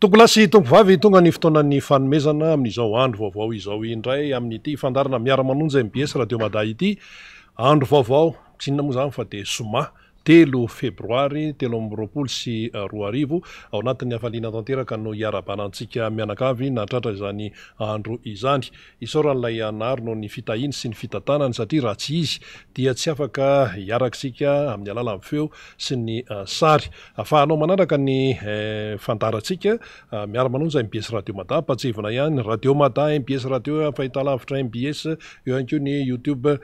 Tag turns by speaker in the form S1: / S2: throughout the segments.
S1: Tokolasy tombovavy tonga ny fotoanan'ny fanomezana amin'izao andro vaovao izao indray amin'ity fandarana miara-manonja MBS Radio Maday ity. Andro vaovao tsy inona moa zany fa dia zoma 3 febroary 2024 ao anatin'ny hafaliana tanteraka no hiara-banantsika mianakavy natratra izany andro izany. Isaoran'ilay anary no ny fitahiny sy ny fitantanany satria raha tsy izy dia tsy afaka hiaraktsika amin'ny alalan'ny feo sy ny sary. Afahanao manaraka ny fandarantsika miara-manonja MBS Radio Maday, patsivona ihany Radio Maday MBS Radio, fahitalavitra MBS, eo ihany koa ny YouTube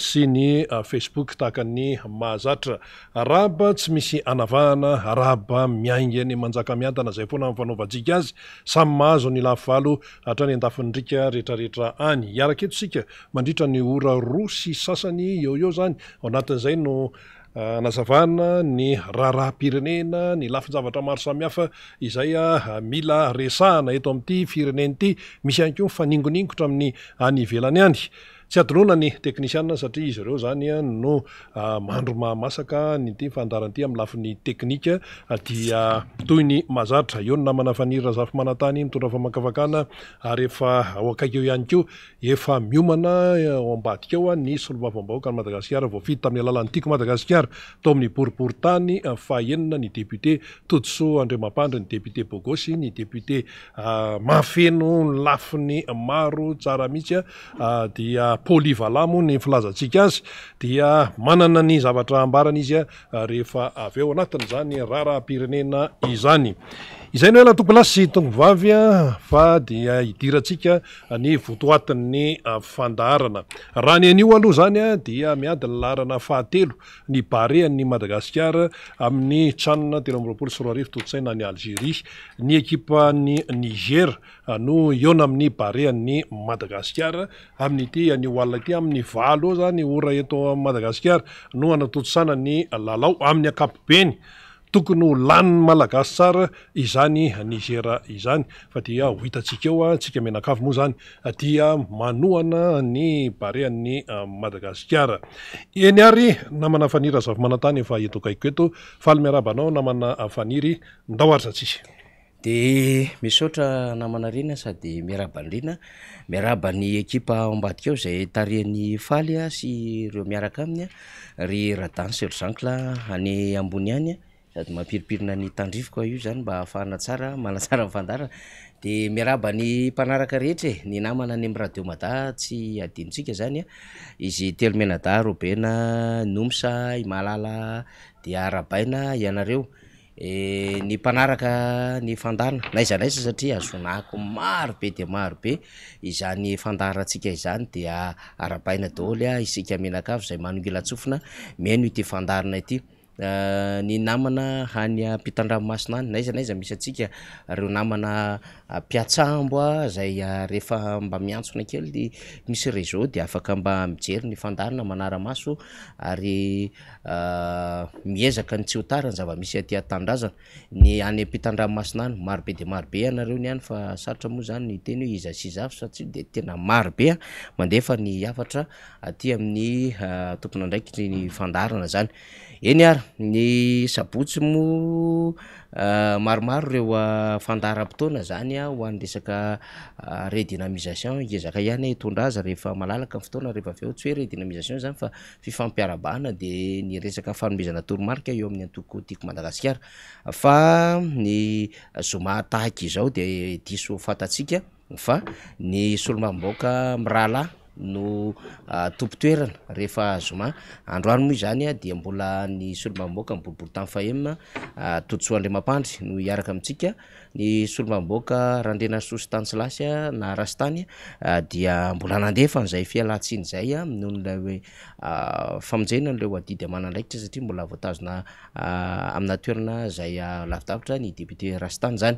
S1: sy ny Facebook tahaka ny mahazatra. Araba tsy misy anavahana, araba miaingany manjaka miantana zay foana amin'ny fanaovantsika azy, samy mahazo ny lafalo hatrany andafindrika rehetrarehetra any. Iaraka eto sika mandritra ny ora roa sy sasany eo zany, ao anatin'izay no nazavana ny raharaham-pirenena, ny lafin-javatra maro samihafa izay mila resahana eto amin'ity firenena ity. Misy ihany koa mifaningoningotra amin'ny any ivelany any. Tsy adonona ny teknisianina satria izy ireo zany no mandro mahamasaka nyity fandaranty amin'ny lafin'ny teknika dia toy ny mazatra. Eo ny namana fanira zafy manantany mitondra famakafakana ary efa ao akaiky eo ihany koa efa miomana ao ambadika eo ny solombavambahoaka ny Madagasikara voafidy tamin'ny alalan'ny Tiko Madagasikara tao amin'ny boriboritany fahaenina, ny député Todiso Andriamampandry, ny député Bogosy, ny député Mafeno lafiny maro tsara mihitsy dia polyvalamo ny filazantsika azy dia manana ny zavatra ambarana izy rehefa avy eo anatin'izany raharaham-pirenena izany. Izay no ela tokolasy tombovavy fa dia hidirantsika ny votoatin'ny fandarana. Raha ny anio aloha zany dia miady ny laharana fahatelo ny barean'ny Madagasikara amin'ny tranona 2024 totsaina ny Algérie. Ny ekipan'ny Niger no iona amin'ny barean'ny Madagasikara amin'ity anio alina ity amin'ny valo zany ora eto Madagasikara no anatotsana ny lalao amin'ny ankapobeny. Tokony ho lanin'ny malagasy tsara izany Nigera izany fa dia ho hitantsika eo tsika menakavy moa zany dia manohana ny barean'ny Madagasikara. Eny ary namana faniry azavy manantany efa eto akaiko eto, faly miarabanao namana faniry, ndahoatra tsisy.
S2: De misaotra namana rina sady miaraban'rina, miaraba ny ekipa ao ambadika eo zay tarihan'ny faly sy ireo miaraka aminy ry Radan Sergeankla any ambony any sady mampiripirina ny tandrifoka io zany mba ahafahana tsara manatsara fandarana. De miaraba ny mpanaraka rehetra ny namana any amin'ny Radio Maday tsy adinontsika zany izy Telomenada, Robena, Nomsa, Imalala, de Arabaina ianareo. Ny mpanaraka ny fandarana naiza satria azonako maro be de maro be izany fandarantsika izany dia Arabaina daholo isika menakavy zay manongila tsofina meno ity fandarana ity. Ny namana hany ampitan-dranomasina any naiza misy atsika reo namana Piatsambo zay rehefa mba miantsona kely misy réseau de afaka mba mijery ny fandarana manara-maso ary miezaka ny tsy ho tara ny zava-misy aty an-tanindrazana. Ny any ampitan-dranomasina any maro be de maro be anareo ny any fa sarotra moa zany ny teny hoe iza sy izafy satria de tena maro be mandefa ny hafatra aty amin'ny tompona ndraiky ny fandarana zany. Eny ary ny sabotsy mo maromaro reo fandaram-potoana zany ho an'ny resaka redynamisation ezaka ihany hitondra azy rehefa malalaka ny fotoana rehefa avy eo tsy hoe redynamisation zany fa fifampiarabana de ny resaka fanomezana toromarika eo amin'ny antoko Tiko Madagasikara. Fa ny zoma tahaka izao de diso fatatsika fa ny solombavambahoaka mirahalahy no tompo-toerana rehefa zoma androany moa izany dia mbola ny solombavambahoaka miboribory tamin'ny fahaenina Todiso Andriamampandry no hiaraka amintsika. Ny solombavambahoaka Randrena Sosy na Rastany dia mbola nandefa n'izay fialantsiny zay noho n'ilay hoe famonjena n'ilay adidy aman'andraikitra satria mbola voatazona amina toerana zay lavidavitra ny député Rastany zany.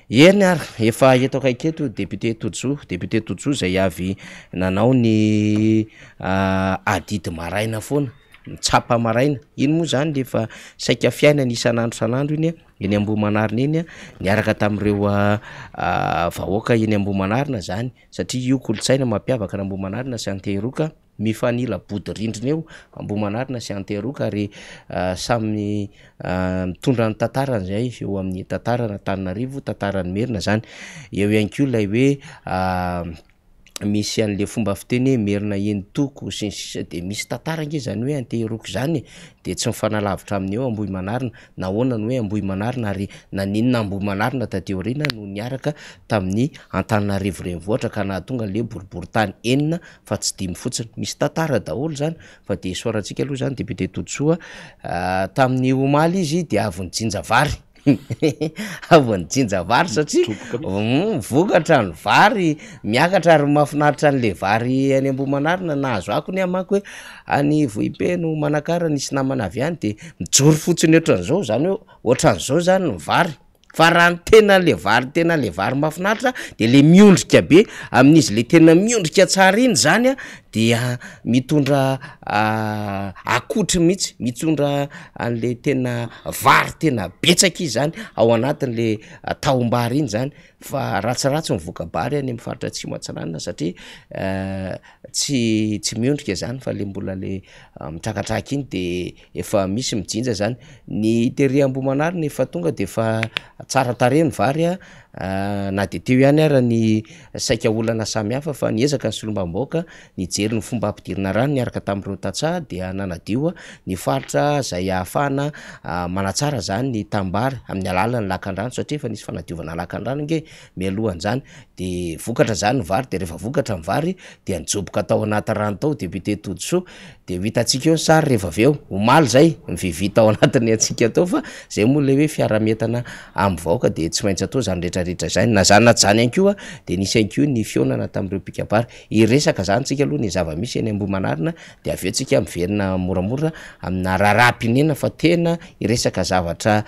S2: Eny ary efa eto akaiky eto député Todiso zay avy nanao ny adidy maraina foana, mitsapa maraina. Iny moa zany de efa saika fiainana isan'andro san'andro iny eny Ambohimanarina eny niaraka tamin'ireo vahoaka eny Ambohimanarina zany satria io kolotsaina mampiavaka ny Ambohimanarina sy Antehiroka mifanila bodirindrina eo Ambohimanarina sy Anteroka ary samy mitondra ny tantarany zay eo amin'ny tantarana Antananarivo, tantarany Merina zany. Eo ihany koa ilay hoe misy an'le fomba fiteny Merina Entoko sy ny sisa de misy tantara nge zany hoe Anteroka zany de tsy mifanalavitra amin'ny eo Ambohimanarina nahoana ny hoe Ambohimanarina ary naninona Ambohimanarina tateo aoriana no niaraka tamin'ny Antananarivo renivohitra ka nahatonga le boribory-tany enina fa tsy dimy fotsiny. Misy tantara daholo zany fa de soarantsika aloha zany député Tontsoa tamin'ny omaly izy de avy nijinja vary avy nijinja vary satria vokatra ny vary miakatra ary mahafinaritra an'le vary any Ambohimanarina nahazo ako ny amako hoe any Vohipe no manakara nisy namana avy any de mijoro fotsiny ohatran'izao zany hoe ohatran'izao zany ny vary fa raha ny tena le vary mahafinaritra de le miondrika be amin'izy le tena miondrika tsara iny zany dia mitondra akotry mihitsy mitondra an'le tena vary tena betsaka izy zany ao anatin'le taombary iny zany fa ratsiratsy mivoaka bary any amin'ny faritra Atsimo Atsinanana satria tsy miondrika zany fa le mbola le mitrakatraka iny de efa misy mijinja zany. Ny tery Ambohimanarina efa tonga de efa tsara tarehy ny vary na de teo ihany ara ny saika olana samy hafa fa niezaka ny solombam-bahoaka nijery ny fomba ampidirana rano niaraka tamin'ireo tantsaha de nanadio ny faritra zay ahafahana manatsara zany ny tambary amin'ny alalan'ny lakan-drano satria efa nisy fanadiovana lakan-drano nge mialohan'izany de vokatra zany ny vary de rehefa vokatra ny vary de nijoboka tao anaty rano tao député Tontsoa de vitantsika eo ny sary rehefa avy eo omaly zay mivivita ao anatiny atsika tao fa zay moa le hoe fiarametana amin'ny vahoaka de tsy maintsy atao zany rehetrarehetra zany na zany na jany ihany koa de nisy ihany koa ny fionana tamin'ireo mpikabary iresaka zany tsika aloha ny zava-misy eny Ambohimanarina de avy eo tsika miverina moramora amina raharaham-pinena fa tena iresaka zavatra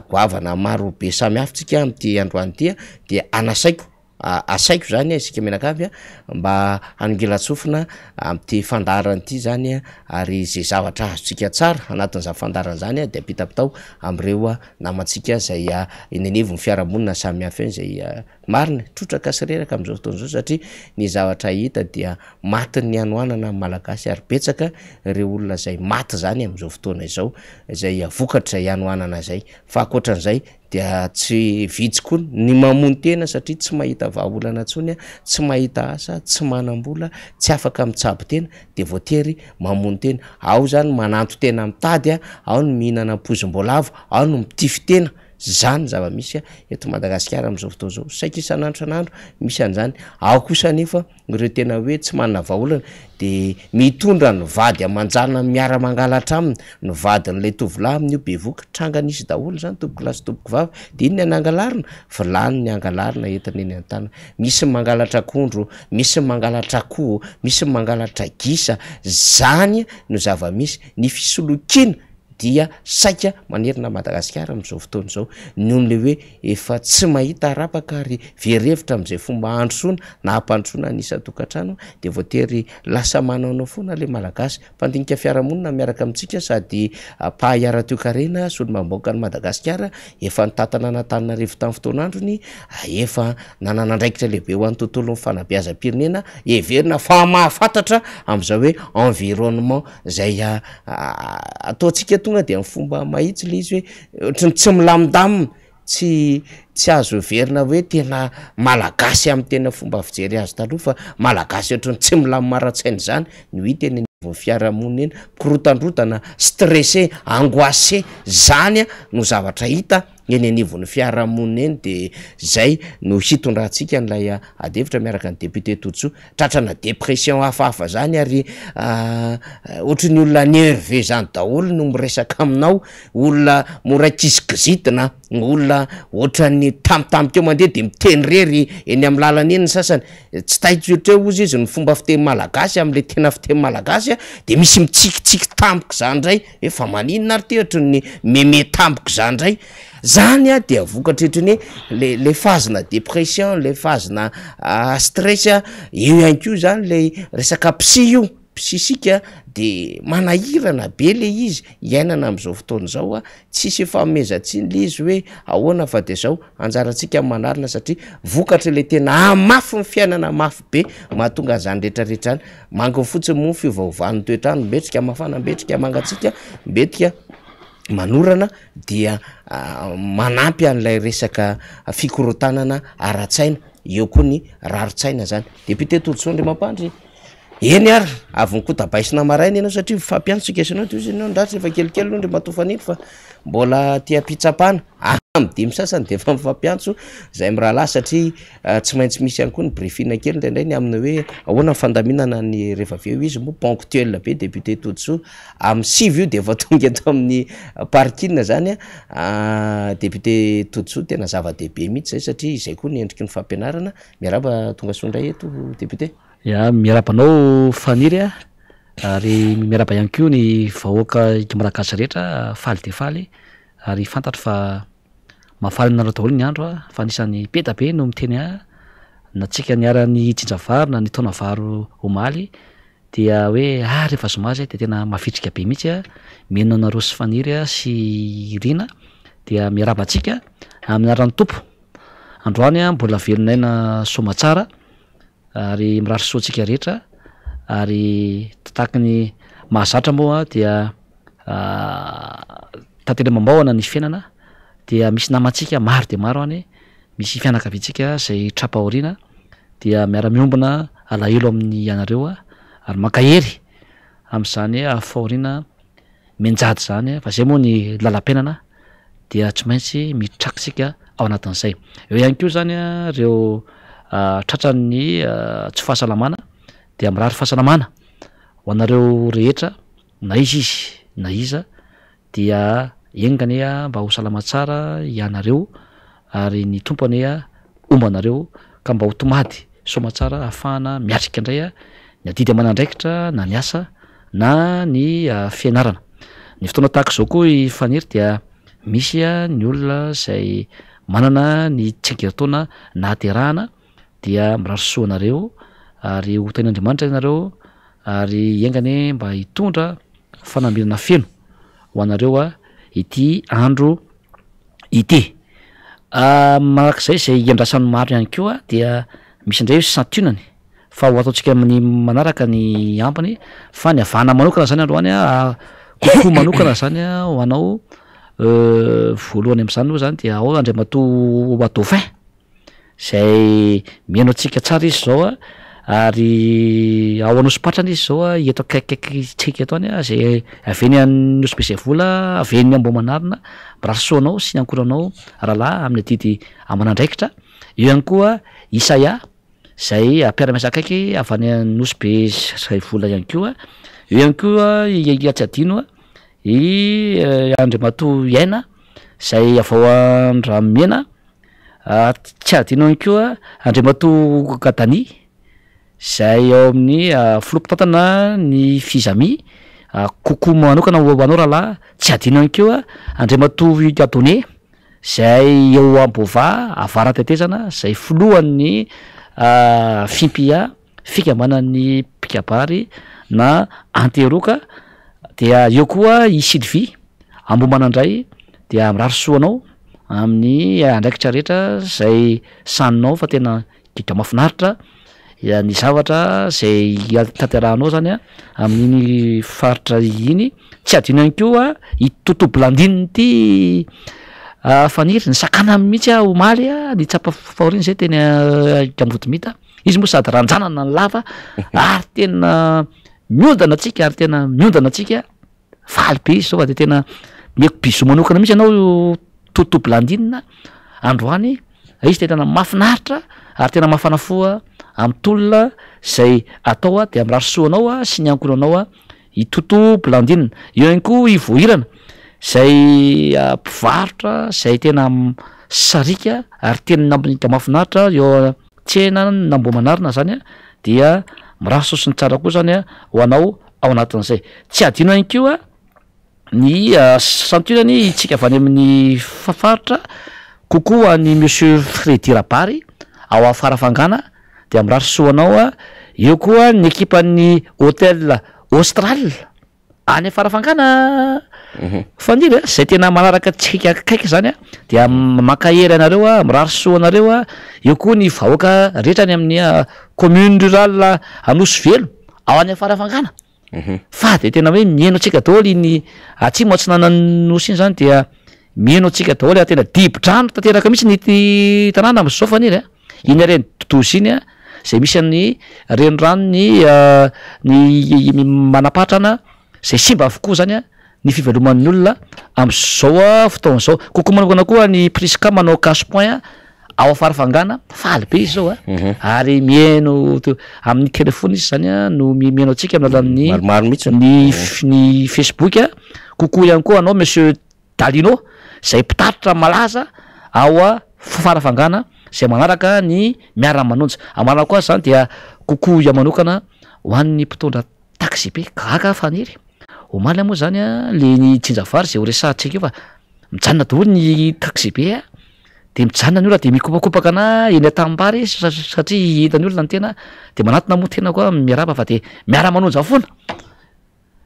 S2: goavana maro be samy hafa tsika amty androany tia de anasaiko asaiko zany isika menakavy mba hanongilatsofina amty fandarany ty zany ary zay zavatra azotsika tsara anatin'izany fandarana zany de apitapitao amreo namantsika zay enenevy ny fiarahamonina samy hafa eny zay marina trotraka sy reraka am'izao fotoan'izao satria ny zavatra hita dia maty ny anoanana malagasy ary betsaka reo olona zay maty zany am'izao fotoana izao zay vokatra ianoanana zay fa akoatran'izay dia tsy vitsy koa ny mamony tena satria tsy mahita vahaolana tsony tsy mahita asa tsy manam-bola tsy afaka mitsabo tena de voatery mamony tena ao zany mananto tena mitady ao ny mihinana pozim-boalavo ao no mitify tena zany zava-misy eto Madagasikara am'izao fotoa zao saika isan'andro misy an'izany ao kosa nefa ireo tena hoe tsy manana vahaolana de mitondra ny vady amanjana miara mangalatra aminy ny vadin'le tovolahy amin'io bevoka tranga nisy daholo zany tompoko lasy tompoko vava de iny ny anangalarina vilany ny angalarina entiny eny an-tana misy mangalatra akondro misy mangalatra akoho misy mangalatra gisa zany no zava-misy ny fisolokina dia saika manerina Madagasikara am'izao fotoana izao noho le hoe efa tsy mahita rapaka ary verevitra am'izay fomba androsona na ampandrosona nisatokantrano de voatery lasa manaonao foana le malagasy mpandinika fiarahamonina miaraka amintsika sady pahay ara-toekarena solombam-bahoaka ny Madagasikara efa nitatana an'Antananarivo tamin'ny fotoan'androny efa nanana andraikitra lehibe ho an'ny tontolo ny fanabeazam-pirenena everina fa mahafantatra am'izao hoe environnement zay ataontsika tonga de amin'ny fomba mahitsy le izy hoe ohatrany tsy milamindamina tsy azo verina hoe tena malagasy amin'ny tena fomba fijery azy taloha fa malagasy ohatrany tsy milamimara-tsaina zany no hita eny ny fiarahamonina eny korotandrotana stressé angoissé zany no zavatra hita eny anivon'ny fiarahamonina eny de zay no hitondrantsika n'lay adevitra miaraka ny député Tontsoa tratrana dépression hafahafa zany ary ohatrany olona nerveux zany daholo no miresaka aminao olona mora kizikizitina olona ohatrany tamtampoka eo mandeha de miteny rery eny amin'ny lalana eny ny sasany tsy taitsotra eo izy ny fomba fiteny malagasy am'le tena fiteny malagasy de misy mitsikitsiky tampoka zany ndray efa maninona ary te ohatrany meme tampoka zany ndray zany de avokatra ohatrany le phase-na dépression le phase-na stress eo ihany koa zany le resaka psy io sisika de manahirana be le izy iainana am'izao fotoana zao a tsisy famezatsiny le izy hoe ahoana fa de zao anjarantsika manarina satria vokatra le tena amafy ny fiainana mafy be mahatonga zany rehetrarehetrany mangony fotsiny moa fiovaovan'ny toetrano mbetrika mafana mbetrika mangatsika mbetrika manorana dia manampy an'ilay resaka fikorotanana ara-tsaina eo koa ny raritsaina zany député Todisondry Mampandry eny ary avy ny kotabaisina maraina ianao satria fampiantsika isanao de izy ianao ndratra efa kelikely aloha ndre matofaniny fa mbola tia pitsapana am'dimy sasany de efa mifampiantso zay mirahalahy satria tsy maintsy misy ihany koa ny briefing kely ndraindray ny aminy hoe ahoana fandaminana ny rehefa aveo izy moa ponctuel be député Todisondry amin'ny 6 io de efa tonga eto amin'ny parking zany a député Todisondry tena zava-dehibe mihitsy zay satria izay koa ny endriky ny fampianarana miaraba tonga sondray eto député
S3: ya miarabanao faniry a ary miaraba ihany koa ny vahoaka malagasy rehetra faly de faly ary fantatro fa mahafaly nareo daholo ny andro a fa anisan'ny peta be no miteny na tsika niara-ny tsinjavaro na ny taona varo omaly dia hoe rehefa zomazy de tena mafitrika be mihitsy a mino anareo sy faniry a sy rina dia miaraba atsika amin'ny aran'ny tompo androany a mbola velonaina somatsara ary mirary soatsika rehetra ary tahaka ny mahazatra moa dia tantena mambaoana ny fiainana dia misy namantsika maro de maro any misy fianakaviantsika zay trapahoriana dia miara-miombona alahelo amin'ny anareo a ary makahery am'izany fahoriana menjady zany fa zay moa ny lalam-piainana dia tsy maintsy mitrakitsika ao anatin'izay eo ihany koa zany a reo tratran'ny tsy fahasalamana dia mirary fahasalamana ho anareo rehetra na izy na iza dia engany mba ho salama tsara ianareo ary ny tompo any omba anareo ka mba ho tomady soma tsara ahafahana miatrika indray ny adidy amanandraikitra na ny asa na ny fianarana ny fotoana tahaka zao koa ifaniry dia misy ny olona zay manana ny tsenkertaona nahaterahana dia mirary soa anareo ary ho tain'Andriamanitra ianareo ary engany mba hitondra fanambirana feno ho anareo ity andro ity manak'izay zay iandrasan'ny maro ihany koa dia misy indray santunany fa ho ataontsika amin'ny manaraka ny ampany fa ny avana manokana zany androany kokoa manokana zany ho anao voalohany am'izany moa zany dia ao Andriamatoa Dauphin zay mihaino atsika tsara izy zao ary ao anosopatrany izy zao eto akaikikaiky tsika eto any zay aveny any hospice vola aveny Amboamanarina mirary soanao sy ny ankoranao rahalahy amin'ny adidy amanandraikitra eo ihany koa Isaia zay mpiara-miasa akaiky avy any any hospice zay vola ihany koa eo ihany koa tsy adino i Andriamatoa Iaina zay avao Andramena tsy adino ihany koa Andriamatoa Kadani zay ao amin'ny filopitantana ny fizami kokoa manokana hoanao rahalahy tsy adino ihany koa Andriamatoa Kadone zay eo Ambova avara-tetezana zay filohan'ny fimpia fikambanan'ny pikabary na anteroka dia eo koa i Sylvie Ambomanandray dia mirary soanao amin'ny andraikitra rehetra zay saninao fa tena kika mafinaritra ny zavatra zay tanterahanao zany amin'iny faritra iny tsy adino ihany koa i Toto Blandine ty faniry ny sakana mihitsy omaly ny tsapa fahoriana zay tena gambotomita izy moa sady ranjanana ny lava ary tena miondana atsika ary tena miondana atsika faly be izy zao fa de tena meko biso manokana mihitsy ianao Toto Blandine androany izy tena mafinaritra ary tena mafanafoa am'tolona zay atao de mirary soanao sy ny ankoranao i Toto Blandine eo ihany koa i voahirana zay mpivarotra zay tena sarika ary tena mafinaritra eo tsena n'Amboamanarina zany dia mirary sosiny tsara koa zany ho anao ao anatin'izay tsy adino ihany koa ny santunany itsika avy any amin'ny fafaritra kokoa ny monsieur Fredy Rabary ao Farafangana dia mirary soanao eo koa ny ekipan'ny hôtel Austral any Farafangana faniry zay tena manaraka tsika akaiky zany a dia makahery anareo a mirary soa anareo a eo koa ny vahoaka rehetra ny amin'ny commune rurale Anosivelo ao any Farafangana fa de tena hoe mieno atsika daholo iny atsy moa tsy nananosy iny zany dia mieno atsika daholo tena dibo-drano tanteraka mihitsy ny tanàna am'zao faniry iny reny totozy iny a zay misy amin'ny renirano ny manapatrana zay simba avokoa zany a ny fiveloman'ny olona am'zao fotoana zao kokoa manokana koa ny Prisca manao cash point ao Farafangana faly be izy zao ary mieno amin'ny telefony izy zany a no mieno atsika amin'ny alalan'ny
S2: maromaro mihitsy
S3: ny Facebook kokoa ihany koa anao monsieur Dalino zay mpitatitra malaza ao Farafangana zay manaraka ny miara-manonja amanao koa zany dia kokoa ia manokana ho an'ny mpitondra taxi be gaga faniry omaly moa zany a le ny tsinjavary zay ho resahantsika io fa mijanona daholo ny taxi be de mijanona ny olona de mikopakopaka ana eny atambary satria hitany olona ny tena de manatona moa tena koa miaraba fa de miara-manonja foana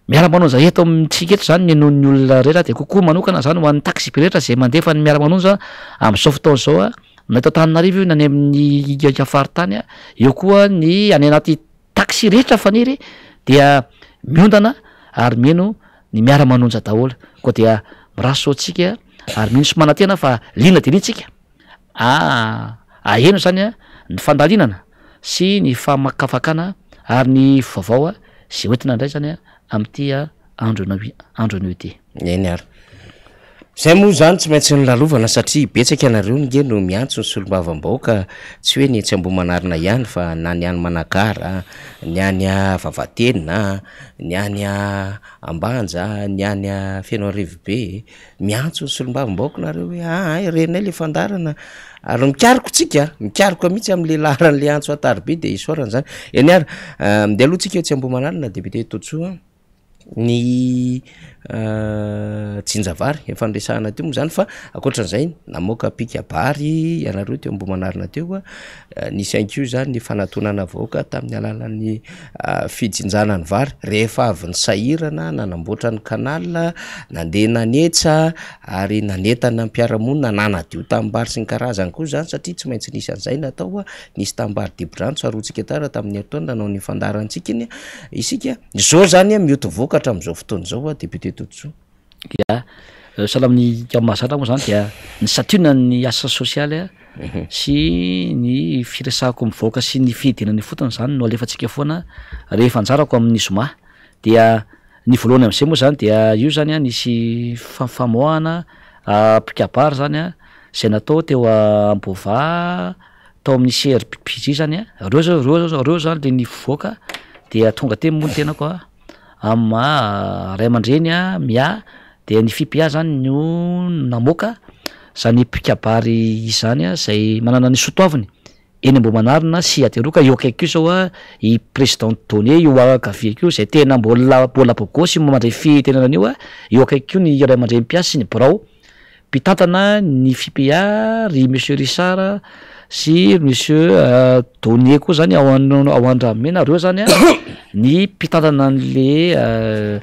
S3: miara-manonja eto amintsika eto zany mieno'ny olona rehetra de kokoa manokana zany ho an'ny taxi be rehetra zay mandefa ny miara-manonja am'zao fotoana zao a na eto Antananarivo io na any amin'ny afaritany eo koa ny any anaty taxi rehetra faniry dia miondana ary mieno ny miara-manonja daholo koa dia miraso atsika ary mino sy manantena fa lina de nintsika aheno zany a ny fandalinana sy ny famakafakana ary ny vaovao zay hoentina indray zany a amin'ity andro anio ity
S2: eny ary zay moa zany tsy maintsy ny lalovana satria betsaka ianareo nge no miantso ny solombavam-bahoaka tsy hoe ny etsy ambo-manarina ihany fa na ny any Manakara ny any Vavatenina ny any Ambanja ny any Fianarivy be miantso ny solombavam-bahoaka nareo hoe renay le fandarana ary mikariko tsika mikariko mihitsy am'le laharan'le antso atarybe de isorana zany eny ary mnde aloha tsika etsy ambo-manarina député Totsoa ny Tsinjavary efa ndresahana teo moa zany fa akoatran'izay namoaka pikabary ianareo teo ambo-manarina teo nisy ankio zany ny fanatonana vahoaka tamin'ny alalan'ny fijinjana ny vary rehefa avy ny sahirana nanamboatra ny kanala nandeha nanetsa ary nanetana mpiaramonina nanadio tambary sy ny karazany koa zany satria tsy maintsy nisy an'izay natao nisy tambary dibo-drano tsaroantsika tara tamin'ny heritonda nanao ny fandarantsika iny isika zao zany mioty vokatra am'izao fotoana zao député Totsoa
S3: ya salamin'ny mahazatra moa zany dia ny satuna ny asa sosialy sy ny firesahako mivoaka sy ny fidinany fotony zany no alefatsika foana rehefa anjarako amin'ny zoma dia ny voalohany am'izay moa zany dia io zany nisy famoahana pikabary zany zay natao teo Ambova tao amin'ny CRPJ zany reo zany le ny voaka dia tonga teny moa ny tena koa ray aman-dreny mia de ny FIPA zany no namoaka zany pikabary izany zay manana ny sotoaviny eny ambo-manarina sy ateroka eo akaiky io zao i président Donné io agaviako io zay tena mbola bogosy mandray fitenana an'io eo akaiky io ny ray aman-dreny mpiasy sy ny birao mpitantana ny FIPA ry monsieur Richard sy monsieur Donné koa zany ao Andramena reo zany ny mpitantana an'le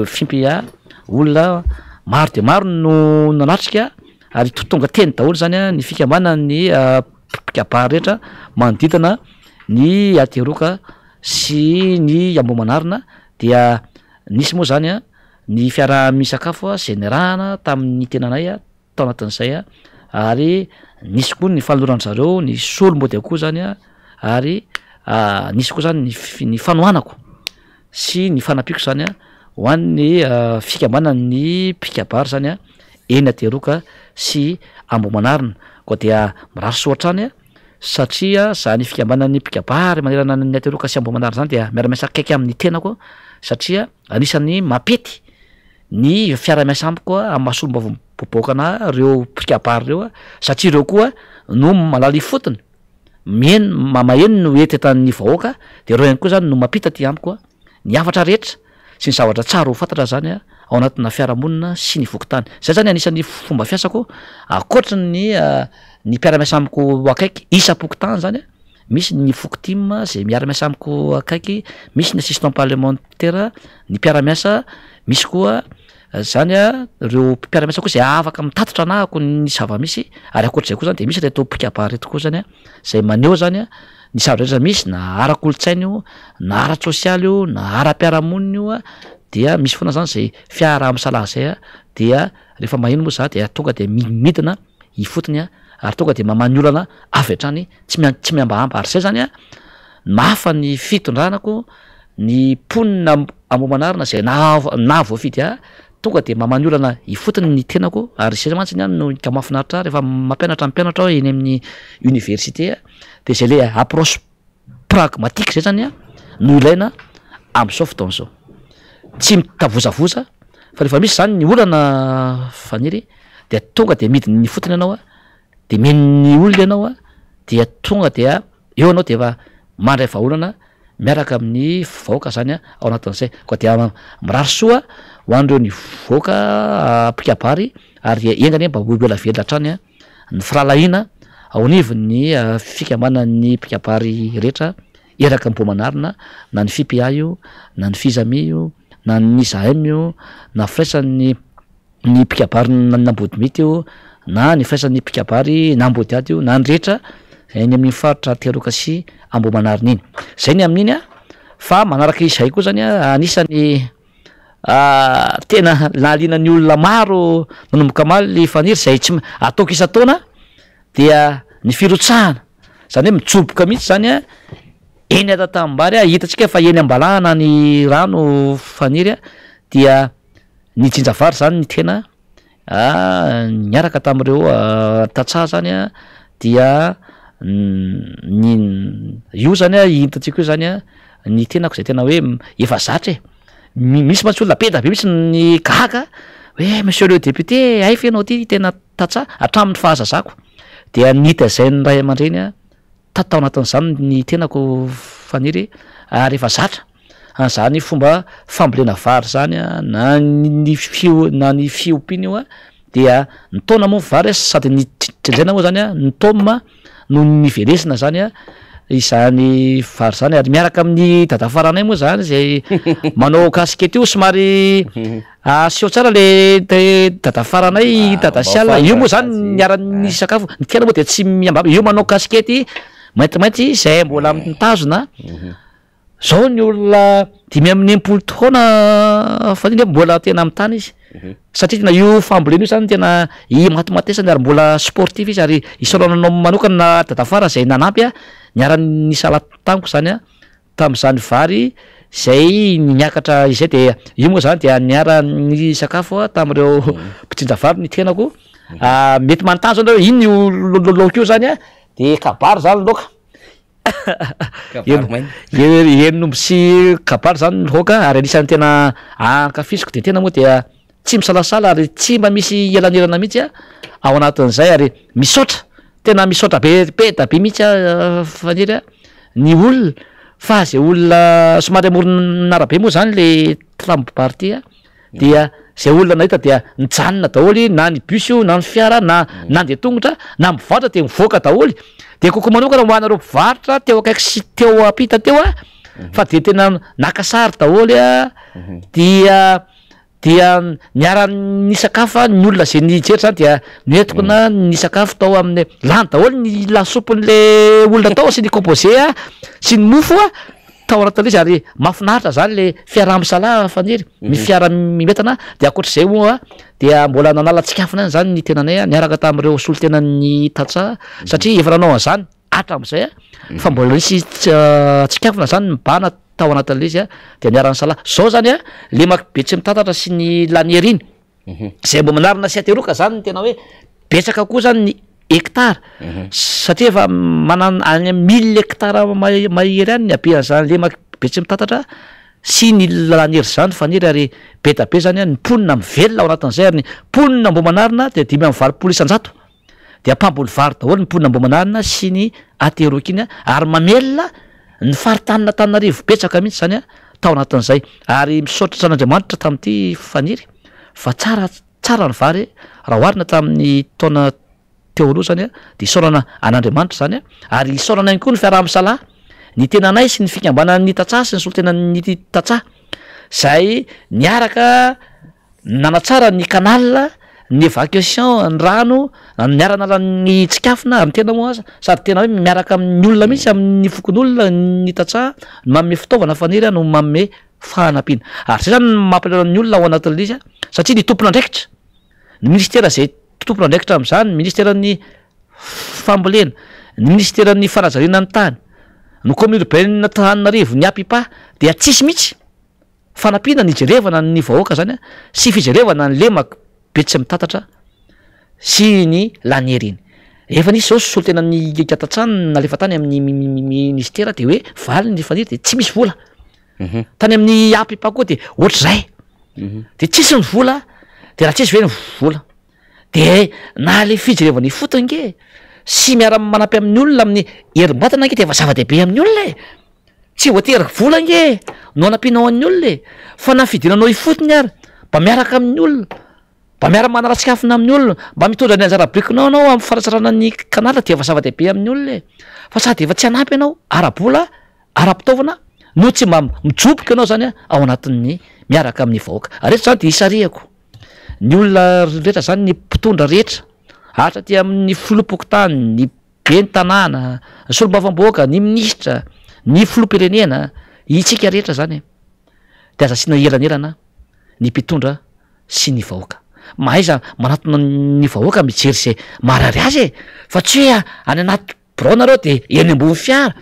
S3: FIPA olona maro de maro no nanatrika ary tonga teny daholo zany ny fikambanana ny pikabary rehetra manodidina ny ateroka sy ny ambo-manarina dia nisy moa zany ny fiara-misakafo zay nirahana tamin'ny tenanay tao anatin'izay ary nisy koa ny falorany zareo ny solo mody akoho zany ary nisy koa zany ny fanohanako sy ny fanapiko zany ho an'ny fikambanana ny pikabary zany eny ateroka sy ambo-manarina koa dia mirary soatrany satria zany fikambanana ny pikabary manerana ny ateroka sy ambo-manarina zany dia miara-miasa akaiky amin'ny tenako satria anisan'ny mapety ny fiara-miasa amiko amin'ny mahasolom-bavam-boboaka reo pikabary reo satria reo koa no malala fotony maheno no etetan'ny vahoaka de reo ihany koa zany no mapita ty amiko ny afatra rehetra sy ny zavatra tsara ho fantatra zany ao anatina fiarahamonina sy ny vokintany zay zany anisan'ny fomba fiasako akoatra ny mpiara-miasa amiko akaiky isa-pokotany zany misy ny foktim zay miara-miasa amiko akaiky, misy ny assistant parlementaire ny mpiara-miasa, misy koa zany reo mpiara-miasa koa zay afaka mitatitra anahako ny zava-misy ary akoatr'izay koa zany de misy reto mpikapa reto koa zany zay maneho zany ny zava-rehetra misy na ara-kolotsaina io na ara-tsosialy io na ara-piarahamonina io dia misy foana zany zay fiaraha-misalaha zay dia rehefa mahino moa za dia tonga de midina ifotony ary tonga de mamany olana avy hatrany tsy miambahamba ary zay zany mafa ny fitondranako ny ponina ambomanarina zay na voafidy tonga de mamany olana ifotony ny tenako ary zay mantsy no ka mahafinaritra rehefa mampianatra mpianatra ao eny amin'ny université de zay le approche pragmatique zay zany no ilaina am'izao fotoana zao, tsy mitavozavoza fa rehefa misy zany ny olana faniry de tonga de midiny ny fotony ianao de men'ny olona ianao dia tonga de eo anao de efa mandray vahaolana miaraka amin'ny vahoaka zany ao anatin'izay koa dia mirary soa ho an'ireo ny vahoaka mpikabary ary engany mba ela velona hatrany ny firalahiana ao anivon'ny fikambanan'ny mpikabary rehetra eraka ambomanarina na ny FIPA io na ny FISAMI io na ny ISAM io na firaisan'ny mpikabary nambodimity io na ny firaisan'ny mpikabary nambody ady io na ny rehetra eny amin'ny faritra Telonkasy Ambomanarina iny, zay ny amin'iny fa manaraka izay koa zany anisany tena nahaliana ny olona maro nanomboka maly faniry zay tsy ataoko isa-taona dia ny firotsahana zany hoe mijoboka mihitsy zany eny atatambary hitantsika fa eny ambalahana ny rano faniry dia ny jinjavary zany ny tena niaraka tamin'ireo tatsaha zany dia io zany hitantsika io zany ny tenako zay tena hoe efa zatra misy mantsy olona be da be misy ny gaga hoe monsieur le député ay fe anao ty tena tatsaha hatramin'ny fahazazako dia nita zay ny ray aman-dreny tatao anatin'izany ny tenako faniry ary efa zatra an'izany fomba fambolena vary zany na ny fiompiana io dia ny taona moa vary sady ny trendraina moa zany ny toma no niveresina zany izany vary zany ary miaraka amin'ny dadafaranay moa zany zay manao kasikety io somary aseo tsara le dadafaranay dadasiala io moa zany niara-ny sakafo ny tena moa de tsy miambaba io manao kasikety maintimainty zay mbola mitazona zao ny olona 5 taona faniny mbola tena amin'ny tany izy satria tena io fambolena io zany tena matimatesany ary mbola sportif izy ary isorananao manokana na dadafara zay nanampy niara-ny sala tamiko zany tam'izany vary zay niakatra izay de io moa zany dia niara ny sakafo tamin'ireo mpitsinja vary ny tenako mety manontany zany iny laoka io zany de kabary zany laoka eny nombo sy kabary zany laoka ary anisan'ny tena ankafiziko de tena moa dia tsy misalasala ary tsy mba misy elanelana mihitsy ao anatin'izay ary misaotra tena misaotra be da be mihitsy faniry ny olona fa zay olona somary amoron'arabe moa zany le tramboparty dia zay olona nahita dia nijanona daholy na ny bus io na ny fiara na nandeha tongotra na mivarotra de mivoaka daholy de koko manokana ho anareo mpivarotra teo akaiky sy teo ampita teo fa de tena nakasary daholy dia niara-ny sakafo ny olona zay nijery zany dia noentiko na ny sakafo tao amin'ny lany daholy ny lasopon'le olona tao sy ny composé sy ny mofo tao anatin'izy ary mahafinaritra zany le fiaraha-misalaha faniry ny fiara-mimetana de akoatr'izay moa dia mbola nanala tsikafona zany ny tenanay niaraka tamin'ireo solo tena ny tatsaha satria efa nanao an'izany hatram'izay fa mbola nisy tsikafona zany mibana tao anatin'le izy de niara-ny salaha zao zany le makibe tsy mitatatra sy ny lanière iny zay mbo manarina sy ateroka zany tena hoe betsaka koa zany ny hectare satria efa manana any 1000 hectare mahery any ny abean'zany le makibe tsy mitatatra sy ny lanière zany faniry ary be da be zany ny ponina mivelona ao anatin'izay ary ny ponina mbo manarina de 520 isan-jato de ampamboly vary daholo ny ponina mbo manarina sy ny ateroka iny ary mamelona ny faritanina Tananarivo betsaka mihitsy zany tao anatin'izay ary misaotra san'Andriamanitra tamin'ity faniry fa tsara ny vary raha oharina tamin'ny taona teo aloha zany a de isaorana an'andriamanitra zany a ary isaorana ihany koa ny fiaraha-misalahy ny tenanay sy ny fikambana ny tatsaha sy ny solotena ny tatsaha zay niaraka nanatsara ny canal ny évacuation ny rano miarana ny tsikafina amin'ny tena moa sady tena hoe miaraka amin'ny olona mihitsy amin'ny fokon'olona ny tatsaha manome fitaovana faniry no manome fahanampiana ary zay zany mampalala ny olona ao anatin'le izy a satria ny tompona andraikitra ny ministera zay tompona andraikitra am'izany ministeran'ny fambolena ny ministeran'ny fanajariana ny tany no commune urbaine Antananarivo ny apipa dia tsisy mihitsy fanampiana ny jerevana ny vahoaka zany a sy fijerevana ny lemaka betsy mitantatra sy ny lanieriny efa nisy zao solotena ny katatrano nalefa tany amin'ny ministera de hoe valy ny faniry de tsy misy vola tany amin'ny apipa koa de ohatr'zay de tsisy ny vola de raha tsisy ve ny vola de na le fijerevany fotony nge sy miara manampy amin'ny olona amin'ny herim-batana nge de efa zava-dehibe amin'ny olona e tsy voatery vola nge no anampianao amin'ny olona e fa na fidinanao ifotony ary mba miaraka amin'ny olona mba miara manara-tsikafina amin'ny olona mba mitondra ny anjara-brikonao anao amin'ny faratsarana ny kanala de efa zava-dehibe amin'ny olona e fa sady efa tsy hanampy ianao ara-bola ara-pitaovana no tsy mba mijoboka ianao zany a ao anatin'ny miaraka amin'ny vahoaka rehetra zany de isariako ny olona rehetra zany ny mpitondra rehetra ahatra ty amin'ny filopokotany ny be ny tanàna ny solombavam-boaka ny minisitra ny filom-pirenena itsika rehetra zany de aza sina elanelana ny mpitondra sy ny vahoaka mahaiza manatona ny vahoaka mijery zay marary azy e fa tsy hoe any anaty braonareo de eny ambony fiara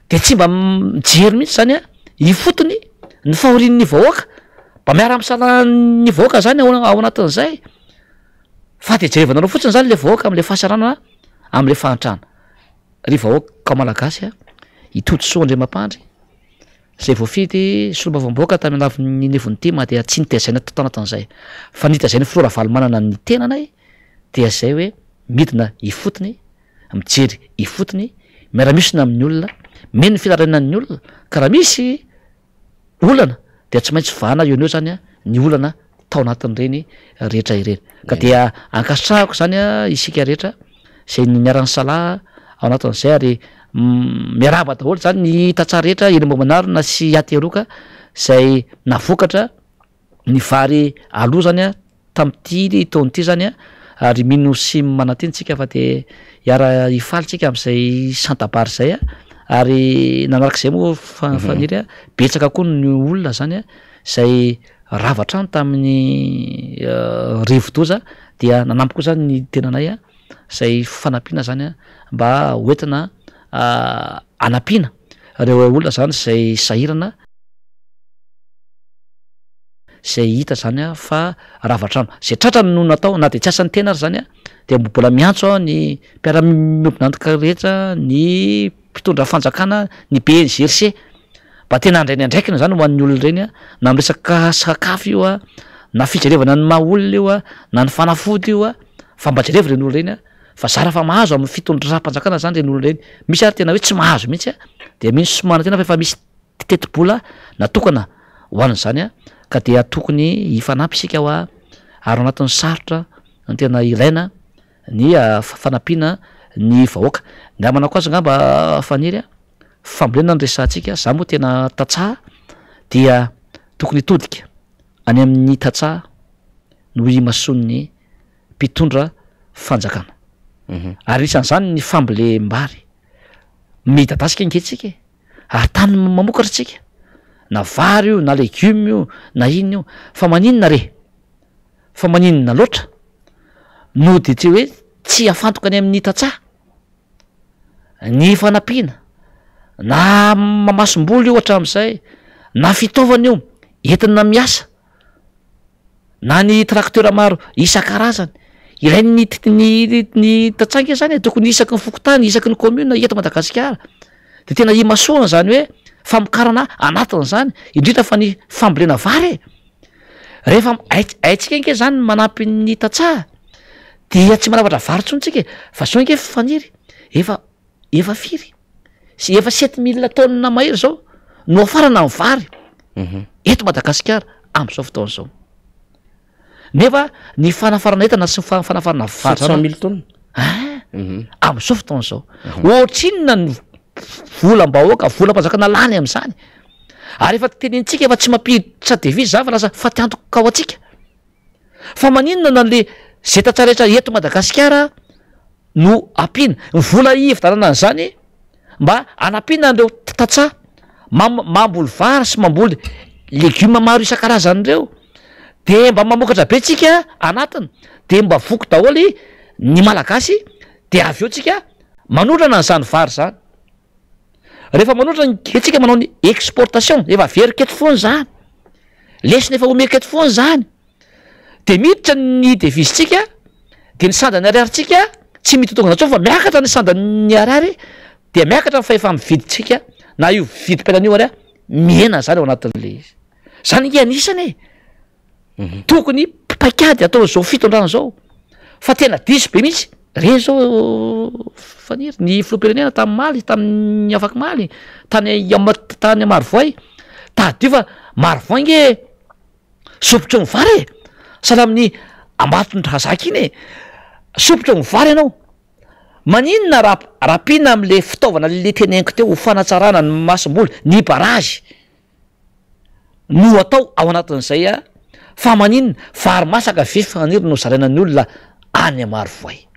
S3: de tsy mba mijery mihitsy zany a ifotony ny fahorian'ny vahoaka mba miara misala ny vahoaka zany ao anatin'izay fa de jerevanareo fotsiny zany le vahoaka am'le fahasarana am'le fahantrana ry vahoaka malagasy a itodsoa andriamampandry zay voafidy solombavam-boaka tamy anavin'ny nevony ty ma de tsy nitazaina tonanatan'izay fa nitazainy filora valy manana ny tenanay dia zay hoe midina ifotony mijery ifotony miara-misina amin'ny olona meny ny filarenan'ny olona ka raha misy olana de tsy maintsy vana eo neo zany a ny olana tao anatin'ireny rehetra ireny ka dia ankasitrahako zany a isika rehetra zay ny miara-ny salahy ao anatin'izay ary miaraba daholo zany ny tatsaha rehetra eny mombanarina sy ateroka zay navokatra ny vary aloha zany a tam'ty taonyity zany a ary mino sy manatentsika fa de iara ifalitsika am'izay santabary zay a ary nanarak'izay moa faniry a betsaka koa ny olona zany a zay ravatrano tamin'ny rivodoza dia nanampy koa zany ny tenanay a zay fanampiana zany a mba hoentina anampiana reo olona zany zay sahirana zay hita zany a fa ravatrano zay tratrany no natao na de tsy asan'ny tena ary zany a de mbola miantso ny mpiara-miombinantoka rehetra ny mpitondra fanjakana ny BNGRC mba tena andray ny andraikina zany ho an'ny olona reny a na miresaka sakafo io a na fijerevana ny maha olona io a na ny fanafody io a fa mba jerevy reny olo reny a fa zara fa mahazo amin'ny fitondram-panjakana zany reny olo reny misy ary tena hoe tsy mahazo mihitsy a de misy somana tena fa efa misy tetibola natokana ho an'izany a ka dia tokony hifanampy isika ho a ary anatin'ny sarotra ny tena ilaina ny fanampiana ny vahoaka namana ko azy ngamba faniry a fambolena ny resantsika za moa tena tatsaha dia tokony todika any amin'ny tatsaha no imason'ny mpitondra fanjakana ary isan'izany ny fambolem-bary midadasika nketsika ary tany mamokatra tsika na vary io na legioma io na iny io fa maninona re fa maninona loatra no de tsy hoe tsy afantoka any amin'ny tatsaha ny fanampiana na mamasom-bolo io ohatra am'izay na fitaovana io entina miasa na ny tracteur maro isan-karazany ilay ny tatsanga zany tokony isaky ny fokotany isaky ny commune eto Madagasikara de tena imasoana zany hoe famokarana anatin' zany indrindra fa ny fambolena vary rehefa aitsika nke zany manampy ny tatsaha dia tsy manavatra vary tsontsika fa zao nke faniry efa firy sy efa 7 000 tonnes mahery zao no afarana ny vary eto Madagasikara am'izao fotoana zao nefa ny fanafarana entana sy fanafarana vary
S2: 700 000 tonnes
S3: am'izao fotoana zao ohatrinona ny volam-bahoaka volam-panjakana lany am'izany ary efa tenentsika efa tsy mampiditra devis za fa lasa fatiantoka ao atsika fa maninona na le zay tatsarehetra eto Madagasikara no ampina ny vola ividanana an'izany mba anampina an'ireo tatsa mamboly vary sy mamboly legioma maro isan-karazany ireo de mba mamokatra be tsika anatiny de mba voko daholy ny malagasy de avy eo tsika manodrana an'izany vary zany rehefa manodrana etsika manao ny exportation efa veriketo foany zany lesina efa omeketo foany zany de miditra ny devisitsika de ny sandany ariarytsika tsy mitotongana tsao fa miakatra ny sandany ariary de miakatra fa efa mividitsika na io vidy penan'io ary miena zany ao anatin'le izy zany nge anisany tokony paikady atao zao fitondrana zao fa tena diso be mihitsy reny zao faniry ny filoam-pirenena tamin'ny maly tamin'ny afaky maly tany Marivoay tadio fa Marivoay nge sopotro ny vary sahala amin'ny ambatony drazaka iny sopotro ny vary ianao maninona rapina am'le fitaovana le teneniko teo ho fanatsarana ny masom-boly ny barazy no atao ao anatin'izay fa maninona vary masaka ve faniry no zaraina ny olona any Marivoay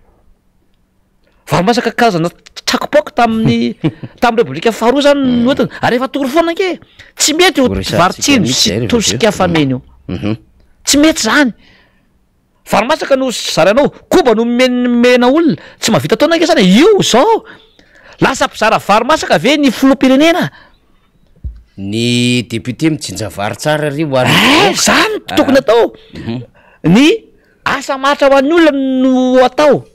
S3: vary masaka karazana tsakopaoko tamin'ny repoblika faharoa zany noetiny ary efa tory foana nke tsy mety vary tsino sy tosika fameny io tsy mety zany vary masaka no zarainao koba no mena olona tsy mahavita taona nke zany io zao lasa mpizara vary masaka ve ny filoam-pirenena
S2: ny député mijinja vary tsara ry
S3: zany tokony atao ny asa matra ho an'ny olona no atao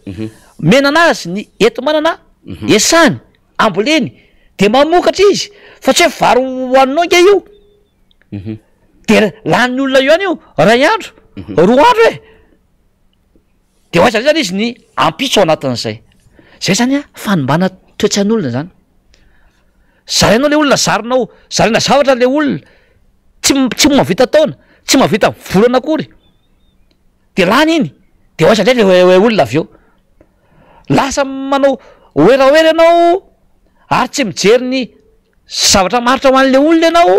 S3: menanazy ny eto manana esany amboleny de mamokatra izy fa tsy hoe vary hoaninao nke io de lan'ny olona io any io ray andro roa andro de ohatrany zany izy ny ampitso ao anatin'izay zay zany fanombana toetsan'olona zany zarainao le olona zaraina zavatra le olona tsy mahavita taona tsy mahavita volana akory de lany iny de ohatrany zay le olona avy eo lasa manao oeraoera ianao ary tsy mijery ny zavatra maritra ho an'le olona ianao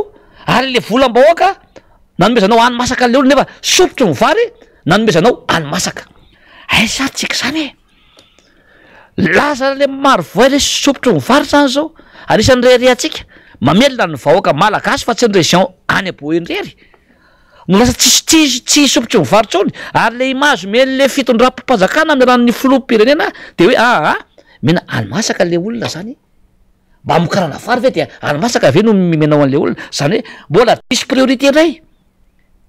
S3: ary le volam-bahoaka nanomezanao any masaka le olona nefa sopotro ny vary nanomezanao any masaka sa tsika zany lasa le Marivoay le sopotro ny vary zany zao anisan'ny reharehatsika mamelona ny vahoaka malagasy fa tsy ny région any Aboindrery no lasa tsy sopotro ny vary tsony ary le imazo meny le fitondram-panjakana amin'ny ranon'ny filoam-pirenena de hoe mena anymasaka le olona zany mba amokarana vary ve de anymasaka ve no mimenao an'le olona zany hoe mbola diso priorité indray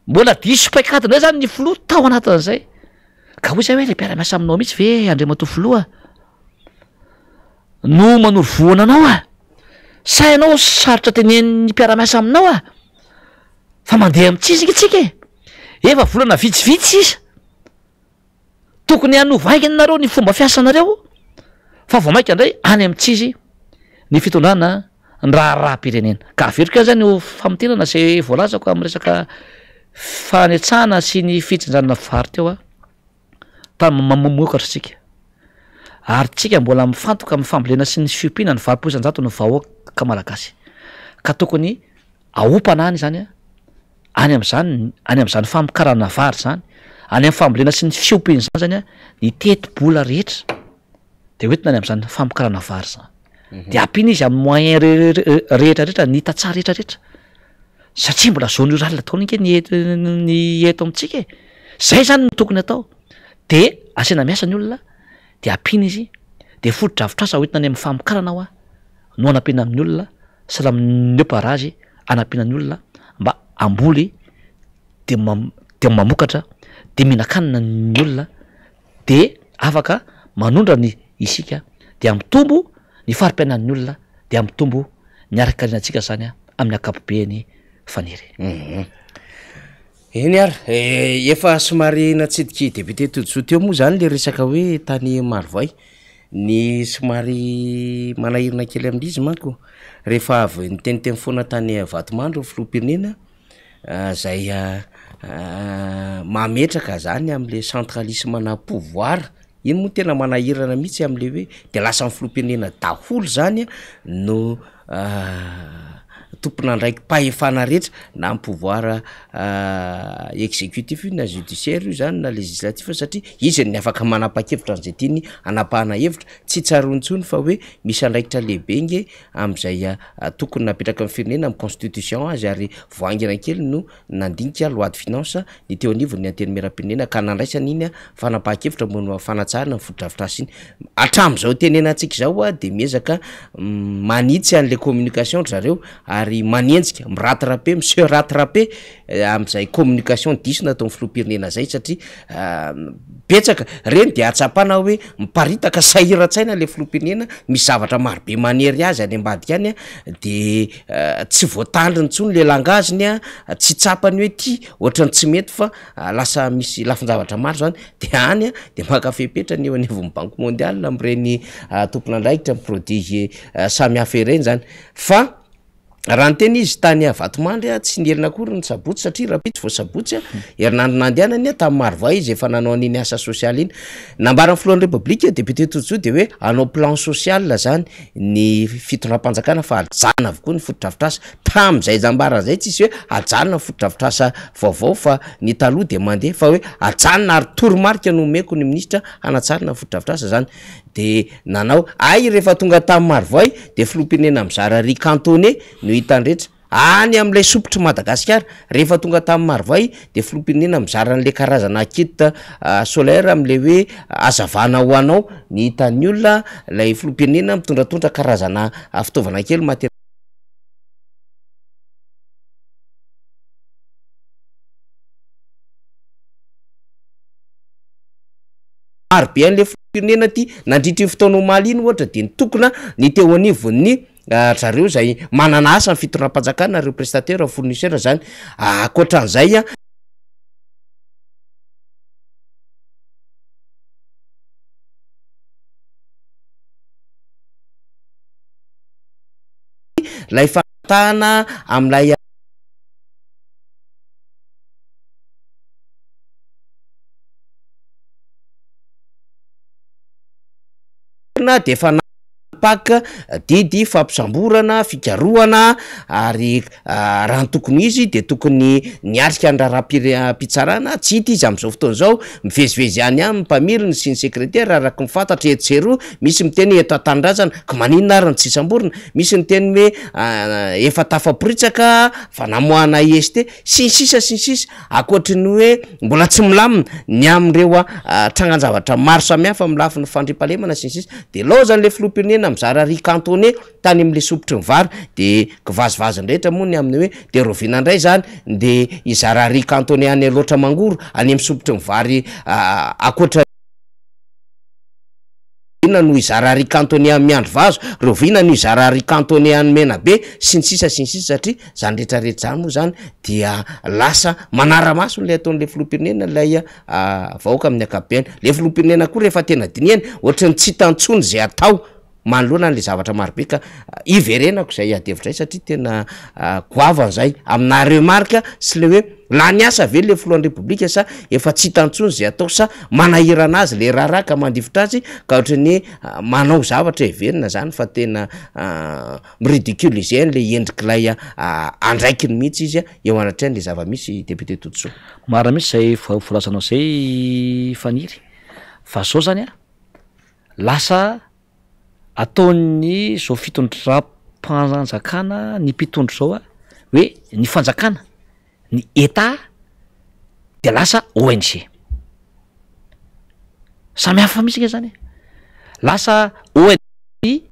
S3: mbola diso paikady indray zany ny filoa tao anatin'izay ka hoy zay hoe le mpiara-miasa aminao mihitsy ve Andriamatoa filoa no manoro voana anao sa ianao sarotra tenen'ny mpiara-miasa aminao fa mandeha amitsizika tsika efa volana vitsivitsy isa tokony hanovaingany nareo ny fomba fiasanareo fa vao mainka indray any amitsy ny fitondrana ny raha-pirenena ka averika zany ho famotenana zay voalazako amin'ny resaka fanetsahana sy ny fitsinjanana vary teo mamokatra tsika ary tsika mbola mifantoka amin'ny fambolena sy ny fiompiana ny varim-poisan-jato ny vahoaka malagasy ka tokony aopana any zany any am'izany famokarana vary zany any amin'ny fambolena sy ny fiompiana zany zany ny teti-bola rehetra de hoentina any am'izany famokarana vary zany de ampina izy amin'ny moyen rehetrarehetra ny tatsara rehetrarehetra satria mbola zao ny ralina taona nke ny eto amitsika zay zany ny tokony atao de asena miasa ny olona de ampina izy de foto-dravitrasa hoentina any amin'ny famokarana ao no anampina amin'ny olona sahala amin'ny barazy anampina ny olona mba amboly de mamokatra de mihinan-kanina ny olona de afaka manondra ny isika de am'tombo ny farim-piainan'ny olona de am'tombo ny arakarinantsika zany amin'ny akapobeany faniry
S2: eny ary efa somary natsidiky député Tojotsy teo moa zany le resaka hoe tany Marivoay ny somary manahirina kely amin'izy manko rehefa avy niteniteny foana tany Vatomandro filoam-pirenena zay mametraka zany am'le centralisme na pouvoir iny moa tena manahirana mihitsy am'le hoe de lasa ny filoam-pirenena daholo zany no tompona ndraiky pahefana rehetra na ny pouvoir exécutif io na judiciaire io zany na législatif satria izy ny afaka manapa-kevitra an'izay tiany anapahana hevitra tsy tsarontsony fa hoe misy andraikitra lehibe nge am'izay tokony napetraka amin'ny firenena amin'ny constitution azy ary voangina kely no nandinika loi de finance ny teo anivony anteny meram-pirenena ka nandraisana iny fanapa-kevitra mono fanatsarana ny foto-drafitrasa iny atram'izao tenenantsika zao de miezaka manitsy an'le communication zareo ary manenjika miratrape monsieur ratrape am'izay communication diso natao ny filoam-pirenena zay satria betsaka reny de atsapana hoe miparitaka sahiran-tsaina le filoam-pirenena misy zavatra marobe manery azy any ambadika any de tsy voatandriny ntsony le langaziny tsy tsapany hoe ty ohatrany tsy mety fa lasa misy lafin-javatra maro zany de any de makafepetra ny eo anivon'ny banque mondiale am'ireny tompon'andraikitra prodige samy hafa ireny zany fa raha ny tena izy tany Vatomandry tsy nierina akory ny sabotsy satria raha pitsy vo sabotsy herinandro nandehanany tamin'ny Marva izy efa nanao an'iny asa sosialy iny nambaran'ny filohan'ny repoblika député Tojo de hoe anao plan social zany ny fitondram-panjakana fa ajanona avokoa ny foto-drafitrasa tam'izay zambara zay tsisy hoe ajanona foto-drafitrasa vaovao fa ny taloha de mandeha fa hoe ajanona ary toromarika no omeko ny ministra hanatsarana foto-drafitrasa zany de nanao rehefa tonga tamin'ny Marvoay de filoam-pirenena mizara riz cantonné no hitandretra any am'lay sopotry Madagasikara rehefa tonga tamin'ny Marvoay de filoam-pirenena mizara an'le karazana kit solaire am'le hoe azavana ho anao ny hitan'ny olona lay filoam-pirenena mitondratondra karazana fitaovana kely matériel marobe an'le filoam-pirenena ty nandritry ny fotoana omaly iny ohatra de ny tokona ny teo anivon'ny zareo zay manana asa ny fitondram-panjakana reo prestataire fournisseur zany akoatran'izay lay fahatahana am'lay de efa napaka didy fampisamborana fikarohana ary raha ny tokony izy de tokony niatrika ny raharam-pitsarana tsy hita izy am'izao fotoana zao mivezivezy any mpamiriny sy ny secrétaire araky mifantatra etsero misy miteny eto atandrazana ka maninona ary ny tsy samborina misy ny teny hoe efa tafaporitsaka fa namoana IST sy ny sisa akoatry ny hoe mbola tsy milamina ny am'ireo trangan-javatra maro samihafa am'lafiny fandripalemana sy ny sisa de lao zany le filoam-pirenena mizara riz cantonné tany am'le sopotry ny vary de kivazivazin-drehetra moa ny amin'ny hoe de rovina indray zany de izara riz cantonné any loatra mangoro any amin'ny sopotry ny vary akoatra no izara riz cantonné amin'ny andro vazo rovina no izara riz cantonné any Menabe sy ny sisa satria zany rehetrarehetra zany moa zany dia lasa manara-maso nilay ataon'le filoam-pirenena lay vahoaka amin'ny akabeany le filoam-pirenena koa rehefa tena diniany ohatrany tsy tantsony zay atao manoloana n'le zavatra marobe ka iverenako zay adevitra zay satria tena goavana zay amina remarque sy le hoe la ny asa ve le filohan'ny repoblika sa efa tsy tantsony zay atao sa manahirana azy le raraka mandifitra azy ka ohatrany manao zavatra iverina zany fa tena miridiculiser le endrik'ilay andraikiny mihitsy izy eo anatrany le zava-misy député Tojo.
S3: Mara misy zay volasanao zay faniry fa zao zany lasa ataony zao fitondram-panjakana ny mpitondro zao hoe ny fanjakana ny état de lasa ONG samy hafa misy ke zany lasa ONG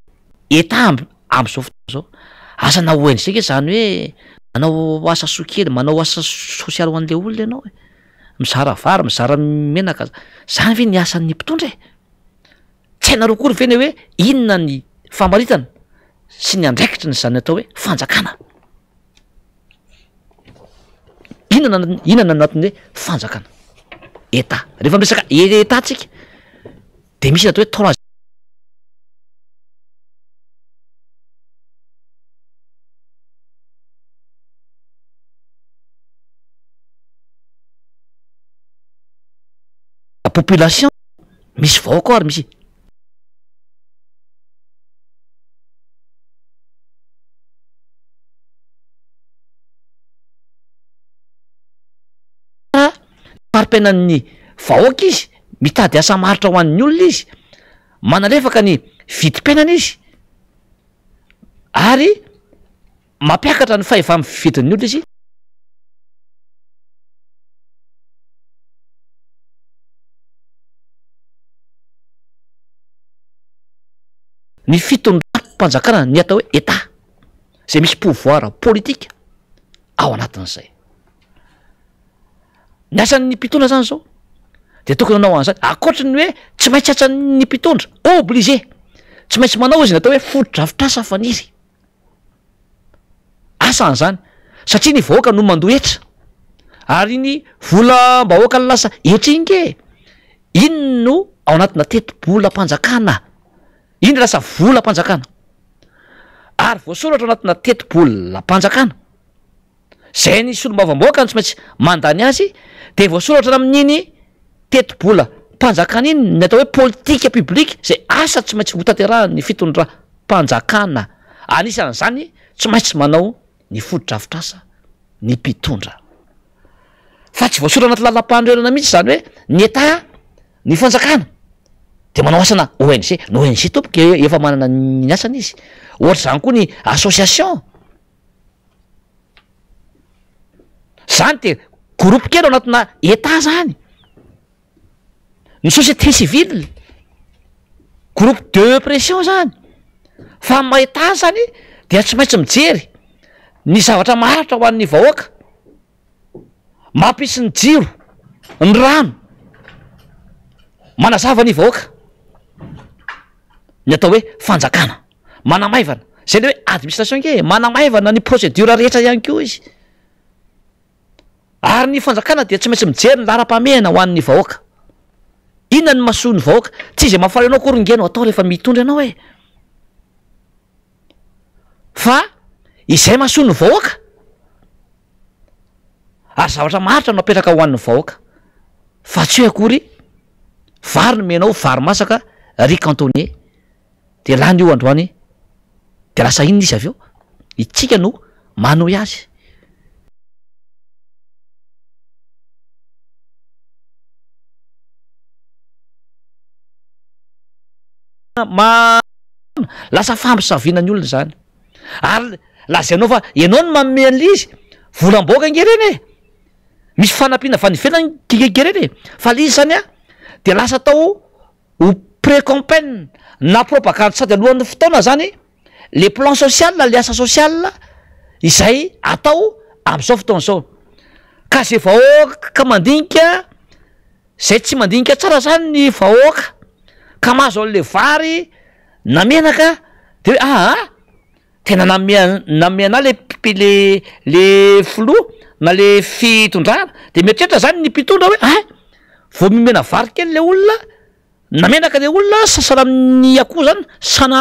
S3: état am'zao fotoana zao asana ONG ke zany hoe manao asa sokely manao asa sosialy ho an'le olona ianao mizara vary mizara menaka zany ve ny asan'ny mpitondra tsy hainareo kory ve ny hoe inona ny famaritana sy ny andraikitra ny zany atao hoe fanjakana inona anatin'ny hoe fanjakana état rehefa miresaka état tsika de misy atao hoe troisième population misy vahoaka ao ary misy farim-piainan'ny vahoaka izy mitady asa maritra ho an'ny olona izy manalefaka ny vidim-piainana izy ary mampiakatra ny fahefa mividin'ny olona izy ny fitondram-panjakana ny atao hoe état zay misy pouvoir politika ao anatin'izay ny asan'ny mpitondra zany zao de tokony anao an'izany akoatra ny hoe tsy maintsy atsan'ny mpitondra obligé tsy maintsy manao izy natao hoe foto-drafitrasa faniry asan'izany satria ny vahoaka no mandohetra ary ny volam-bahoaka ny lasa etringe iny no ao anatina teti-bolam-panjakana iny lasa volam-panjakana ary voasoratra ao anatina teti-bolam-panjakana zay ny solombavamboaka no tsy maintsy mandany azy de voasoratra amin'iny teti-bolam-panjakana iny ny atao hoe politika publique zay asa tsy maintsy hotanterahany fitondram-panjakana anisan'izany tsy maintsy manao ny foto-drafitrasa ny mpitondra fa tsy voasoratra anaty lalam-pandroerana mihitsy zany hoe ny état ny fanjakana de manao asana ONG ny ONG tompoka efa manana ny asana izy ohatra zany koa ny association zany de groupe kely ao anatina état zany ny société civile groupe de pression zany fa ma-état zany dia tsy maintsy mijery ny zavatra maharitra ho an'ny vahoaka mampisy ny jiro ny rano manazava ny vahoaka ny atao hoe fanjakana manamaivana zay le hoe administration ke manamaivana ny procédure rehetra ihany koa izy ary ny fanjakana dia tsy maintsy mijery ny laram-pamehana ho an'ny vahoaka inona ny mahasoa ny vahoaka tsy izay mahafaly anao korongeno atao rehefa mitondra anao hoe fa izay mahasoa ny vahoaka ary zavatra maharitra no apetraka ho an'ny vahoaka fa tsy hoe akory vary no menao vary masaka riz cantonné de lany io androany de lasa inona izy avy eo itsika no manohy azy lasa fampisavianany olona zany ary lazainao fa ianao no manome an'le izy volam-boaka ngereny e misy fanampiana fa nivelany kigegereny e fa le izy zany a de lasa atao ho précompaine na propagande sady alohan'ny fotoana zany le plan social le asa social izay atao am'izao fotoana zao ka zay vahoaka ka mandinika zay tsy mandinika tsara zany ny vahoaka ka mahazo an'le vary na menaka de hoe tena nameana le filoha na le fitondrana de mieritreritra zany ny mpitondra hoe vao mimena vary kely le olona na menaka le olona sasana amin'ny akoho zany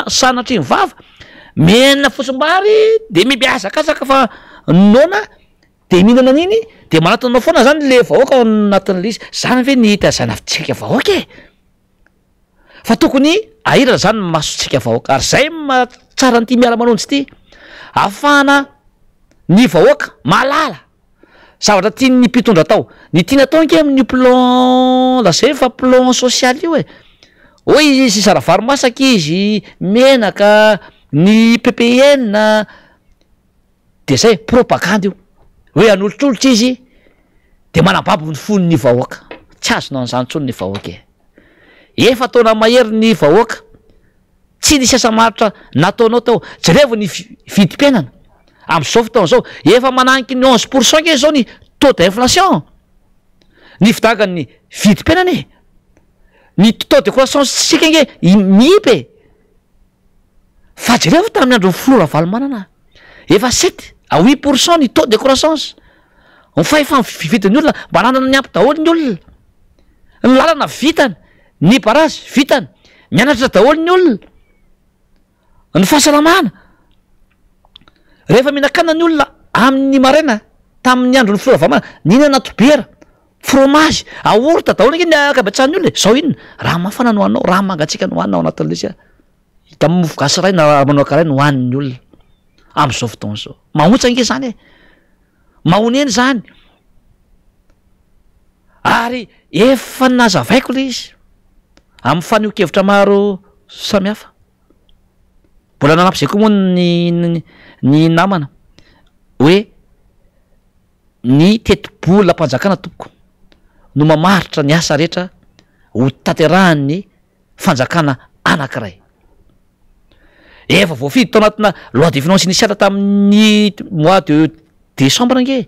S3: sanatry ny vava mena fotsimbary de mibiazakazaka fa nona de mihinana an'iny de manatinanao foana zany le vahoaka ao anatin'le izy zany ve ny hita zany avitsika vahoaka e fa tokony ahirana zany masotsika vahoaka ary zay matsara nyity miara-manonjy ity ahafahana ny vahoaka malala zavatra tiany mpitondra atao ny tiana atao nke amin'ny plan lazay fa plan social io e hoy izy saravary masaka izy menaka ny ppn de zay propagande io hoe anolotrolotra izy de manambabo ny fony ny vahoaka tsy azonao an'izany tsony ny vahoaka e efa taona mahery ny vahoaka tsy nisy asa maritra nataonao tao jereva ny vidim-piainana am'izao fotaona zao efa mananiky ny 11% ke zao ny taux d'inflation ny fidagany vidim-piainana e ny taux de croissance tsika nge mipy fa jereva tamin'ny andro ny flora valomanana efa 7 à 8% ny taux de croissance fa efa vidin'ny olona mba nanana ny ampy daholo ny olona ny lalana vitany ny barazy vitany mianatra daholo ny olona ny fahasalamana rehefa minakana ny olona amin'ny maraina tamin'ny andro ny flora valamana ninana natobera fromage aorta daholo nge ny akabatsahany olona zao iny raha mafana no hoanao raha mangatsika no hoanao anatin'le izy ka mofo gasy ray na manao karay no hoaniny olona am'izao fotoana zao mahotsa nge zany e mahoneny zany ary efa nazavaiko le izy amin'ny fanio-kevitra maro samihafa mbola nanampy zay koa moa ny namana hoe ny tetibola mpanjakana tompoko no mamaritra ny asa rehetra ho tanterahan'ny fanjakana anankiray efa voafidy tao anatina loi de finance initiale tamin'ny mois de décembre nge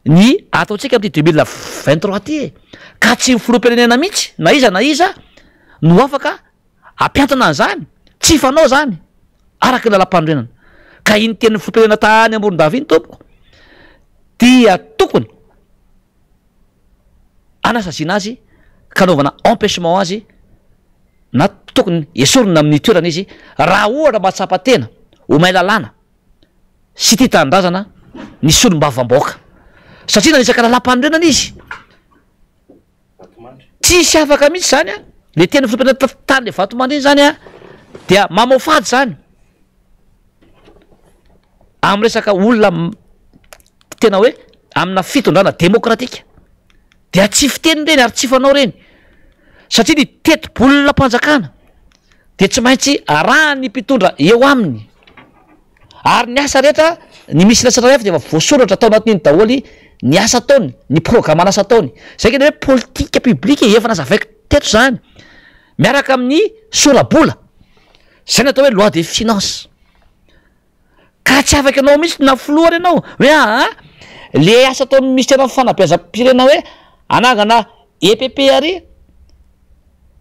S3: ny ataotsika amty 2023 ty ka tsy filoam-pirenena mihitsy na iza no afaka ampiantana an'zany tsy fanao zany araky lalam-pandrenana ka iny tenin'ny filoam-pirenena tany amboron-davy iny tompoko dia tokony anasazina azy kanaovana empêchement azy na tokony esorina amin'ny toerana izy raha ohatra mahatsapa-tena omay lalàna sy ty tandrazana ny solom-bavam-baoaka satria nanisaka lalam-pandrenana izy tsisy afaka mihitsy zany a le tena filoam-pirenena tany le vatomandry iny zany a dia mamofady zany amy resaka olona tena hoe amina fitondrana demokratika dia tsy fiteny reny ary tsy fanao reny satria ny tetibolona mpanjakana de tsy maintsy araha ny mpitondra eo aminy ary ny asa rehetra ny misy lasararefa de efa voasoratra atao anatin'iny daholy ny asa ataony ny programmana asa ataony zay keny hoe politika publique efa nazavaiko teto zany miaraka amin'ny sorabola zay ny atao hoe loi de finance ka tsy afaka anao mihitsy na filohany ianao hoe le asa ataon'ny ministera fanabeazam-pirena hoe anangana EPP ary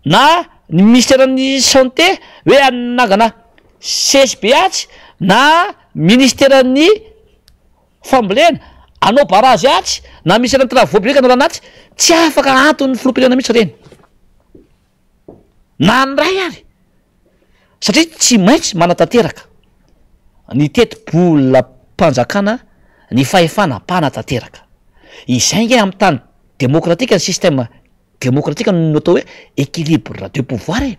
S3: na ny ministeran'ny santé hoe anangana CSBH na ministeran'ny fambolena anao barazy atsy na ministeran'ny travaux publics anao ranatsy tsy afaka anton'ny filoam-pirenena mihitsy reny na ny ray ary satria tsy maintsy manatanteraka ny tetibola mpanjakana ny fahefana mpanatanteraka izay nge amin'ny tany demokratika ny système demokratika no atao hoe équilibre de pouvoir e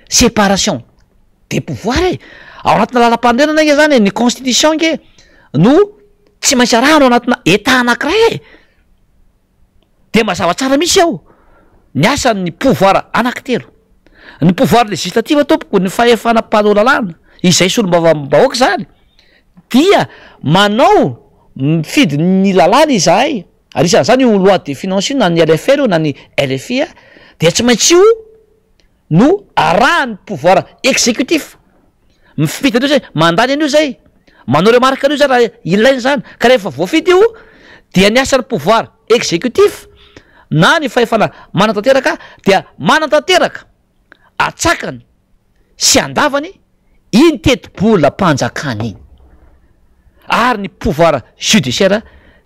S3: séparation de pouvoir e ao anatina lalam-pandrenana nge zany ny constitution nge no tsy maintsy arahano anatina état anankiray e de mazava tsara misy ao ny asan'ny pouvoir anankitelo ny pouvoir législative tompoko ny fahefana mpanolalàna izay solom-bavam-bahoaka zany dia manao mifidy ny lalàna izahay ary isan'izany io loi de finance io na ny LFR io na ny LFI dia tsy maintsy io no arahan'ny pouvoir exécutif mifidy an'io zay mandany an'io zay manao remarque an'io zay raha ilainy zany ka rehefa voafidy io dia ny asan'ny pouvoir exécutif na ny fahefana manatanteraka dia manatanteraka atsakany sy andavany iny tetibola mpanjakany iny ary ny pouvoir judiciaire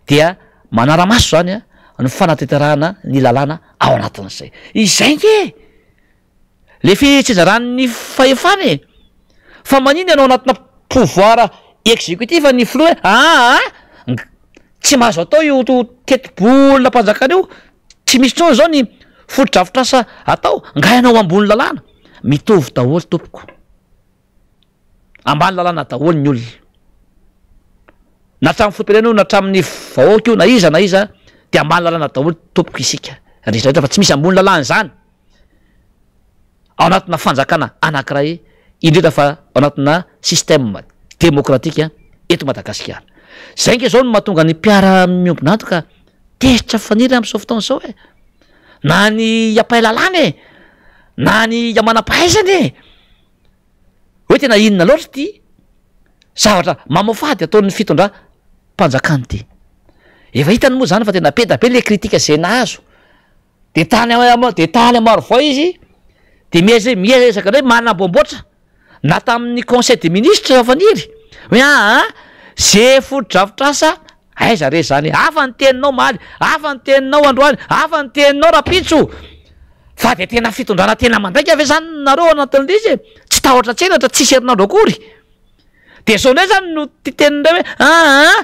S3: dia manara-maso zany ny fanatanterahana ny lalàna ao anatin'izay izay nge le fitsinjaran'ny fahefana e fa maniny ianao anatina pouvoir exécutif ny filoha hoe tsy mahazo atao io tetibola mpanjakana io tsy misy trony zao ny fotodrafitrasa atao nga ianao ambony lalàna mitovy daholo tompoko ambany lalàna daholo ny olona na hatramin'ny filoam-pirenena io na hatramin'ny vahoaka io na iza de ambany lalàna daholo tompoko isika rehetrarehetra fa tsy misy ambony lalàna zany ao anatina fanjakana anankiray indrindra fa ao anatina système démocratique eto Madagasikara zay nge zao no mahatonga ny mpiara miombonanto ka tezitra faniry am'izao fotoana zao e na ny ampay lalàna e na ny amanam-pahaizany e hoe tena inona loatra ty zavatra mamofady ataon'ny fitondra mpanjakany ty efa hitany moa zany fa tena peda be le kritika zay nahazo de tany maro vao izy de miezaka hoe manamboamboatra na tamin'ny conseil des ministres faniry hoe zay fotodrafitrasa aiza re zany afa ny teninao maly afa ny teninao androany afa ny teninao rapitso fa de tena fitondrana tena mandraika ave zany nareo anatin'le izy e tsy tahotra tsenatra tsisy herinandro akory de zao ndray zany no titenindray hoe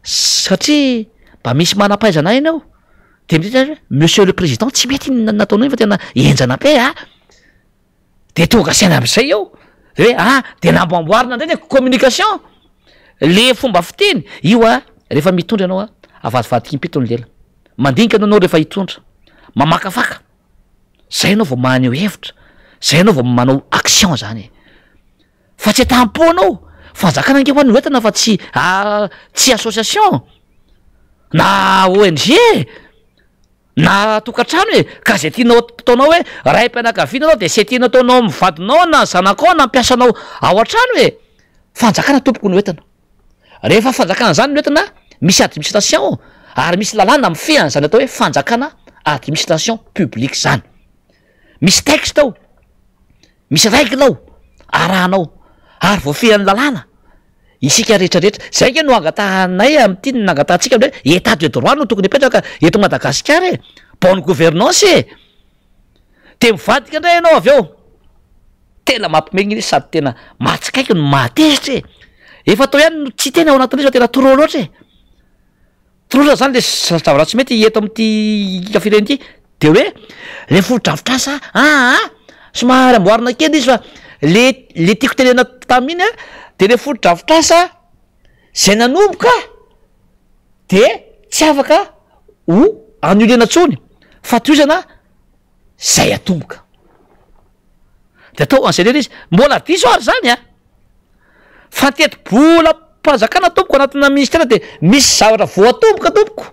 S3: satria mba misy manam-pahaizana ianao de miditra monsieur le président tsy mety nataonao fa tena enjana be de tonga saina am'izay eo de hoe de namboamboarina indray ny communication le fomba fiteny io rehefa mitondra ianao avadivadiky impitony lela mandinika anao rehefa hitondra mamakafaka zay anao vao maneho hevitra zay anao vao manao action zany fa tsy atam-po anao fanjakana ange hoany hoentana fa tsy association na ONG na tokantrano hoe ka zay tianao ataonao hoe ray mpianakaviana anao de sy tianao ataonao mivadinao na zanakao na mpiasanao ao an-trano hoe fanjakana tompoko ny hoentana rehefa fanjakana zany ny hoentana misy administration ary misy lalàna mifehana zany atao hoe fanjakana administration publique zany misy texte ao misy règle ao arahanao ary voafehany lalàna isika rehetrarehetra zay nge no angatahanay am'ty ny nangatahantsika hoe état de droit no tokony hipetraka eto Madagasikara bonne gouvernance de mivadika indray ianao avy eo tena mampimegny sady tena matsikaiky no matezitra efa atao ihany no tsy tena ao anatin'izy fa tena trop loatra trop zany le zavatra tsy mety eto am'ty kafireny ity de hoe le fotodrafitrasa somary amboarina kely izy fa le tiako tenena taminy de le fotodrafitrasa zay nanomboka de tsy afaka ho anolena tsony fa toizana zay atomboka de atao an'zay lera izy mbola diso ary zany fa teti-bola mpanjakana tompoko anatina ministera de misy zavatra voatomboka tompoko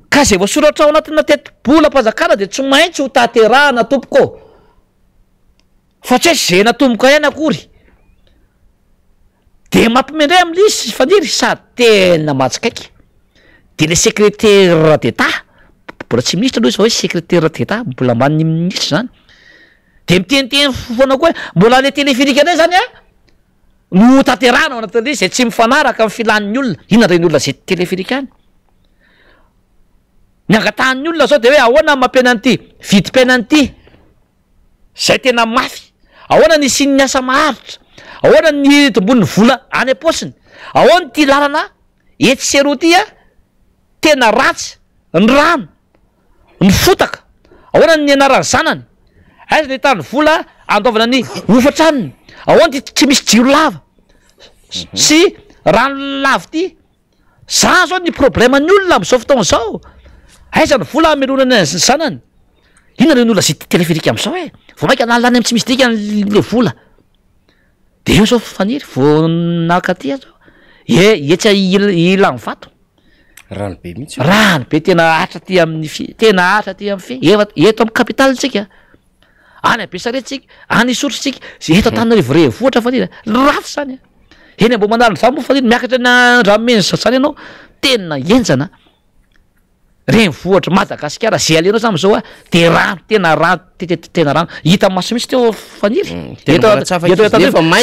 S3: ka zay voasoratra ao anatina teti-bola mpanjakana de tsy maintsy ho taterahana tompoko fa tsy hoe zay natomboka ihany akory de mampimendray am'lizy faniry sady tena matsikaiky de le secrétaire d'état mbola tsy ministra aloha izy fa hoe secrétaire d'état mbola amban'ny ministre zany de miteniteny foana koa mbola le téléphonique anay zany no taterana ao anatin'le zay tsy mifanaraka amin'ny filan'ny olona inona reny olona zay téléphonique any ny angatahan'ny olona zao de hoe ahoana mampiana an'ity vidim-piaina an'ity zay tena mafy ahoana ny siny ny asa maharitra ahoana ny tombon'ny vola any am-posiny ahoana ty lalana etsy seroty tena ratsy ny rano ny fotaka ahoana ny anarany zanany aiza ny tany vola andaovana ny hofatraniny ahoana ty tsy misy jiro lava sy rano lava ty za zao ny problème ny olona am'izao fotoana zao aiza ny vola amelonany ny zanany inona reny olona zay téléphonique am'izao vo mainka nalany am tsy misy dika le vola de eo zao faniry vo nakaty zao etsy ilany vato
S2: rano be mihitsy
S3: rano be tena atra ty amin'ny tena atra ty amin'ny eto amin'ny capitaletsika any Ambesaretytsika any Isotritsika eto Antananarivo renivohitra faniry rafy zany eny mbo manariny fa mo faniry miakatra na ramenza zany ianao tena enjana renivohitra Madagasikara zay alenao zany am'zao de rano tena rano tena rano hita maso mihitsy teo faniry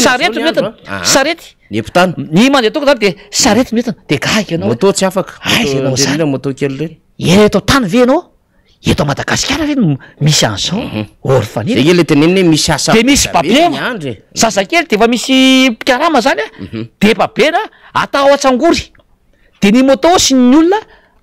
S3: sarety mientana sarety
S2: nepitany
S3: ny mandeha toko zany de sarety mientana de gaga ianao
S2: moto tsy afaka
S3: ianao zany
S2: moto kely reny
S3: eto tany ve ianao eto Madagasikara ve misy an'zao ory faniry
S2: zay le teneny misy asa
S3: de misy babena sasakely de efa misy mpikarama zany de babena atao atsangory de ny moto sy ny olona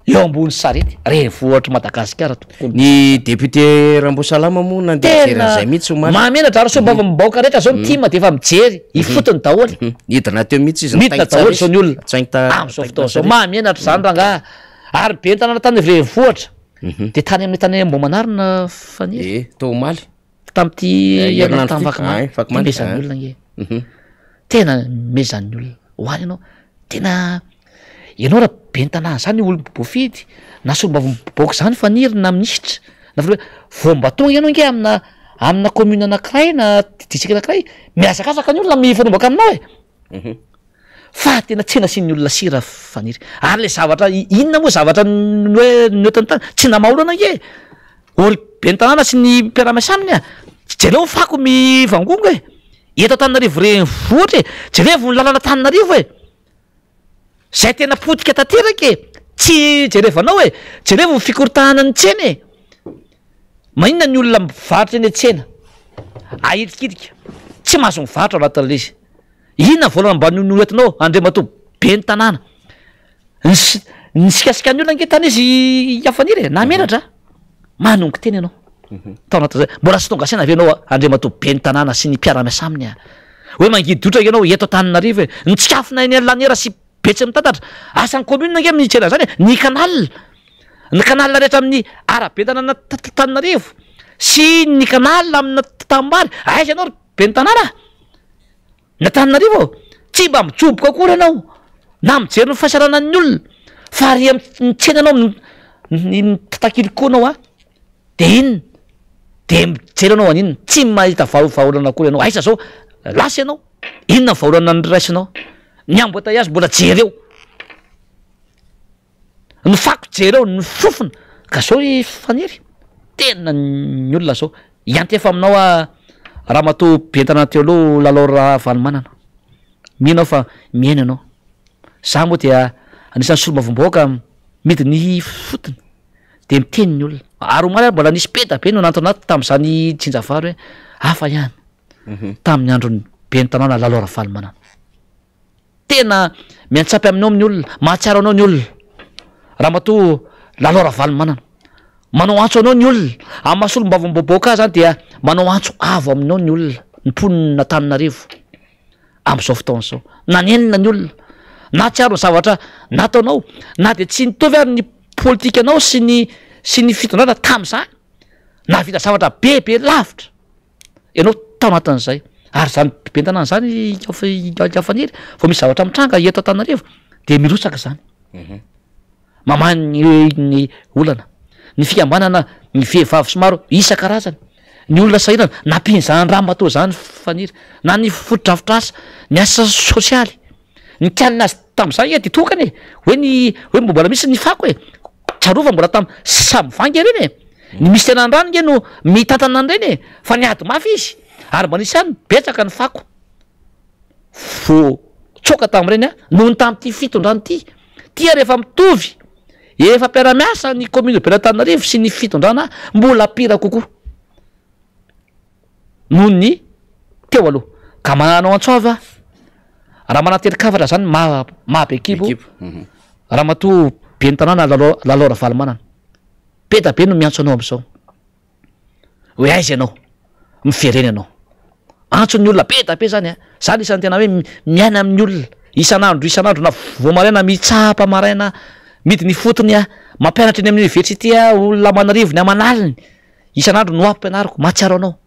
S3: eo ambony sarety renivohitra Madagasikara tokoa
S2: ny député Rambosalama moa nandeha jery zay mihitsy
S3: mahamenatra ary somba mibaoka rehetra zao mitima de efa mijery ifotony daholo
S2: hidina teo mihitsy izy
S3: midina daholo zao ny olona am'zao fotoana zao mahamenatra zany ranga ary be ny tanàna tany renivohitra de tany amin'ny tany mbo manarina faniry
S2: Tomaly
S3: tam'ty tamy vakimaly mezan'ny olona nge tena mezan'ny olona hoany ianao tena ianao raha be ny tanàna zany olo bofidy na somba miboaka zany faniry na ministra na fa vomba tonga ianao nge amina commune anakiray na district anakiray miazakazaka ny olona mifanombaka aminao fa tena tsena sy ny olona sira faniry ary le zavatra inona moa zavatra hoe notany tany tsy namaolana nge olo be ny tanàna sy ny mpiaramiasa aminy jereo fako mivangongo eto Antananarivo renivohitra jerevo ny lalana Antananarivo zay tena potika tanteraka tsy jerevanao jerevo ny fikoritahana ny tsena maninona ny olona mivarotra eny tsena ahitikidika tsy mahazo mivarotra ao anatin'le izy inona volana mba noetinao Andriamatoa be ny tanàna ny sikasika ny olona ngetany izy afaniry na menatra manongo teny ianao tao anaty zay mbola sy tonga saina avy anao andriamatoa be ny tanàna sy ny mpiara-miasa aminy a hoe mangidy otraka ianao eto Antananarivo ny tsikafona eny laniera sy betsy mitantatra asan'ny commune nge mitsena zany ny canal rehetra amin'ny arabe tanàna Antananarivo sy ny canal amina tambary aiza ianao be ny tanàna ny Antananarivo tsy mba mitsoboka akory ianao na mijery ny fahasarana ny olona fa ary mitsena anao ny tatakilikoanao a de inona de mijery anao an'inona tsy mahita vaolana akory ianao aiza zao lasa ianao inona ny vaolana ny raisinao ny ambotaiazy mbola jereo ny fako jereo ny fofona ka zao faniry tena ny olona zao iantefa aminao a raha matoa bentana teo aloha lalao Vanomanana mihinao fa miaina anao za moa dia anisan'ny solomavomboaka mety ny fotony de miteny ny olona ary omaly mbola nisy peta be no nantonaty tam'izany tsinjavary hoe hafa ihany tamin'ny androny be ny tanàna lalao Vanomanana tena miantsapy aminao amin'ny olona mahatsiaro anao ny olona raha matoa lalao Vanomanana manao antso anao ny olona amin'ny mahasolom-bavomboboaka zany dia manao antso avo aminao ny olona ny mponina Antananarivo am'izao fotoana zao nanenina ny olona na tsiaro ny zavatra nataonao na de tsy nitovy ary ny politika anao sy ny fitondrana tam'izany na vita zavatra bebe lavitra ianao tao anatin'izay ary zany be tanàna zany afaniry vao misy zavatra mitranga eto Antananarivo de mirotsaka zany mamany ny olana ny fikambanana ny vehivavy somaro isan-karazany ny olona sahirana nampiny zany raha matao zany faniry na ny fotodrafitrasa ny asa sosialy ny tianina azy tam'izany e de tokany hoe mbola misy ny fako e tsarova mbola tam samivanga reny e ny misy tena andrano nge no mitantana an'ireny e fa ny ady mafy izy ary mba nisy any betsaka ny fako vo tsoka tam'ireny a noho ny tam'ty fitondrany tia rehefa mitovy efa mpiara-miasa ny commune be Antananarivo sy ny fitondrana mbola pira kokoa noho ny teo aloha ka mananao antsoavy a raha manaterikavatra zany mahabe ekipo raha matoa be ny tanàna lalao Vanomanana peta be no miantso anao am'izao hoe aiza ianao mifereny anao antso ny olona peta be zany a zany isan'ny tena hoe miaina amin'ny olona isan'andro na vo maraina mitsapa maraina mity ny fotony a mampianatra eny amin'ny université a olona manarivo ny amanaliny isan'andro no ampianariko mahatsiaro anao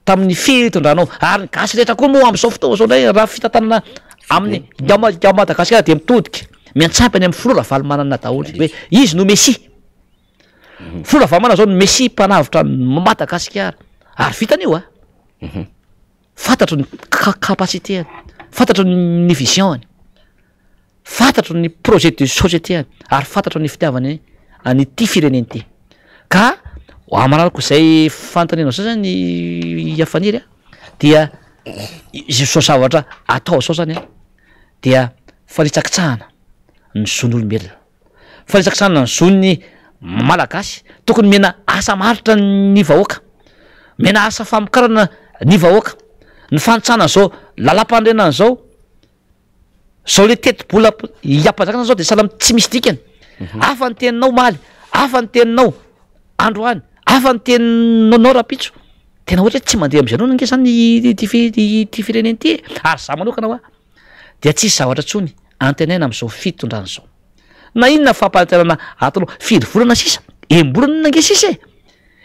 S3: tamin'ny fitondranao ary ny gasy rehetra koa moa am'izao fotoana zao ndray raha fitantanana amin'ny Madagasikara de mitodika miantsampy any amin'ny Flora Vanomanana daholo hoe izy no Messi Flora Vanomanana zao no Messi mpanavitra Madagasikara ary vitan'io a fantatro ny capacité fantatro ny vision fantatro ny projet de société ary fantatro ny fitiavany any ty fireneny ty ka amanarako zay fantanina zao zany afaniry a dia izy so zavatra atao sao zany a dia fanitsakitsahana ny zon'olombelona fanitsakitsahana ny zon'ny malagasy tokony mena asa maritra ny vahoaka mena asa famokarana ny vahoaka ny fanitsana zao lalam-pandrenana zao le teti-bola iampanjakana zao de salamy tsy misy dikany afa ny teninao maly afa ny teninao androany afa ny teninao rapitso tena ohatra hoe tsy mandeha am'izanao nge zany ty fireneny ty ary za manokana hoa dia tsisy zavatra tsony antenaina am'izao fitondrana zao na inona fampahiterana atanao firy volana sisa embolana nange sisa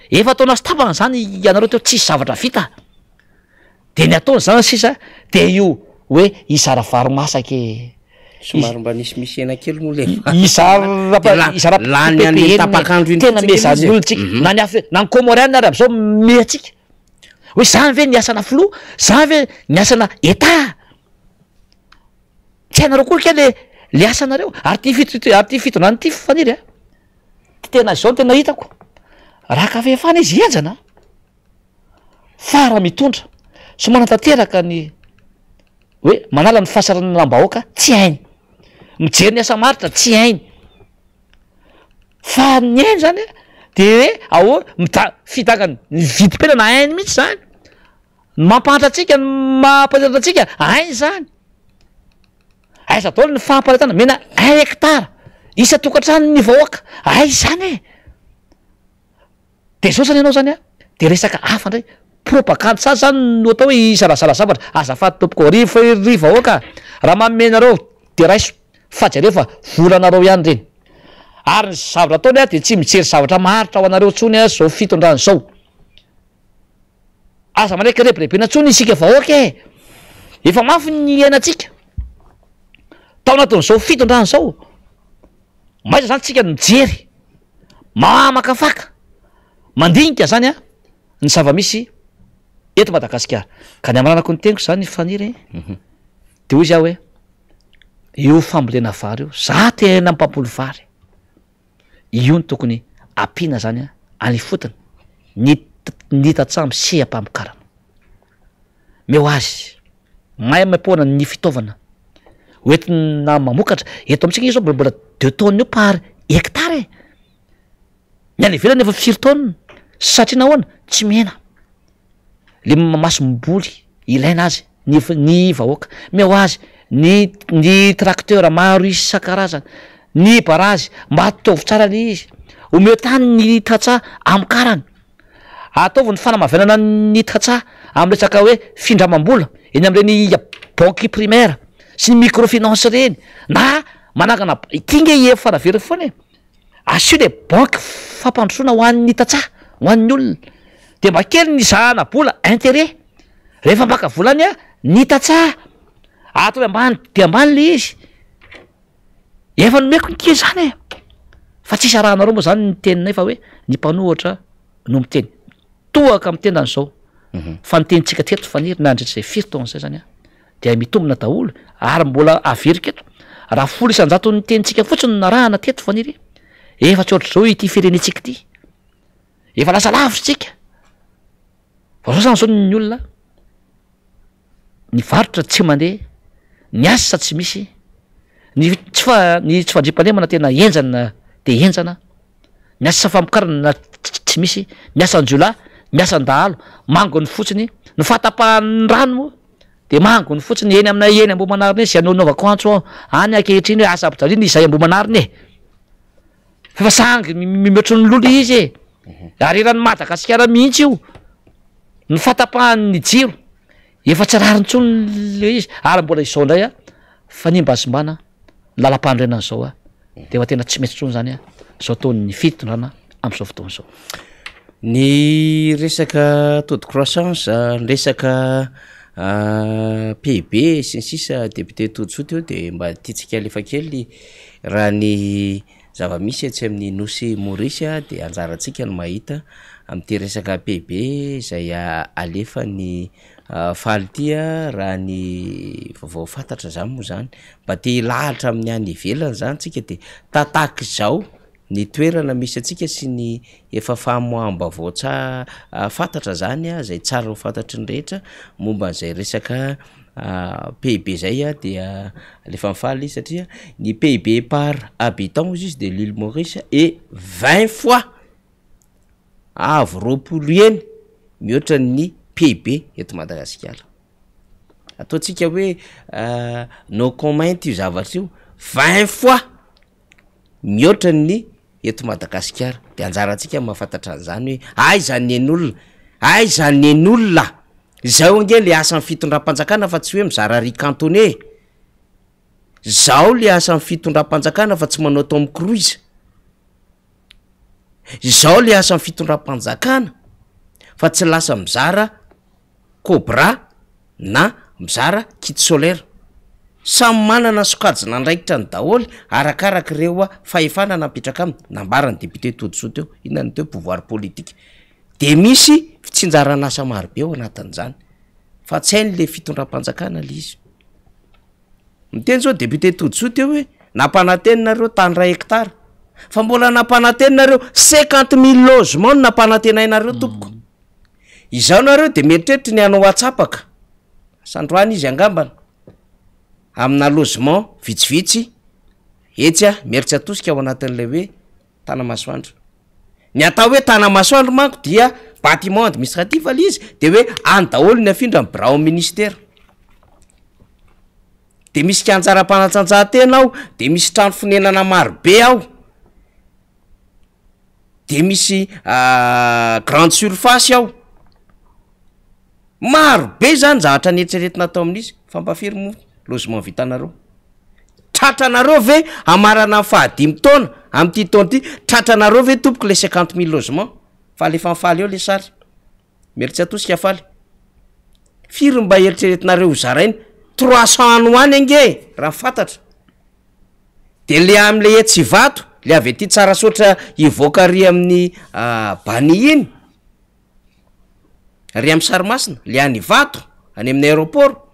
S3: efa ataona sy tapana zany ianareo teo tsisy zavatra vita de ny ataony zany sisa de io hoe izara varomasake
S2: somary mba nisy ena kely moa le
S3: lany any tapakandro tena mezany olotsika na ny afy na ny comoriana ary am'izao meatsika hoe zany ve ny asana filo zany ve ny asana eta tsy hainareo koa ke le asanareo ary ty fitondrany ty faniry a tena zao tena hitako raha ka fehefana izy ianjana fara mitondra so manatanteraka ny hoe manala ny fahasaranana lambahoaka tsy hainy mijery ny asa maritra tsy hainy fa ny hainy zany de hoe ao fitangany ny vidipena na hainy mihitsy zany mampahatra atsika ny mampaharitra atsika hainy zany aiza daolo ny famparetana mena 1 hectara isa tokantrano ny vahoaka ay zany e de zao zany ianao zany a de resaka hafa ndray propagande sa zany no atao hoe isarazara zavatra azafady tompoko ry vahoaka raha mamenareo de raiso fa jareo fa volanareo ihany reny ary ny zavatra ataony a de tsy mijery zavatra maharitra ao anareo ntsony a zao fitondrany zao aza mandraiky rebirebena ntsony isika vahoaka e efa mafy ny ainatsika tao anatin'izao fitondrany zao maiza zany tsika mijery mamakafaka mandinika zany a ny zava-misy eto Madagasikara ka ny amaranako ny teniko zany faniry de hoy izy aho hoe io fambolena vary io za tena mpampolo vary io ny tokony ampiana zany a any fotony ny tatsamby sehampamokarana meo azy mahay mampona ny fitaovana hoentina mamokatra eto amitsika izy zao mbola 2 tonnes io par hectare ny any ivelany efa 4 tonnes satria nahoana tsy mihena le masom-boly ilaina azy ny vahoaka meo azy ny tracteur maro isan-karazany ny barazy mba ataovy tsara le izy omeo tany ny tatsa amokarany ataovy ny fanamavenana ny tatsa am'resaka hoe findramam-bola eny am'ireny banque primaire sy ny microfinance reny na manakana tinga efa ravery foana e asio le banque fampandrosoana ho an'ny tatsa ho an'ny olona de mba kely ny zahana bola intérêt rehefa mbaka volany a ny tatsa atao ambany de ambany le izy efa nomeko ny ke zany e fa tsisy arahanareo moa zany ny teninay fa hoe ny mpanohatra no miteny toaka amitendan' zao fa nitenitsika teto faniry nandritry zay 4 tonnes zay zany a de mitombona daholo ary mbola averika eto raha 10 isan-jato ny tenitsika fotsiny narahana teto faniry efa tsy ohatry zao ity firenetsika ty efa lasa lavitsika fa zao zany zao ny olona ny varotra tsy mandeha ny asa tsy misy ny tsy fandrimpanemana tena enjana de enjana ny asa famokarana tsy misy ny asan-jola ny asan-dahalo mangony fotsiny no fahatapahan'ny rano moa de mangony fotsiny eny amina eny ambomanariny zay anaovako antso any akehitriny hoe asa ampijaliana izay ambomanariny e fa sangy mimetro ny lolo izy e ary ran'ny Madagasikara mihitsy io ny fahatapahan'ny jiro efa tsy rariny ntsony le izy ary mbola izao ndray a fa nimbazimbana lalam-pandrenana zao a de efa tena tsy mety ntsony zany a zao taon'ny fitondrana am'izao fotoana zao
S2: ny resaka taux de croissance ny resaka PIB sy ny sisa député Tojotsota eo de mba tiatsika alefa kely raha ny zava-misy tsy amin'ny nosy Maurice de anjarantsika no mahita am'ty resaka PIB zay alefa ny faly tya raha ny vaovao fantatra zany moa zany mba te lahatra amin'ny any ivelany zany tsika de tataky zao ny toerana misy atsika sy ny efa famoam-bavao fantatra zany a zay tsara ho fantatry ny rehetra momba an'izay resaka PIB zay a dia alefa mifaly satria ny PIB par habitant izy de l'île Maurice et 20 fois avy roapolo eny mihoatra ny PIB eto Madagasikara ataotsika hoe no comment io zavatra io 20 fois mihoatra ny eto Madagasikara de anjarantsika mahafantatra an'izany hoe ay zany en'olona ay zany en'olona zao ange le asan'ny fitondram-panjakana fa tsy hoe mizara ry cantonné zao le asan'ny fitondram-panjakana fa tsy manao Tom Cruise zao le asan'ny fitondram-panjakana fa tsy lasa mizara Cobra na mizara kit solaire samy manana sokajina ndraikitra ny daholy arakaraka ireo fahefana napetraka aminy nambarany député Tojotsota eo inany teo pouvoir politique de misy fitsinjarana asa maro be ao anatin'izany fa tsy hainy le fitondram-panjakana le izy miteny zao député Tojotsota eo hoe nampanateninareo tany 1 hectare fa mbola nampanateninareo 50 000 logement no nampanatenainareo tompoko izao nareo de meritreritra ny anao atsapaka sandroany izy angambana amina logement vitsivitsy etsy meritsy atosika ao anatin'le hoe tanamasoandro ny atao hoe tanamasoandro manko dia bâtiment administratif al izy de hoe any daholo ny afindra ny brao ministère de misy kianjara-panatsanjahantena ao, de misy trano fonenana marobe ao, de misy grande surface ao, marobe zany zavatra neritreretina atao amin'izy. Fampafiry mo logement vitanareo, tratranareo ve amarana fahadimy taona am'ty taona ty, tratranareo ve tompoko le 50 000 logement fa lefa mifaly eo le sary mety tsy atosika faly. Firy mba eritreretinareo zarainy 300 ano any ange raha fantatra. De le am'le etsy vato le avy ety tsara sotra ivoaka ry amin'ny bany iny, ry amin'ny Sarimasina, le any vato any amin'ny aéroport,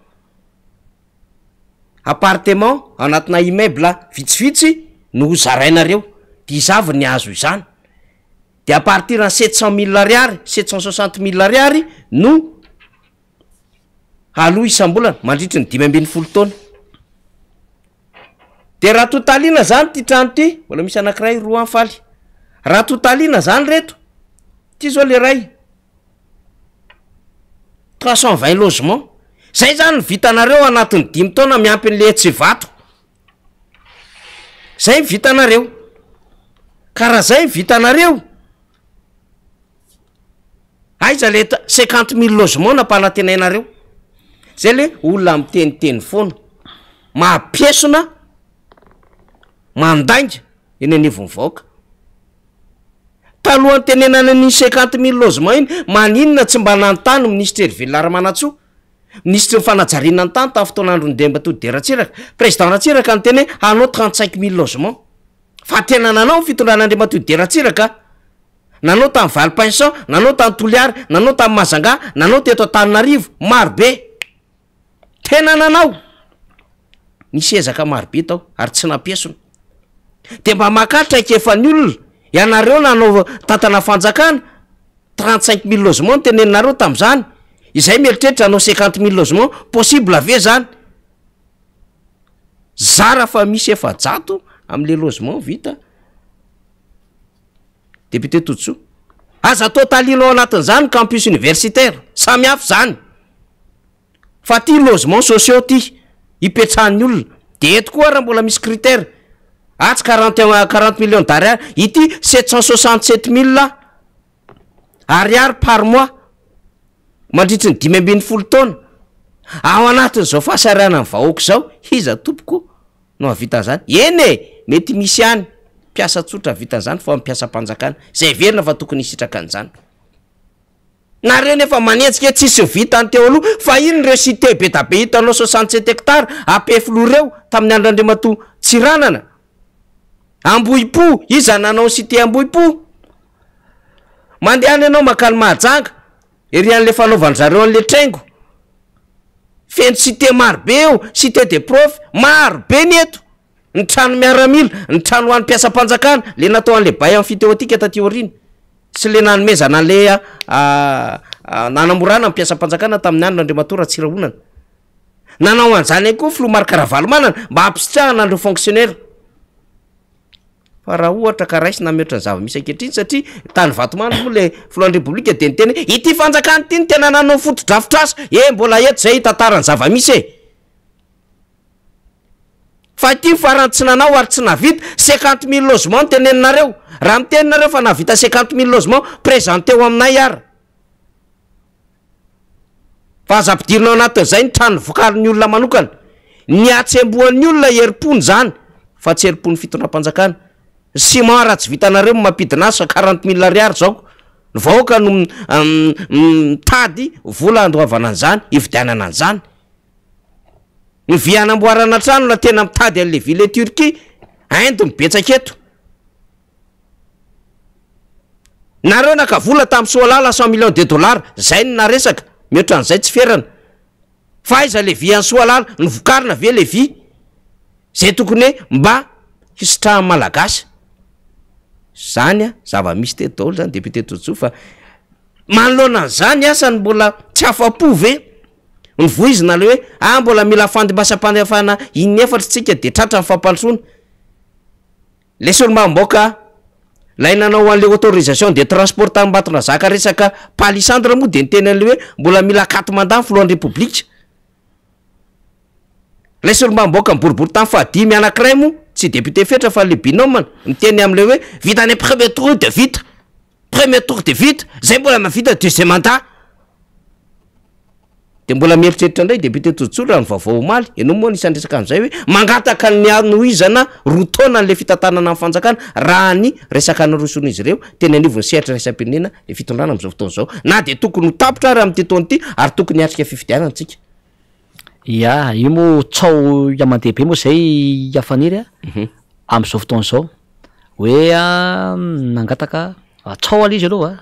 S2: appartement anatina immeuble vitsivitsy no zarainareo, de izavy ny azo izany. De à partir en 700 000 ariary 760 000 ariary no aloha isam-bolana mandritry ny 5 taona. De raha totalina zany ty trano ty, mbola misy anankiray roa amfaly, raha totalina zany reto ty zao le ray 320 logement, zay zany ny vitanareo anatin'ny 5 taona miampy n'le tsy vato, zay vitanareo. Karaha zay vitanareo, aiza le 50 000 logement nampanatenainareo. Zay le olona miteniteny foana, mahapiesona, mandainga eny anivon'ny vahoaka. Talohan'ny tenenana ny 50 000 logement iny, maninona tsy mba nanontany ministra Herville Ramanantsoa, ministra ny fanajariana ny tany tamin'ny fotoan'andro Ndembatody de Ratsiraka, président Ratsiraka ny teny anao 35 000 logement. Fa tena nanao fitondrana Ndembatody de Ratsiraka, nanao tamin'ny Valpension, nanao tamin'ny Toliary, nanao tamin'ny Mazanga, nanao teto Antananarivo, marobe. Tena nanao nisy ezaka marobe tao ary tsy nampiesona. De mba makatra efa ny olona ianareo nanao tantana fanjakana 35 000 logement teneninareo tamin'izany, izay mieritreritra anao 50 000 logement possible ave zany. Zara fa misy efa-jato am'le logement vita. Député Toutsoa, aza totalinao anatin'izany campus universitaire, samy hafa zany. Fa ty logement sociaux ty ipetrahan'ny olona, de eto koa raha mbola misy critère, atsy 40 millions d'ariary, ity 767 000 ariary par mois mandritry ny 15 taona. Ao anatin'izao fahasarana ny vahoaka zao, iza tompoko no havita zany. Ene mety misy any mpiasa tsotra vita zany fa mpiasa mpanjakana, zay verina fa tokony isitraka an'izany. Nareo nefa manetsika tsisy vita ny teo aloha, fa iny reo cité be da be hitanao 67 hectares apefilo reo tamin'ny Andrandremato Tsiranana, Ambohipo, iza nanao cité Ambohipo. Mandehany ianao makany Mahajanga, ery an'le fanaovany zareo an'le Trengo, feno cité marobe eo, cité des profs marobe ny eto, ny trano miaramila, ny trano hoan'ny mpiasa-panjakana, le natao an'le bay amfiteotika taty aorina, sy le nanomezana an'le nanamorana mpiasa-panjakana tamin'ny andro Andriamato Ratsirahonana. Nanao an'izany koa Filomarika Ravalomanana mba hampisitsahana andreo fonctionnaire. Fa raha ohatra ka raisy na mihoatra ny zava-misy ankehitriny, satria tany Vatomandry moa le filohan'ny Repoblika de niteny ity fanjakana ity ny tena nanao foto-drafitrasa, mbola eto zay tantarany zava-misy e. Fa ity farany tsy nanao ary tsy navita 50 000 logement teneninareo. Raha miteninareo fa navita 50 000 logement, présenté ho aminay ary. Fa aza ampidirinao anatin'izay ny trano vokarin'ny olona manokana, ny atsembohan'ny olona herim-pony zany, fa tsy herim-pony fitondram-panjakana. Ciment raha tsy vitanareo mampidina azy 40 000 ariary zao, ny vahoaka no mitady vola andoavana an'izany, ividianana an'izany. Ny vianamboarana trano la tena mitady an'le ville Turquie, Inde mibetsaka eto. Nareo naka vola tamin'ny Soalala 100 millions de dollars, zay ny naresaka, mihoatra an'izay tsy ferana. Fa iza le vi an'ny Soalala, ny vokarina ve le vi, zay tokony hoe mba hisitrahan'ny malagasy. Zany zava-misy teto daholo zany député Toutsoa, fa manoloana an'izany asany mbola tsy afa-po ve? Ny voizina le hoe mbola mila fandimbasampanefana inefatra tsika de tratra ny fampandrosoana. Le solombavam-baoaka lay nanao an'le autorisation de transport tambatona zaka resaka palissandre moa de niteny an'le hoe mbola mila kato mandany filohan'ny Repoblika. lay solombaboaka miboribory tamy fahadimy anankiray mo tsy député fetra fa le binôme miteny am'le hoe vita any premier tour de vita premier tour de vita zay mbola mavita deuxième mandat de mbola mieritreritra indray député tojotsolo raha ny vaovao omaly ianao moa nisandresaka an'izay hoe mangataka ny anoizana roa taona n'le fitantanana amin'ny fanjakana raha ny resaka narosoana izy ireo teny anivony sehatra raisam-pirenena le fitondrana am'izao fotoana zao na de tokony ho tapotra ary am'ty taona ty ary tokony hiatrika fifidianana antsika
S3: ya io moa tsao iaman-dehibe moa zay afaniry am'izao fotoana zao hoe nangataka tsao ala izy aloha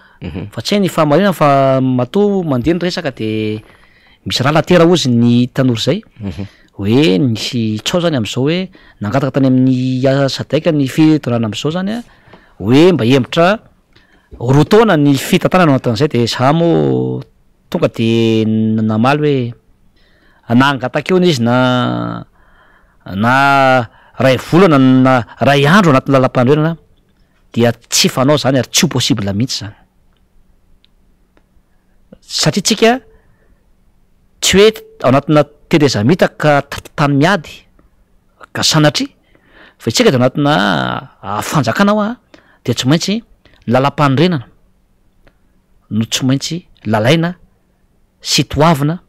S3: fa tsy hay ny fahamarina fa mato mandeha ny resaka de misy raha latera ozy ny tanora zay hoe nisy tsao zany am'izao hoe nangataka tany amin'ny asadaika ny fitondrana am'izao zany a hoe mba hembotra roa taona ny fitantanana anatin'izay de za moa tonga de namaly hoe nangataka eo izy na ray volana na ray andro anatin'ny lalam-pandroenana dia tsy fanao zany ary tsy ho possible mihitsy zany satria tsika tsy hoe ao anatina telezamita ka tany miady ka sanatry fa itsika de anatina fanjakana ao a de tsy maintsy lalam-pandrenana no tsy maintsy lalaina sy toavina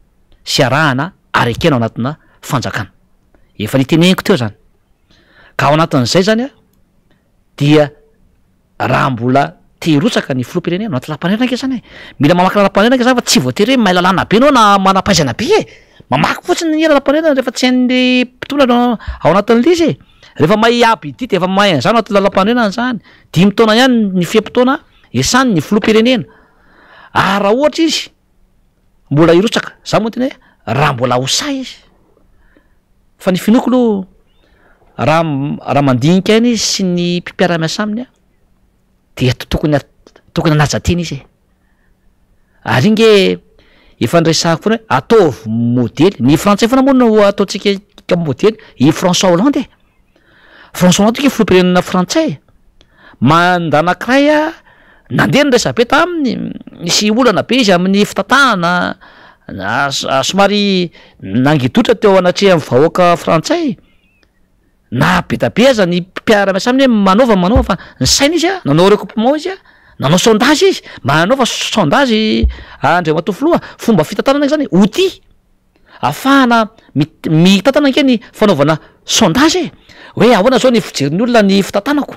S3: sy arahana ary ekena ao anatina fanjakana efa niteneniko teo zany ka ao anatin'izay zany a dia raha mbola terotsaka ny filoam-pirenena anaty lalam-pandrenana ke zany mila mamaky lalam-pandrenana ke zany fa tsy voatery hoe mahay lalàna be anao na manam-pahaizana be mamaky fotsiny ny lalam-pandrenana rehefa tsy hain'le mpitolana ao anatin'le izy rehefa mahay aby ity de efa mahay an'izany anaty lalam-pandrenana zany 5 taona ihany ny fiam-potoana esany ny filoam-pirenena ary raha ohatra izy mbola irotsaka za moa tena hoe raha mbola hosay izy fa ny finoko aloha raha mandinika ainy izy sy ny mpiara-miasa aminy a de tokony anajateny izy ary inge efa nresahako foana hoe ataovy modely ny frantsay foana moa no ataontsika modely i François Hollande François Hollande ke filoam-pirenena frantsay mandanankiray a nandeha ny resabe taminy misy olana be izy amin'ny fitantanana somary nangidotra teo anatreha amin'ny vahoaka frantsay na betabe aza ny mpiara-miasa aminy hoe manaova fa ny saina izy a nanao recoupement izy a nanao sondage izy manao fa sondage andreo matofoloha fomba fitantanana zany outil ahafahana mitantana nke ny fanaovana sondage hoe ahoana zao ny fijerin'ny olona ny fitantanako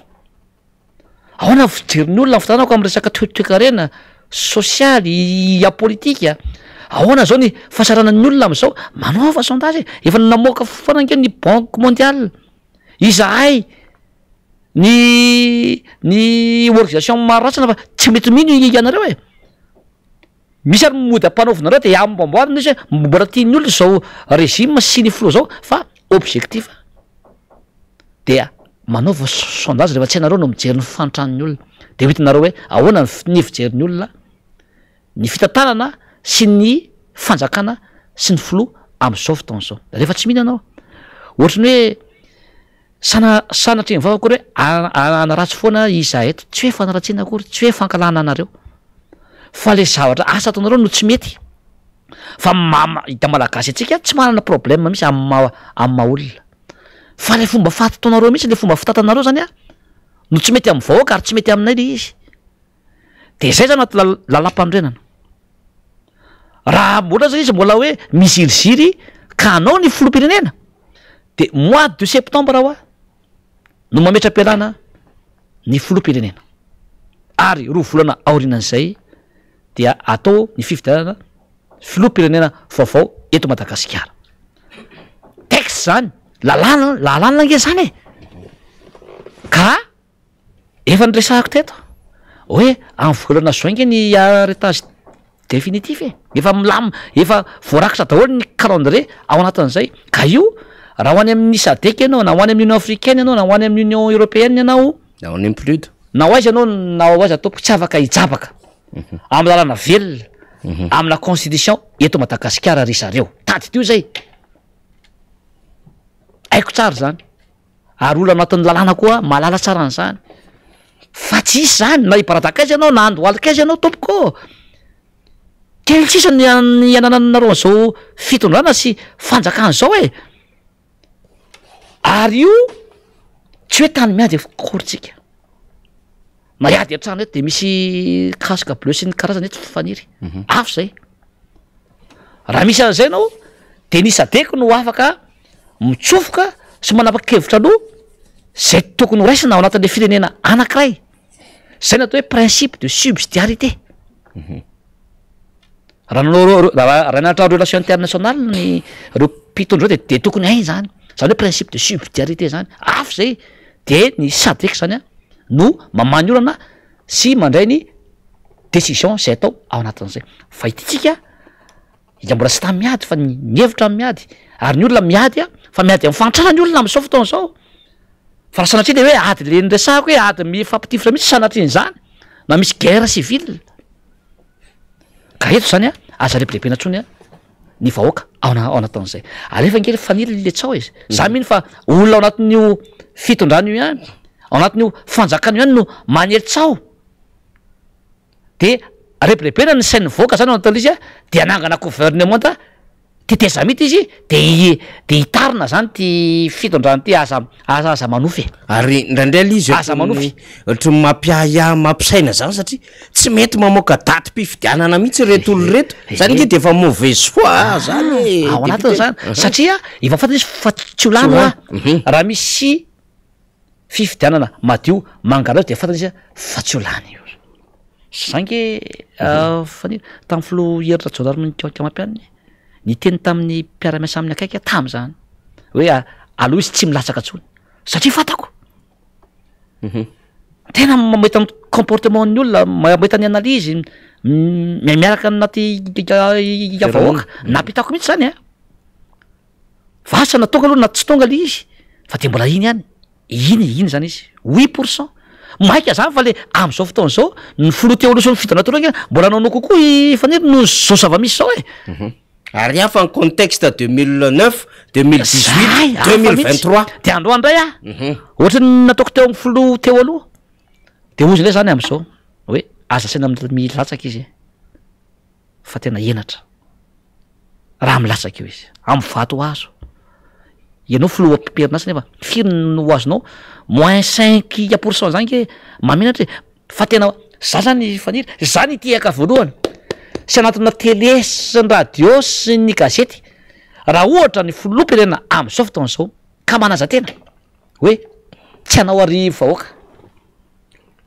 S3: ahoana fijerin'ny olona ny fitantanako amin'ny resaka toe-karena sosialy apolitika ahoana zao ny fahasaranan'ny olona am'izao manaova sondage efa namoaka foana nke ny banque mondiale izahay ny organisation maro ratsina fa tsy mety mino ianareo e misy ary mody ampanaovinareo de ambamboarina izy hoe mbola tiany olona zao régime sy ny filo zao fa objectif dia manaova sondage rehefa tsy hainareo no mijery ny fantran'ny olona de hitanareo hoe ahoana ny fijerin'ny olona ny fitantanana sy ny fanjakana sy ny filo am'izao fotoana zao rehefa tsy mino anao ohatrany hoe sanatry ny vavakory hoe anaratsy foana iza eto tsy hoe fanaratsiana akory tsy hoe fankalana anareo fa le zavatra asa ataonareo no tsy mety fa hita malagasy atsika tsy manana problème misy amin'ny maha olona fa le fomba fatataonareo mihitsy le fomba fitantanareo zany a no tsy mety amin'ny vahoaka ary tsy mety aminay le izy de zay zany anaty lalam-pandrenana raha mbola zay izy mbola hoe miziriziry ka anao ny filoam-pirenena de mois de septembre ao a no mametra-pialana ny filoam-pirenena ary roa volana aorinan'izay dia atao ny fifidianana filoam-pirenena vaovao eto Madagasikara texte zany lalàna nge zany e ka efa nyresahako teto hoe amin'ny volana juin nge ny arretage définitif e efa voarakitra daholo ny calendrier ao anatin'izay ka io raha ho any amin'ny sadek ianao na ho any amin'ny union africaine ianao na ho any amin'ny union européenne ianao
S2: na ho any implude
S3: na ho aizy ianao na ho aizy ataoko tsy afaka hijabaka amin'ny lalàna velona amina constitution eto Madagasikara ry zareo tady teo zay haiko tsara zany ary olo anatin'ny lalàna koa malala tsara an'izany fa tsy isy zany na hibaradaka aizy ianao na andohalika aizy ianao tompoko kely tsisa ny anananareo an'izao fitondrana sy fanjakana zao e ary io tsy hoe tany miady korytsika maiady atrano eto de misy kasoka bleu sy ny karazany eto fifaniry afo zay raha misy an'izay nao de nisadeko no afaka mitsofoka sy manapa-kevitra aloha zay tokony raisina ao anatin'le firenena anankiray zay natao hoe principe de subsidiarité raha nanao relation internationale ny reo mpitondro reo de tokony hainy zany hoe principe de subsidiarité zany afo zay de ny sadek zany a no mamany olana sy mandray ny décision zay atao ao anatin'izay fa ititsika ika mbola sy tamy miady fa nyhevitra miady ary ny olona miady a fa miady amin'ny fantrana ny olona am'izao fotoana zao fa raha sanatria de hoe ady le nyresahako hoe ady mifampitifitra mihitsy sanatriny zany na misy guerre civile ka eto zany a aza lehibilehibena ntsony a ny vahoaka ao anatin'izay alefa ngery fanily le tsao izy za mihiny fa olona ao anatin'io fitondrano io ihany ao anatin'io fanjakana io ihany no manery-tsao de lehibilehibena ny sainy voaka zany ao anatin'le izy a de anangana gouvernement teteza mity izy de hitarina zany ty fitondrano ty aza manofy
S2: ary ndraindray l izy
S3: aza manofy
S2: ohatra mampiaya mampisaina zany satria tsy mety mamoaka daty mpifidianana mihitsy reto olo reto zany nge de efa mauvaise foi zany
S3: ao anatiny zany satria efa fantany izy fa tsy olano raha misy fifidianana madio mangalao de fantany izy fa tsy olany io zange faniny tamin'ny filo heritra jaonary mnikaka mampianiny ny teny tamin'ny mpiara-miasa amin'ny akaiky tamy zany hoe aloha izy tsy milatsaka ntsony satria fantako tena mahita ny comportement ny olona mahita ny analyzy miaraka anaty vahoaka napitako mihitsy zany a vasa na tonga aloha na tsy tonga le izy fa de mbola iny iny zany izy 8% maika zany fa le am'izao fotoana zao ny folote olo so ny fitona mbola naonao kokoa ifaniry no zao zava-misy zao
S2: ary hafa ny contexte 2009 2018 2023
S3: de andro andray ohatra nataoko teo amin'ny folo teo aloha de ozy lay zany am'izao hoe aza saina milatsaka izy fa tena enatra raha milatsaka io izy amy vato azo ianao folo piperinasy nefa firy no azonao -5% zany ke mamenatra fa tena za zany faniry zany tiaka voalohany sy anatina télé sy ny radio sy ny gazety raha ohatra ny filopirena am'izao fotoana zao ka manaza tena hoe tsy anao ary vahoaka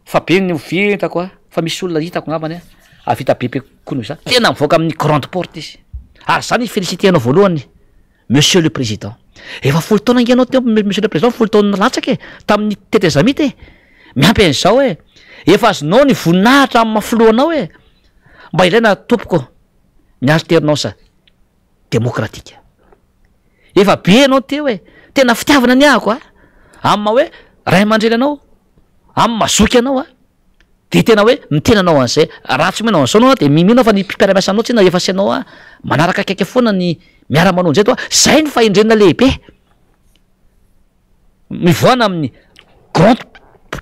S3: fa be ny vitako a fa misy olona hitako ngambany a avita bebe kono za tena mivoaka amin'ny grande porte izy ary zany félicité-anao voalohany monsieur le président efa folo taona ngianao teo monsieur le président folo taona latsaka tamin'ny tetezamity miampy an'izao efa azonao ny voninahitra amin'ny mafiloanao mba ilaina tompoko ny alternance démocratique efa be anao teo tena fitiavana ny ahako amin'ny hoe ray aman-dreny anao amin'ny mazoky anao de tena hoe mitenanao an'izay raha tsy menao an'izao anao de miminao fa ny mpiara-miasa anao tsy na efa sy anao manaraka akaiky foana ny miara-manonjay to zay ny fahendrenina lehibe mivoana amin'ny grande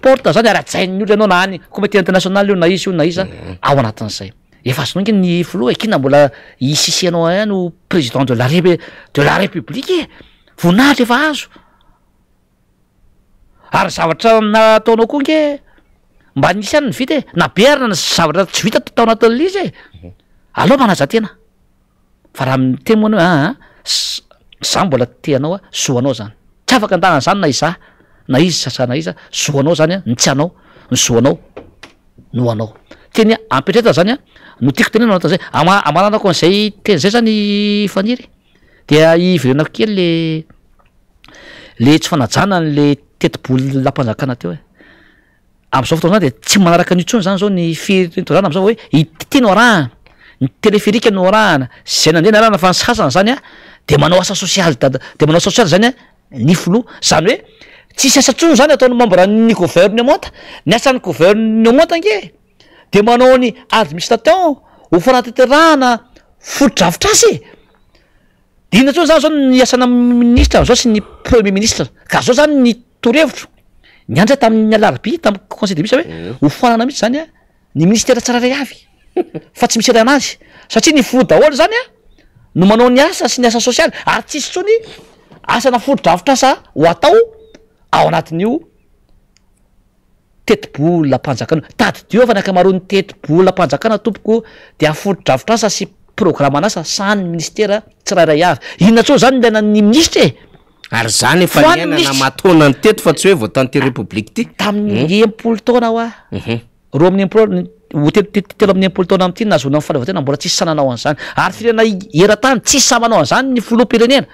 S3: porte zany ary ajain'ny olo anao na any comité international io na izy io na iza ao anatin'izay efa azonao nge ny filoha kina mbola isisianao no président de la république voninahitra efa azo ary zavatra nataonao koa nge mba nisy any ny vita na bearina ny zavatra tsy vita tao anatin'le izy aloha manaja tena fa raha miteny moana hoe za mbola teanao zoanao zany tsy afaka andana zany na iza na izy sasana iza zoanao zany ny tsy anao ny zoanao no anao teny ampetreta zany no tiako tenena anatin'izay amaranako an'izay teny zay zany faniry dia ivirenako kely le tsy fanajana le tetiboly lampanjakana teo am'izao fotoana zany de tsy manaraka n'itsony zany zao ny firentoana am'izao hoe itity no arahana ny téléphérique no arahana zay nandeha narahana fa ny sasana zany de manao asa social de manao asa social zany ny filo zany hoe tsisy asa tsony zany ataony membre ny gouvernement ny asan'ny gouvernement nge de manao ny administration ho fanateterahana foto-drafitrasy de ina tsony zany zao ny asana ministre zao sy ny premier ministre ka zao zany ny torevitro ny andra tamin'ny alarbi tamin'ny conseil de ministre hoe ho fanana mihitsy zany ny ministère tsararay avy fa tsy misy ray anazy satria ny folo daholo zany no manao ny asa sy ny asa social ary tsisy tsony asana foto-drafitrasa ho atao ao anatin'io tetibola mpanjakana tadidio fa ny akamaroany tetibola mpanjakana tompoko dia foto-drafitrasa sy programanasa sany ministera tsirairay avy inona tso zany ilaina ny ministra e
S2: ary zany efa niainana matona ny teto fa tsy hoe voatanty republique ty
S3: tamin'ny empolo taona ho a roa amin'ny empolo telo amin'ny empolo taona am'ty nazona amin'ny fanaovantena mbola tsisy sananao an'izany ary firena era-tany tsisy samanao an'izany ny filoha-pirenena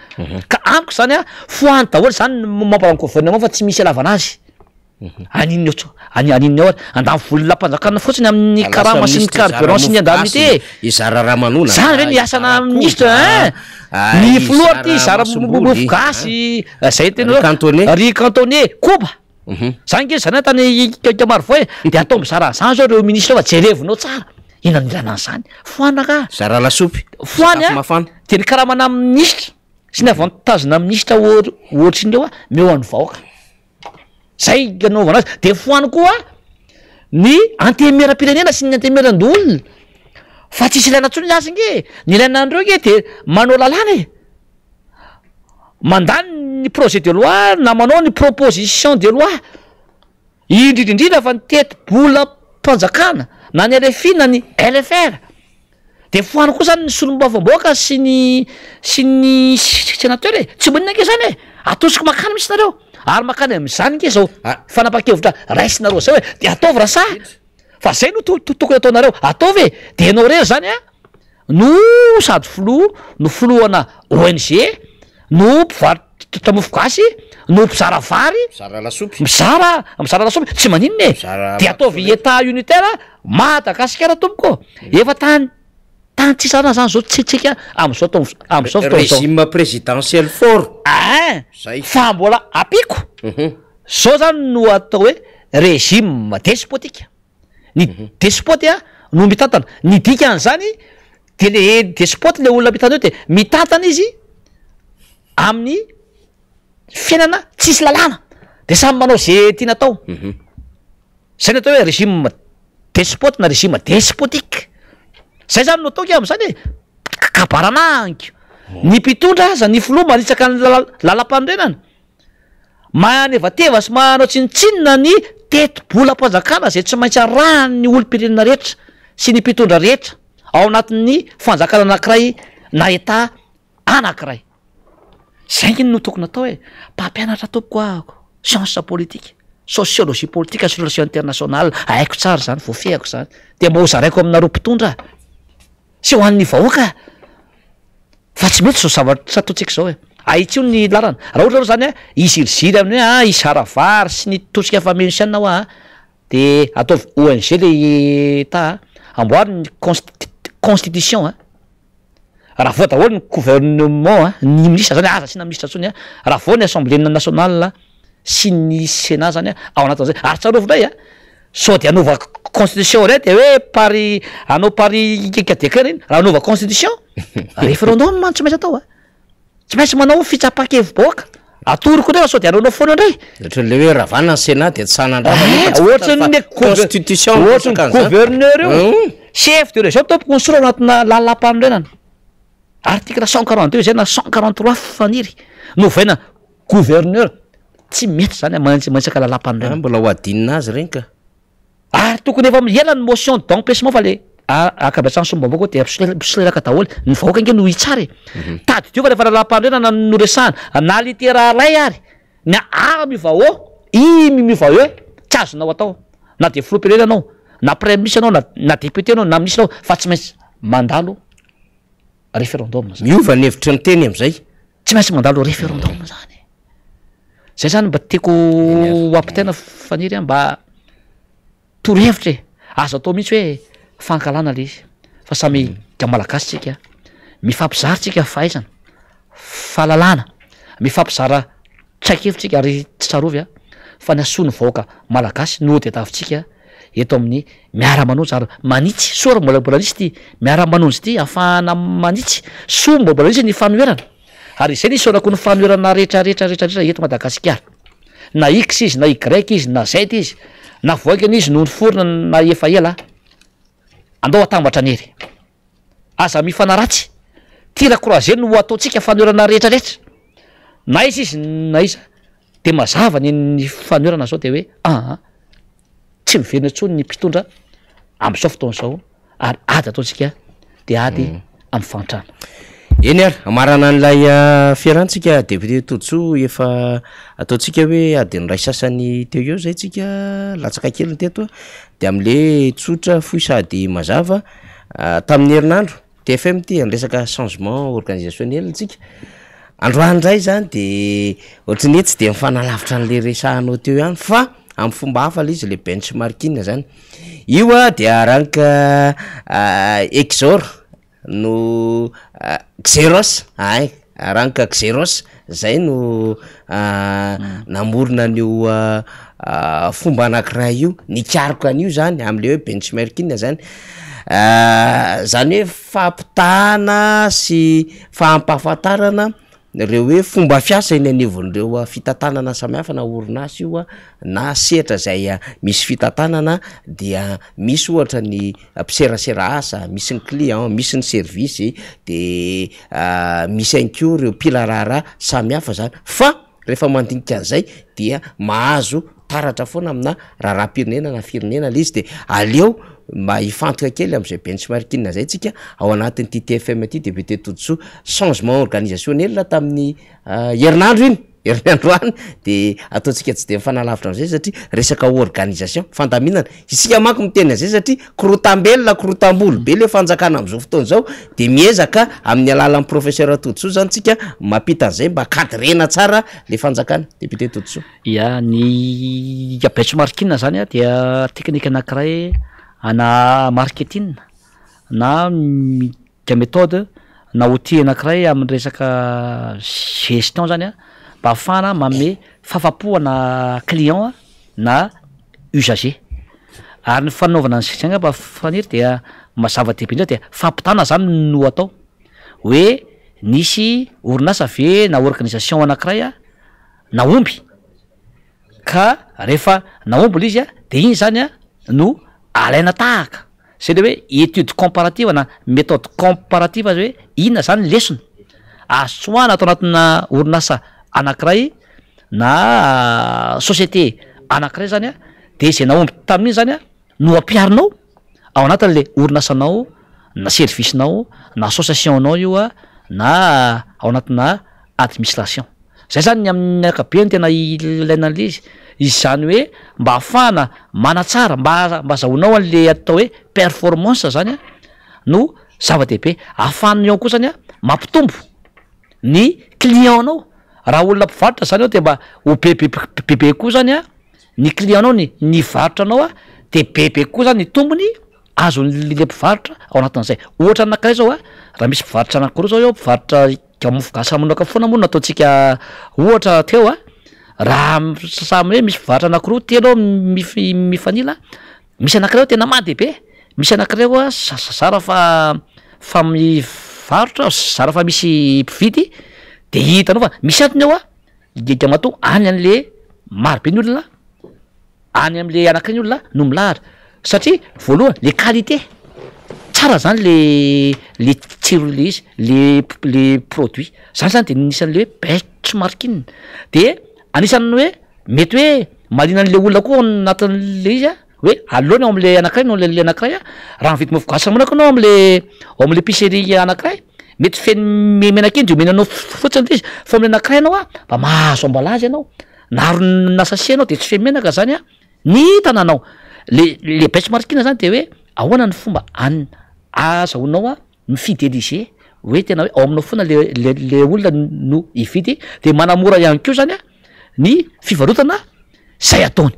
S3: ka amiko zany a foany daholo zany mamparano gouvernement fa tsy misy alavana azy aninny otso aninny ao andamy volona mpanjakana fotsiny amin'ny karama sy ny carburant sy ny andamity e
S2: izara ramanona
S3: zany hoe ny asana ministre ny filoha ty zara mofo gasy zay tena ry cantonné koba zany nge zany tany kamaro vo e de atao mizara zany zao reo ministre fa jerevinao tsara ina ny ilana an'izany foanaka
S2: zara lasopy
S3: foany a de ny karamana ministre sy ny avantagena ministre ohatriny reo a meo an'ny vahoaka zay anaovana azy de foany koa ny antemera-pirenena sy ny antemeran-dolona fa tsisy ilaina ntsony azy nge ny ilaina andreo nge de manao lalàna e mandany ny projet de loi na manao ny proposition de loi indrindrindrindra fa ny tetibola mpanjakana na ny RFI na ny LFR de foany koa zany ny solom-bavamboaka sy ny sénateur e tsy manina nge zany e atosiko makany misy nareo ary makany am'izany nge zao fanapa-kevitra raisinareo zao hoe de ataovy rasa fa zay no tokony ataonareo ataovy e de anao rery zany a no sady filoha no filohana ONG no mpivarotra mofo gasy no mpizara vary mizara lasopy tsy maninona e de ataovy état unitaire Madagasikara tompoko efa tany tsisana zany zao tsitsika am'izao
S2: régime présidentiel fort
S3: fa mbola apiko zao zany no atao hoe régime despotique ny despoty a no mitantana ny dika an'izany de le despoty le olona mitana eo de mitantana izy amin'ny fiainana tsisy lalàna de samy manao zay tiana atao zay ny atao hoe régime despoty na régime despotique zay zany no ataoky am'izany e kabarananko ny mpitondra aza ny filoha manitsaka ny lalam-pandrenana manevateva sy manao tsinitsinina ny tetibola mpanjakana zay tsy maintsy arahany ny olo-pirenena rehetra sy ny mpitondra rehetra ao anatin'ny fanjakana anankiray na état anankiray zay ngeny no tokony atao hoe mpampianatra tompoko ahako science politique sociologie politique sy relation internationale haiko tsara zany voafehako zany de mba ho zaraiko aminareo mpitondra sy ho an'ny vahoaka fa tsy mety zao zavatra ataontsika zao e aitsio ny lalana raha ohatra reo zany a iziriziry amin'ny hoe izara vary sy ny tosika famenoisiana ao de ataovy ONG le état amboary ny constitution raha voa daholo ny gouvernement ny ministre zany aza sy na ministre ntsony raha voa ny assemblée nationale sy ny sénat zany ao anatin'zay ary tsarovindray sao de anaova constitution ray de hoe pari anao pari kekadekana iny raha anaova constitution référendum man tsy maintsy atao tsy maintsy manao fitsapakevim-bahoaka atoroko ndray sao de anaonao foana indray
S2: ohatran'le hoe ravana ny sénat de tsanandrava
S3: ohatran'ny
S2: constitution
S3: ohatran'ny gouverneur io chef de région tompoko ny sora anatina lalam-panorenana article 142 zay na 143 faniry novaina gouverneur tsy mety zany manitsaka lalam-panorenana
S2: mbola ho adinina azy reny ka
S3: ary tokony efa miela ny motion d'empêchement fa le akabatrano sombavao koa de pisolelaka daholo ny vahoaka nge no hitsara e tady dio fa rehefa lalam-panorenana no resahana na litera lay ary ny mivaho mivao hoe tsy azonao atao na de filoha-pirenena anao na premier ministre anao na député anao na ministre anao fa tsy maintsy mandalo référendum
S2: miova ny hevitra ny teny am'izay
S3: tsy maintsy mandalo référendum zany zay zany mba tiako ampitaina faniry mba torohevitra e azo atao mihitsy hoe fankalana le izy fa samy malagasy tsika mifampizara tsika fahaizana fahalalana mifampizara traikevitrika ary tsy tsarovy fa ny asoa ny vahoaka malagasy no de tavitsika eto amin'ny miara-manonjy ary manitsy soa mbola nisy ty miara-manonjy ty ahafahana manitsy soa mbola nisy ny fanoerana ary izay nisy sonako ny fanoerana rehetrarehetrarehetrarehetra eto Madagasikara na x izy na y izy na z izy na voakany izy no ny forona na efa ela andao atambatra nery aza mifanaratsy tira croisé no ataontsika fanoerana rehetrarehetra na izy izy na iza de mazava ny fanorana zao de hoe tsy miverina ntsony ny mpitondra am'izao fotoana zao ary ady ataontsika de ady amin'ny fantrana.
S2: Eny ary amarana an'ilay fiarantsika député Todso efa ataontsika hoe ady ny ray sasany teo eo zay tsika latsaka kely teto de am'le tsotra foy sady mazava tamin'ny herinandro TFM ty resaka changement organisationnel tsika androany zay zany de ohatry ny tsy de mifanalavitra an'le resahanao teo ihany fa amin'ny fomba hafa le izy le benchmarking zany io de aranaka Exor no Xeros aranaka Xeros zay no namorona an'io fomba anankiray io nikariko an'io zany am'le hoe benchmarking zany zany hoe fampitahana sy fampahafantarana reo hoe fomba fiasa eny anivon'ireo fitantanana samihafa na orinasa io na sehatra zay misy fitantanana dia misy ohatra ny mpiserasera asa, misy ny client, misy ny service de misy anko reo pilarara samihafa zany fa rehefa mandinika an'izay dia mahazo taratra foana amina raharam-pirenena na firenena le izy de aleo mba hifantoka kely am'izay benchmarking zay tsika ao anatin'ity TFM ty député Todso changement organisationnel tamin'ny herinandro iny herinandro any de ataontsika tsy de mifanalavitra am'izay satria resaka organisation fandaminana isika manko miteny an'izay satria korotambelona korotambolo be le fanjakana am'izao fotoana zao de miezaka amin'ny alalan'ny professeur Todso zany tsika mampita an'izay mba cadrena tsara le fanjakana député Todso.
S3: Ya ny benchmarking zany dia teknika anankiray ana marketing na méthode na outil anankiray amin'ny resaka gestion zany mba ahafahana manome fahafapoana client na usager ary ny fanaovana an'izay mba faniry dia mazava-dehibe indrindra dia fampitana zany no atao hoe nisy orinasa ve na organisation anankiray naomby ka rehefa naomby izy de iny zany no alaina tahaka zay le hoe étude comparative na méthode comparative hoe inona zany lesona asoana atao anatina orinasa anankiray na société anankiray zany de zay naomby tamin'iny zany no ampiarinao ao anatin'le orinasanao na servicenao na associationao io na ao anatina administration zay zany ny amin'ny akabeny tena ilaina an'le izy zany hoe mba ahafahana manatsara mba zahonao an'le atao hoe performance zany no zava-dehibe ahafahanao koa zany mampitombo ny clientanao raha olona mpivarotra zany ao de mba ho bebe koa zany ny clientanao ny varotranao de bebe koa zany ny tombony azon'le mpivarotra ao anatin'izay ohatra anankiray zao raha misy mpivarotra anankiroa zao eo mpivarotra gamofogasa manoka foana moa nataontsika ohatra teo raha samy hoe misy mpivarotra anankiroa telo mifanila misy anankiray tena madehibe misy anankiray zara fa mivarotra zara fa misy mpividy de hitanao fa misy antony ao de mato any an'le marobe ny olona any am'le anankiray ny olona no milahatra satria voalohany le qualité tsara zany le tsiro le izy le produit zany de nisan'le hoe benchmarking de anisan'ny hoe mety hoe malina an'le olona koa anatin'le izy hoe aloany ao am'le anankiray no le anankiray raha mividy mofogasa monaka anao ao am'le épicerie anankiray mety feny menakeny de menanao fotsiny le izy fa am'le anankiray anao mba mahazo emballage ianao narona sachet anao de tsy feny menaka zany ny tananao le benchmarking zany de hoe ahoana ny fomba azahoanao mifideliser hoe tena hoe ao aminao foana le olona no ividy de manamora ihany keo zany ny fivarotana zay ataony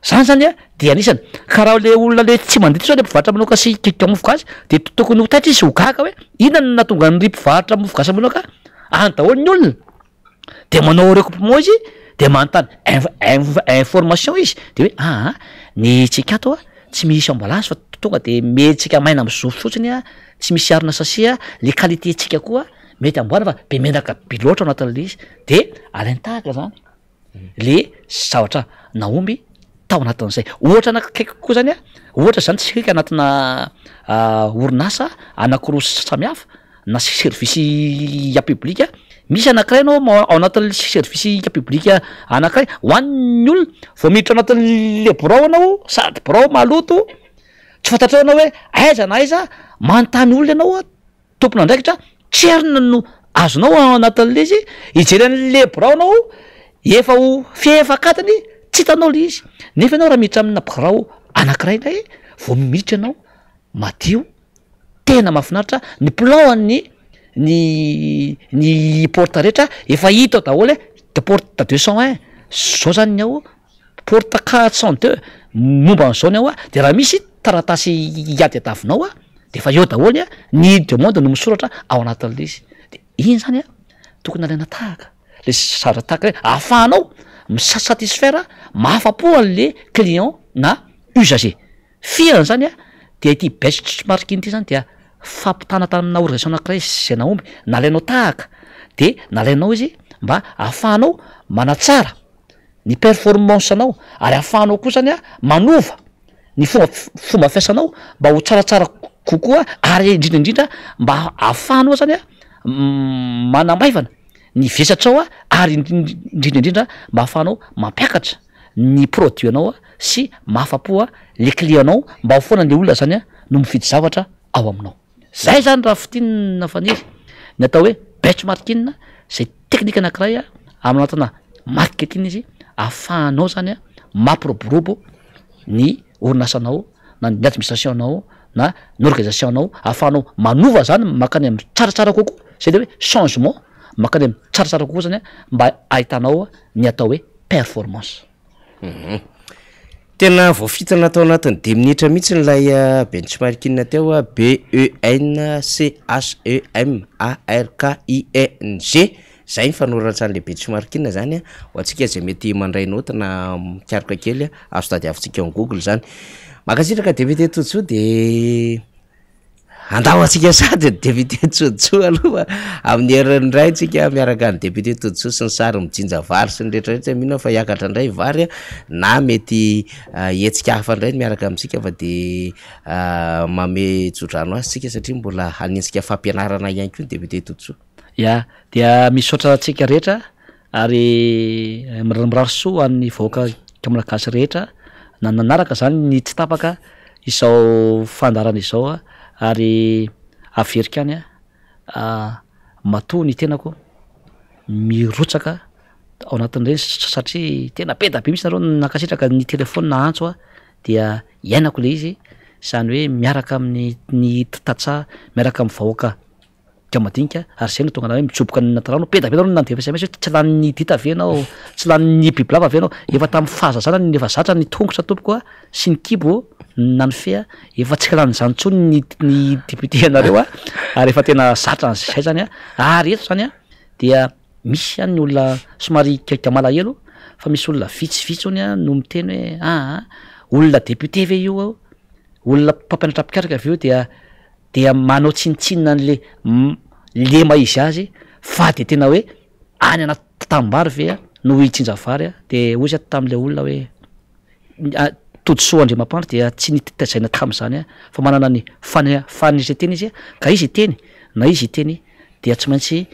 S3: zany de anisany karaha le olona le tsy mandeha zao le mpivarotra manoka sy kika mofogasa de tokony ho taitra izy ho gaga hoe inona no natonga ny mpivarotra mofogasa manoka any daholo ny olona de manao recoupement izy de manontany information izy de hoe ny tsika ato tsy misy emballage fa tonga de mentsika maina am'zao fotsiny tsy misy arina sachet le qualité tsika koa mety amboana fa be menaka be loatra ao anatin'le izy de alainy tahaka zany le zavatra naomby tao anatin'izay ohatra anakaiky koa zany ohatra zany tsika anatina orinasa anankiroa samihafa na service ya public misy anankiray anao ao anatin'ny service publique anankiray hoan'ny olona vao miditra ao anatin'le borao anao sady borao maloto tsy fantatrao anao hoe aiza na aiza manontany olona ianao tompona andraikitra tsy herina no azonao ao anatin'le izy ijery an'le borao anao efa ho fefakatiny tsy hitanao le izy nefa ianao raha miditra amina borao anankiray indray vao miditra ianao madio tena mahafinaritra ny plan ny porte rehetra efa hita ao daholo de porte 201 zao zany ny ao porte 402 momba n'izao ny ao de raha misy taratasy iady adavinao de efa eo daholo ny demande no misoratra ao anatin'le izy de iny zany tokony alaina tahaka le zara tahaka hoe ahafahanao misatisfaire mahafa-po an'le client na usager fiany zany de ity benchmark ity zany dia fampitana tamina organisation anankiray zay naomby nalainao tahaka de nalainao izy mba ahafahanao manatsara ny performance anao ary ahafahanao koa zany manova ny fomba fiasanao mba ho tsaratsara kokoa ary indrindraindrindra mba ahafahanao zany manamaivana ny vesatrao ary indrindraindrindra mba ahafahanao mampiakatra ny produit anao sy mahafa-po le clientanao mba ho foana le olona zany no mifidy zavatra ao aminao zay zany raha fitinina faniry ny atao hoe benchmarking zay teknika anankiray amin'anatina marketing izy ahafahanao zany mampiroborobo ny orinasanao na ny administration anao na ny organisation anao ahafahanao manova zany makany amin'ny tsaratsara kokoa zay le hoe changement makany amin'ny tsaratsara kokoa zany mba ahitanao ny atao hoe performance.
S2: Tena voafitana atao anatin'ny 2 minitra mihitsy nylay benchmarking teo BENCHEMARKING zay ny fanoratran'le benchmarking zany ho antsika zay mety mandray note na mikarika kely azo tady avintsika en Google zany makasitraka DVD Tojo de andao atsika sady DVD Tojo aloha amin'ny herin'ny ray tsika miaraka ny DVD Tojo sy ny sary mijinja vary sy ny rehetrarehetra mino fa hiakatra indray vary na mety hetsika hafa indray miaraka amintsika fa de mame jodrano azy tsika satria mbola hanintsika fampianarana ihany koa DVD Tojo.
S3: Ya dia misaotra antsika rehetra ary mirarso an'ny vahoaka malagasy rehetra na nanaraka zany ny tsy tapaka izao fandarana izao ary averika any matoa ny tenako mirotsaka ao anatin'ireny satria tena peta be mihitsy nareo nakasitraka ny telefona antso dia iainako le izy zany hoe miaraka amin'ny tatsa miaraka amin'ny vahoaka kamadinika ary zay no tonga hoe mitsoboka ny natarano peta be nareo nandefa SMS tsy lany dita avenao tsy lany bibilava avenao efa tamin'ny fahazazana ny efa zatra ny tongotra tompoko sy ny kibo na ny fea efa tsy kalany zany tsony ny député anareo ary efa tena zatra zay zany ary eto zany dia misy any olona somary kamalahelo fa misy olona vitsivitsy ony no miteny hoe olona député ve io olona mpampianatra pikaraka avy eo dia manao tsinitsinina an'le lema izy azy fa de tena hoe any anaty tambary ve no hitsinja vary de ozy tam'le olona hoe todisoa Andriamampandry dia tsy nitazaina tam'izany fa manana ny fanitreteny izy ka izy teny na izy teny dia tsy maintsy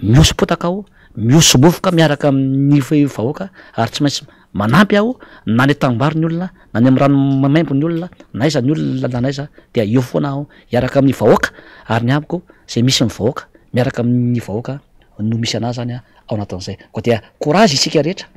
S3: miosopotaka aho miosomofoka miaraka amin'ny vahoaka ary tsy maintsy manampy aho na ny tambary ny olona na ny amin'ny rano mamaimbo ny olona na iza ny olona lanaiza dia eo foana aho miaraka amin'ny vahoaka ary ny amiko zay misy ny vahoaka miaraka amin'ny vahoaka no misy anazy zany ao anatin'izay koa dia courage isika rehetra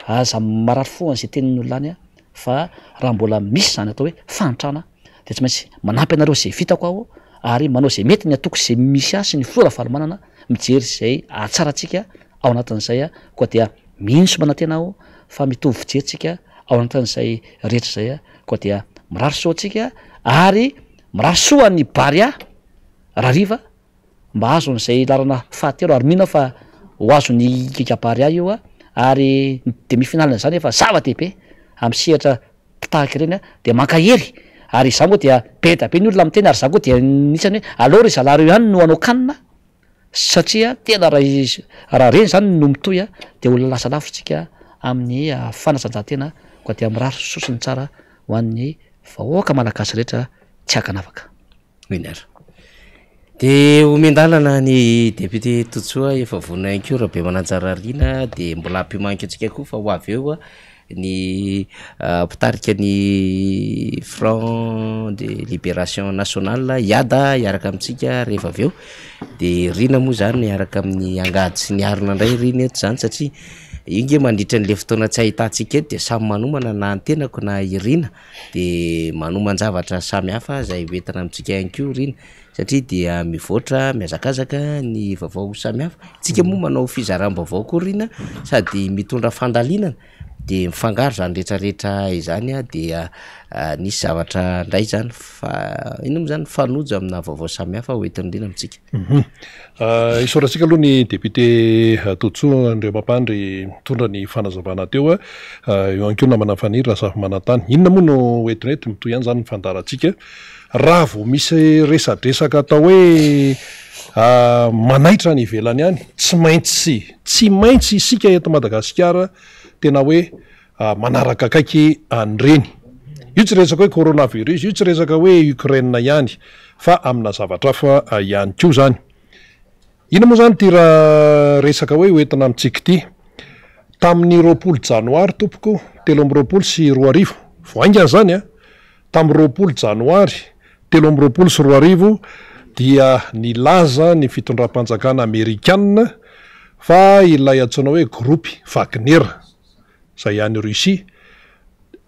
S3: aza marary foana zay tenin'ny olona any fa raha mbola misy zany atao hoe fantrana de tsy maintsy manampy anareo zay vitako aho ary manao zay mety ny atoko zay misy asy ny flora valomanana mijery zay atsaratsika ao anatin'izay koa dia mihitsy manantena aho fa mitovy fijeritsika ao anatin'izay rehetra zay koa dia mirary soa atsika ary mirary soa ny barya rariva mba azo n'izay larana fahatelo ary mihina fa ho azo ny kikabary io ary demi-finale zany efa zava-dehibe amin'ny sehatra tahaka ireny de mankahery ary za moa dia beta be ny olona miteny ary za koa dia nisany hoe aleo ry zalary io ihany no anao kanina satria tena raha reny zany no mitoy de olona lasa lafitsika amin'ny fanasanjahantena koa dia mirary sosiny tsara ho an'ny vahoaka malagasy rehetra tsy hakanavaka.
S2: de omendalana ny député Totsoa efa vonina ko raha be mananjara rina de mbola ampimanky antsika koa fa ho avy eo ny mpitarika ny Front de Libération Nationale iada iaraka amintsika rehefa avy eo de rina moa zany iaraka amin'ny angady sy ny arina indray rina eto zany satria inge mandritra n'le fotoana tsy ahitantsika eto de samy manomana na antenako na irina de manoman-javatra samy hafa zay hoentina amintsika ihany koa rina satria dia mivoatra miazakazaka ny vaovao samy hafa tsika moa manao fizaram-baovao koa rina sady mitondra fandalinana de mifangaro zany rehetrarehetra izany dia nisy zavatra ndray zany fa ino moa zany fanojo amina vaovao samy hafa hoentin'ny rina amintsika
S1: isoratsika aloha ny député Totsoa Andreo Mampandry mitondra ny fanazavana teo eo any ko namana faniry raha safy manantany inona moa no hoentinety mitoy ihany zany ny fandarantsika raha vo misy resadresaka atao hoe manaitra ny ivelany ihany tsy maintsy isika eto Madagasikara tena hoe manaraka akaiky an'ireny io tsy resaka hoe coronavirus io tsy resaka hoe Ukraine ihany fa amina zavatra hafa ihany koa zany ina moa zany ty raha resaka hoe hoentina amintsika ty tamin'ny 20 janoary tompoko 20 sy 20 voaingana zany tamin'ny 20 janoary 20 sy 20 dia nilaza ny fitondram-panjakana Amerikanina fa ilay antsoina hoe groupe Wagner zay ihany Russie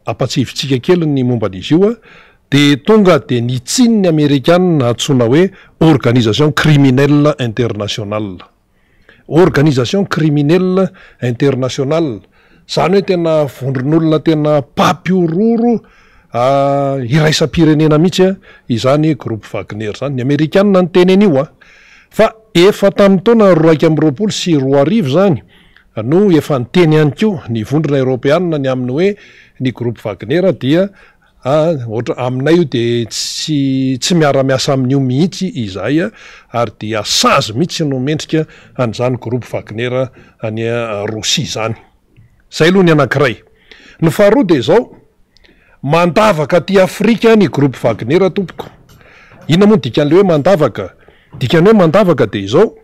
S1: apatsivitsika kely ny momba an'izy io de tonga de nitsininy Amerikanina antsoina hoe organisation criminelle internationale zany hoe tena vondron'olona tena papiororo iraisam-pirenena mihitsy izany groupe Wagner zany ny Amerikanina ny tenen'io fa efa tamin'ny taona 20 sy 20 zany no efa niteny ihany koa ny vondrona Europeanina ny aminy hoe ny groupe Wagner dia ohatra aminay io de tsy miara-miasa amin'io mihitsy izay ary dia sazy mihitsy no mendrika an'izany groupe Wagner any Rosia zany zay aloha ny anankiray ny faharoa de zao mandavaka ty Afrika ny groupe Wagner tompoko ina moa dikan'le hoe mandavaka de izao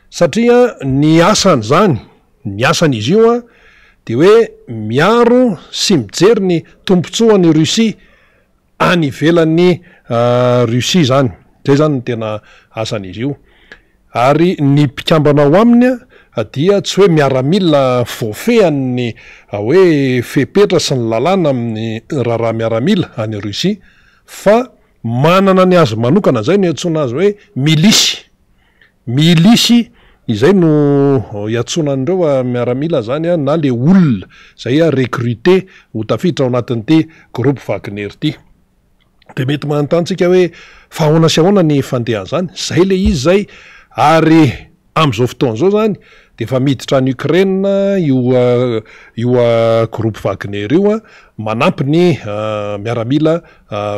S1: satria ny asany zany ny asan'izy io de hoe miaro sy mijery ny tompontsoan'ny Russie any ivelan'ny Russie zany zay zany ny tena asan'izy io ary ny mpikambana ao aminy dia tsy hoe miaramila voafehany hoe fepetra sy ny lalàna amin'ny raharaha miaramila any Russie fa manana ny azy manokana zay no iantsona azy hoe milisy izay no iatsonan'ireo miaramila zany na le olona zay recruté ho tafiditra ao anatin'ity groupe Wagner ty de mety manontanytsika hoe fa ahoana sy ahoana ny fandehan'zany zay le izy zay ary am'izao fotoan'izao zany de efa miditra ny Ukraine io groupe Wagner io manampy ny miaramila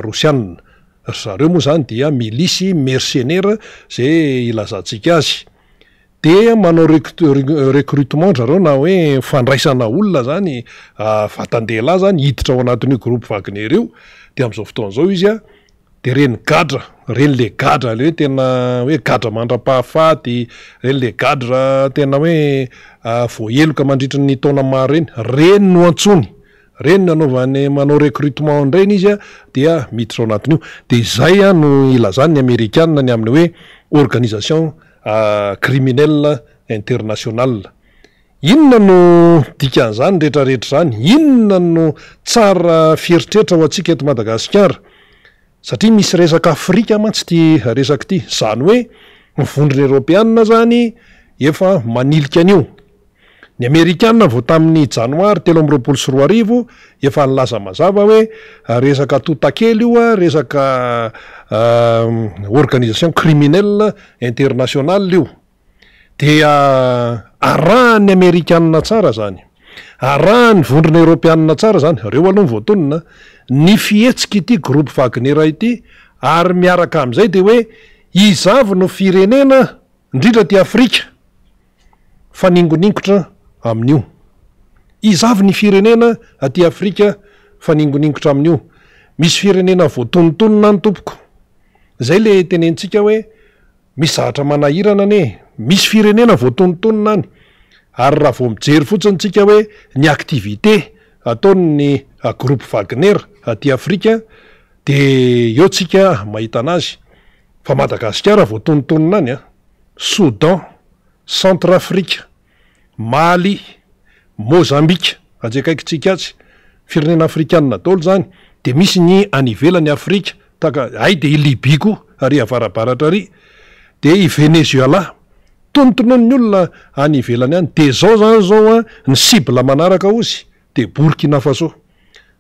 S1: rosianina zareo moa zany dia milisy mercenaire zay ilazantsika azy de manao recrutement zareo na hoe fandraisana olona zany vatandehalahy zany hiditra ao anatin'io groupe Wagner io de am'izao fotoan'izao izy de reny le gadra le hoe tena hoe gadra mandra-pahafaty reny le gadra tena hoe voaheloka mandritra ny taona maro reny no antsony reny no anaovany manao recrutement ndrainy izy dia miditra ao anatin'io de zay no ilazany ny Amerikanina ny amin'ny hoe organisation criminelle internationale inona no dikan'izany rehetrarehetra zany inona no tsara fieritreritra ho antsika eto Madagasikara satria misy resaka Afrika mantsy ty resaky ty zany hoe mivondrona Europeanina zany efa manilika an'io ny Amerikanina vao tamin'ny janoary 20 sy 20 efa nilaza mazava hoe resaka totakely io resaka organisation criminelle internationale io dia arahan'ny Amerikanina tsara zany arahan'ny vondrona Europeanina tsara zany reo aloha voatonona ny fihetsika ity groupe Wagner ity ary miaraka amin'izay de hoe izavy no firenena indrindra ty Afrika fa ningoningotra amin'io izavy ny firenena aty Afrika fa ningoningotra amin'io misy firenena voatonontonona ny tompoko zay le tenentsika hoe misy zahatra manahirana ane misy firenena voatonontonina any ary raha vao mijery fotsiny tsika hoe ny aktivité ataony groupe Wagner aty Afrika de eo tsika mahita anazy fa Madagasikara voatonontonina any Soudan, Centrafrika, Mali, Mozambika ajakaikytsika atsy firenena afrikanina daholo zany de misy ny anivelany Afrika de i Libye koa ary avarabaratra ary de i Venezuela tonontonon'ny olona any ivelany any de zao zany zao ny cible manaraka ozy de Burkina Faso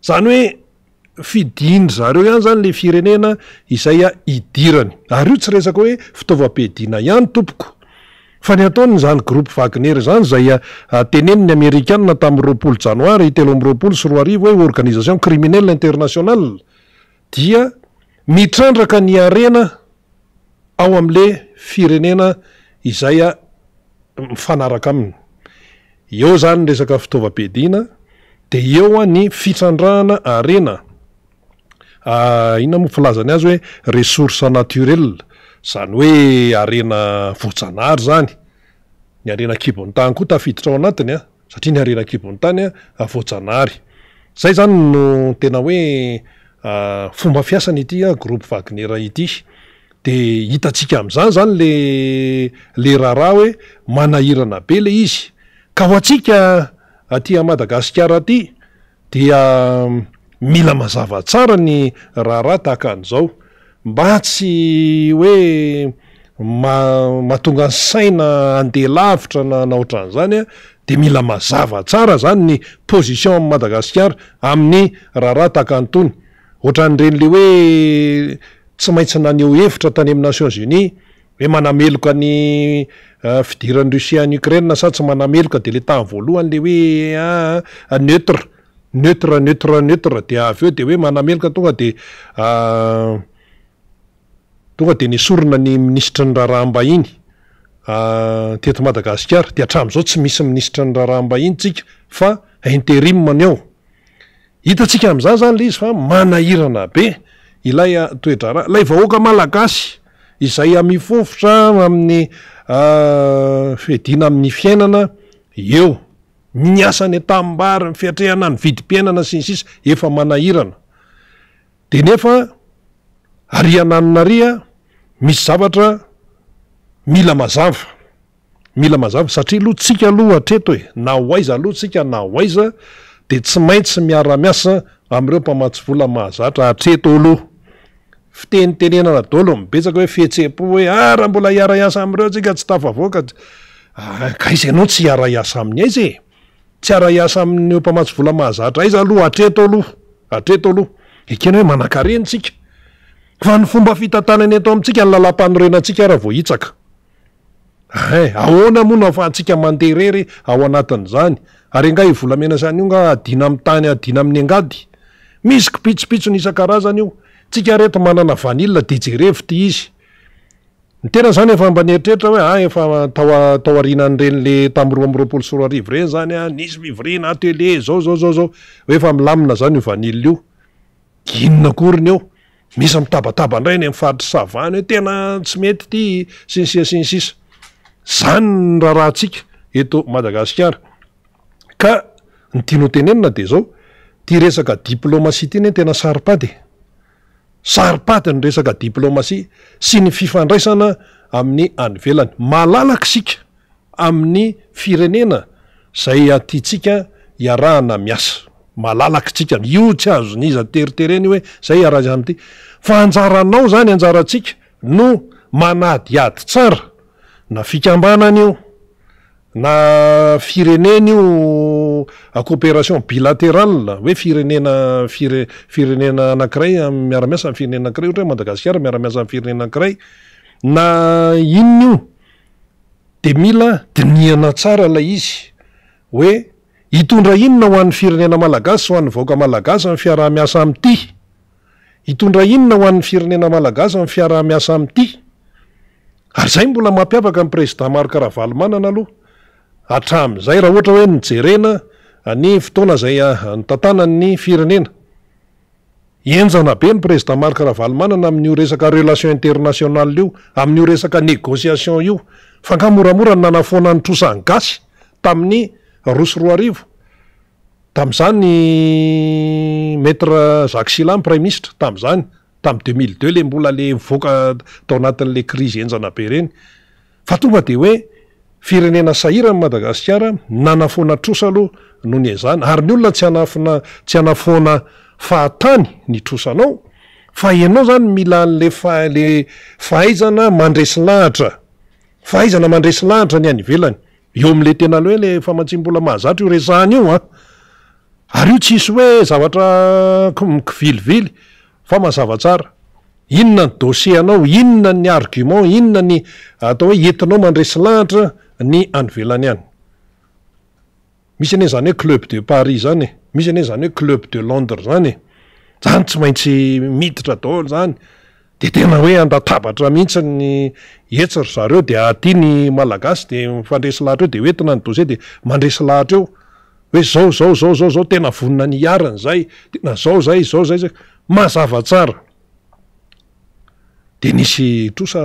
S1: zany hoe fidiny zareo ihany zany le firenena izay idirany ary io tsy resaka hoe fitaovam-piadiana ihany tompoko fa ny ataony zany groupe Wagner zany zay teneniny Amerikanina tamin'ny 20 Janoary 2024 hoe organisation criminelle internationale dia mitrandraka ny arena ao am'le firenena izay mifanaraka aminy eo zany resaka fitaovam-piadiana de eo ny fitrandrahana arena inona moa filazany azy hoe ressource naturelle zany hoe arena voajanahary zany ny arena kibon'ny tany koa tafiditra ao anatiny satria ny arena kibon'ny tany voajanahary zay zany no tena hoe fomba fiasany ity groupe Wagner ity de hitatsika am'zany zany le raharaha hoe manahirana be le izy ka ho atsika aty Madagasikara aty dia mila mazava tsara ny raharaha tahaka an'izao mba tsy hoe mahatonga ny saina andeha lavitra na ohatran'izany de mila mazava tsara zany ny position amin'ny Madagasikara amin'ny raharaha tahaka antony ohatran'ireny le hoe tsy maintsy naneho hevitra tany amin'ny Nations Unies hoe manameloka ny fidiran'ny Russia ny Ukraine sa tsy manameloka de le tany voalohany le hoe neutre de avy eo de hoe manameloka tonga de nisorona ny ministra ny raharaham-bahiny teto Madagasikara de hatramin'izao tsy misy ministra ny raharaham-bahiny tsika fa intérim maneo hitatsika am'zany zany le izy fa manahirana be ilay toedrara lay vahoaka malagasy izay mifofotra amin'ny fiadiana amin'ny fiainana eo miasa ny tambary ny fiatrehana ny vidim-piainana sy ny sisa efa manahirana de nefa ariananinaria misy zavatra mila mazava satria aloha tsika aloha hatreto na hoaiza aloha tsika na hoaiza de tsy maintsy miara-miasa am'ireo mpamatsy vola mahazatra hatreto aloha fitenitenenana daholo mibetsaka hoe fihetse-po hoe raha mbola hiara-iasa am'ireo tsika tsy tafavoaka ka izy ianao tsy hiara-iasa amin'ny aiza tsy hiara-iasa amin'io mpamatsy vola mahazatra aiza aloha hatreto aloha ekena hoe manan-kareny tsika fa ny fomba fitantanany eto amintsika ny lalam-panorenantsika raha vao hitsaka ahoana moa na fa atsika manderery ao anatin'izany ary nga volamena zany io nga adina amin'ny tany adina amin'ny angady misy kipitsopitsony isan-karazany io tsika reto manana vanila de jerevy ty izy ny tena zany efa mba nieritreritra hoe efa tao arinan'ireny le tamin'ny 2024 reny zany nisy mivirina atelier zao hoe efa milamina zany io vanila io inona koriny eo misy mitabataba indray ny mifaritry savany hoe tena tsy mety ty sinsisa zany ny raharahantsika eto Madagasikara ka ny tiano tenenina de zao ty resaka diplomasia ty ny tena saripady ny resaka diplomasia sy ny fifandraisana amin'ny anivelany malalaka sika amin'ny firenena zay atytsika iarahana miasa malalaka tsika io tsy azoniza teritereny hoe zay iaraha am'ty fa anjaranao zany anjarantsika no manadiady tsara na fikambanana io na firenena io coopération bilatérale hoe firenena anankiray miara-miasa amin'ny firenena anankiray ohatra hoe Madagasikara miara-miasa amin'ny firenena anankiray na inona io de mila dinihana tsara lay izy hoe hitondra inona ho an'ny firenena malagasy ho an'ny vahoaka malagasy amin'ny fiaraha-miasa am'ty hitondra inona ho an'ny firenena malagasy amin'ny fiaraha-miasa am'ty ary zay mbola mampiavaka amin'ny président Marc Ravalomanana aloha hatramin'izay raha ohatra hoe nijerena ny fotoana zay ny tantanany firenena enjana be ny président Marc Ravalomanana amin'io resaka relation international io, amin'io resaka négociation io, fa nga moramora ny nanafoana ny trosany gasy tamin'ny Rosy roa arivo, tam'izany maître Jacques Chirac prime ministre tam'izany, tamy 2002 le mbola le mivoaka tao anatin'le crise enjana be reny. Fa tonga de hoe firenena sahira ny Madagasikara nanafoana trosa aloha noho ny izany, ary ny olona tsy hanafoana fahatany ny trosanao, fa ianao zany mila le fahaizana mandresy lahatra, fahaizana mandresy lahatra ny any ivelany, eo am'le tena hoe le famatsim-bola mahazatra io resahany io a. Ary io tsisy hoe zavatra kivilivily fa mazava tsara. Inona ny dossier anao, inona ny argument, inona ny atao hoe entinao mandresy lahatra ny anivelany any. Misy ane zany hoe Club de Paris zany, misy ane zany hoe Club de Londres zany, zany tsy maintsy miditra daholo zany, de tena hoe andatabatra mihitsy ny etsy ry zareo, de aty ny malagasy de mifandresy lahatra eo, de hoentina ny dossier de mandresy lahatra eo, hoe zao tena vonina ny iarany zay, tena zao zay, mazava tsara. De nisy trosa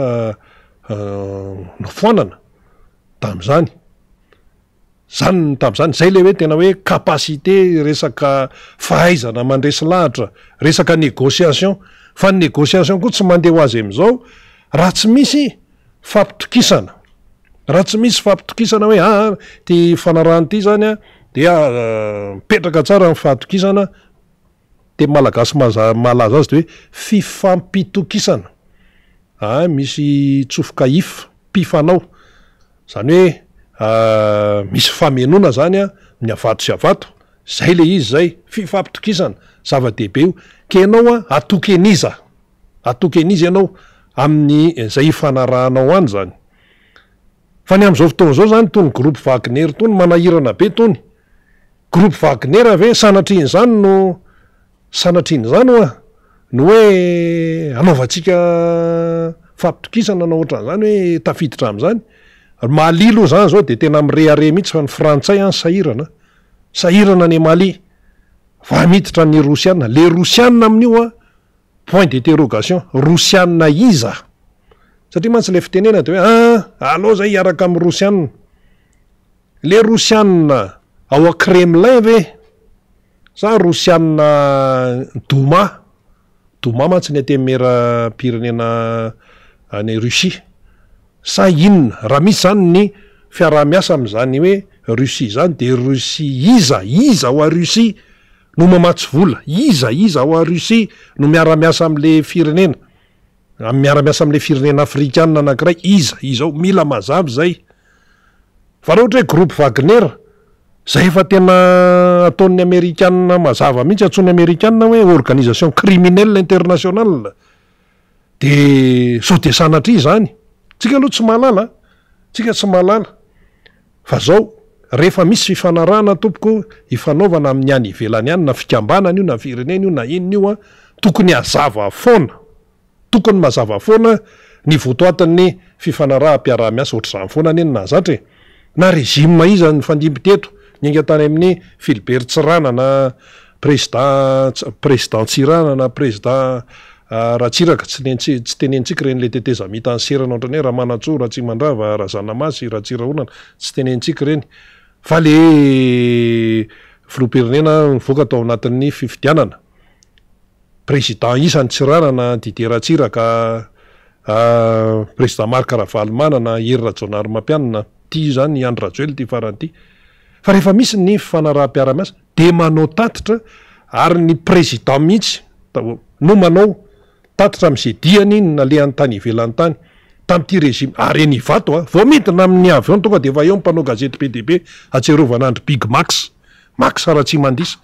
S1: nofoanana tam'izany, tam'izany zay le hoe tena hoe capacité resaka fahaizana mandresy lahatra, resaka négociation, fa ny négociation koa tsy mandeha ho azy am'izao raha tsy misy fampitokisana, raha tsy misy fampitokisana hoe ty fanarahany ty zany a dia mipetraka tsara ny fahatokisana, de malagasy malaza azy de hoe fifampitokisana. Misy tsofoka pifanao, zany hoe misy famenona zany a ny avato sy avato, zay le izy zay fifampitokisana, zava-dehibe io, ke ianao a atokeniza ianao amin'ny zay ifanarahanao any zany. Fa ny am'izao fotoana zao zany tony groupe Wagner tony manahirana be tony, groupe Wagner ave sanatriny zany no hoe anaovantsika fampitokisana na ohatran'izany hoe tafiditra am'izany. Mali aloha zany zao de tena mirehare mihitsy fa ny frantsay any sahirana ny Mali, va miditra ny Rosiana, le Rosiana amin'io a point d'interrogation, Rosiana iza, satria mantsy le fitenena de hoe alao zay hiaraka amin'ny Rosiana, le Rosiana ao a Kremlin ve sa Rosiana Douma mantsy ny atemera pirenena any Russie, sa inona raha misy zany ny fiaraha-miasa am'izany hoe Russie zany, de Russie iza ho a Russie no mamatsy vola, iza ho a Russie no miara-miasa am'le firenena, miara-miasa am'le firenena afrikanina anankiray, iza mila mazava zay. Fa raha ohatra hoe groupe Wagner zay efa tena ataon'ny Amerikanina mazava mihitsy, antsoiny Amerikanina hoe organisation criminelle internationale, de sao de sanatria zany, tsika aloha tsy malala, fa zao rehefa misy fifanarahana tompoko ifanaovana amin'ny any ivelany any, na fikambanana io na firenena io na inona io a, tokony mazava foana ny votoatin'ny fifanaraha-piaraha-miasa, ohatr'izany foana any na zatra na régime iza ny fandimby teto, nyinga tany amin'ny Philbert Tsirana na président Tsirana na président Ratsiraka, tsy tenentsika reny le teteza mitany serana ohatrany hoe Ramanatsoa, Ratsimandrava, Razanamasy, Ratsiraonana, tsy tenentsika reny, fa le filoham-pirenena mivoaka tao anatin'ny fifidianana, président isany Tsirana na Didier Ratsiraka, président Marc Ravalomanana, Hery Rajaonarimampianina, ty zany Andry Rajoelina ty faran'ity. Fa rehefa misy ny fanaraha-piara-miasa de manao tatitra, ary ny président mihitsy no manao tatitra am'izay diany nalehan'ny tany ivelan'ny tany tam'ty régime, ary ny vato vao midina amin'ny avy eo tonga de efa eo mpanao gazety PDB atserovan'andro Big Max Ratsy mandisa,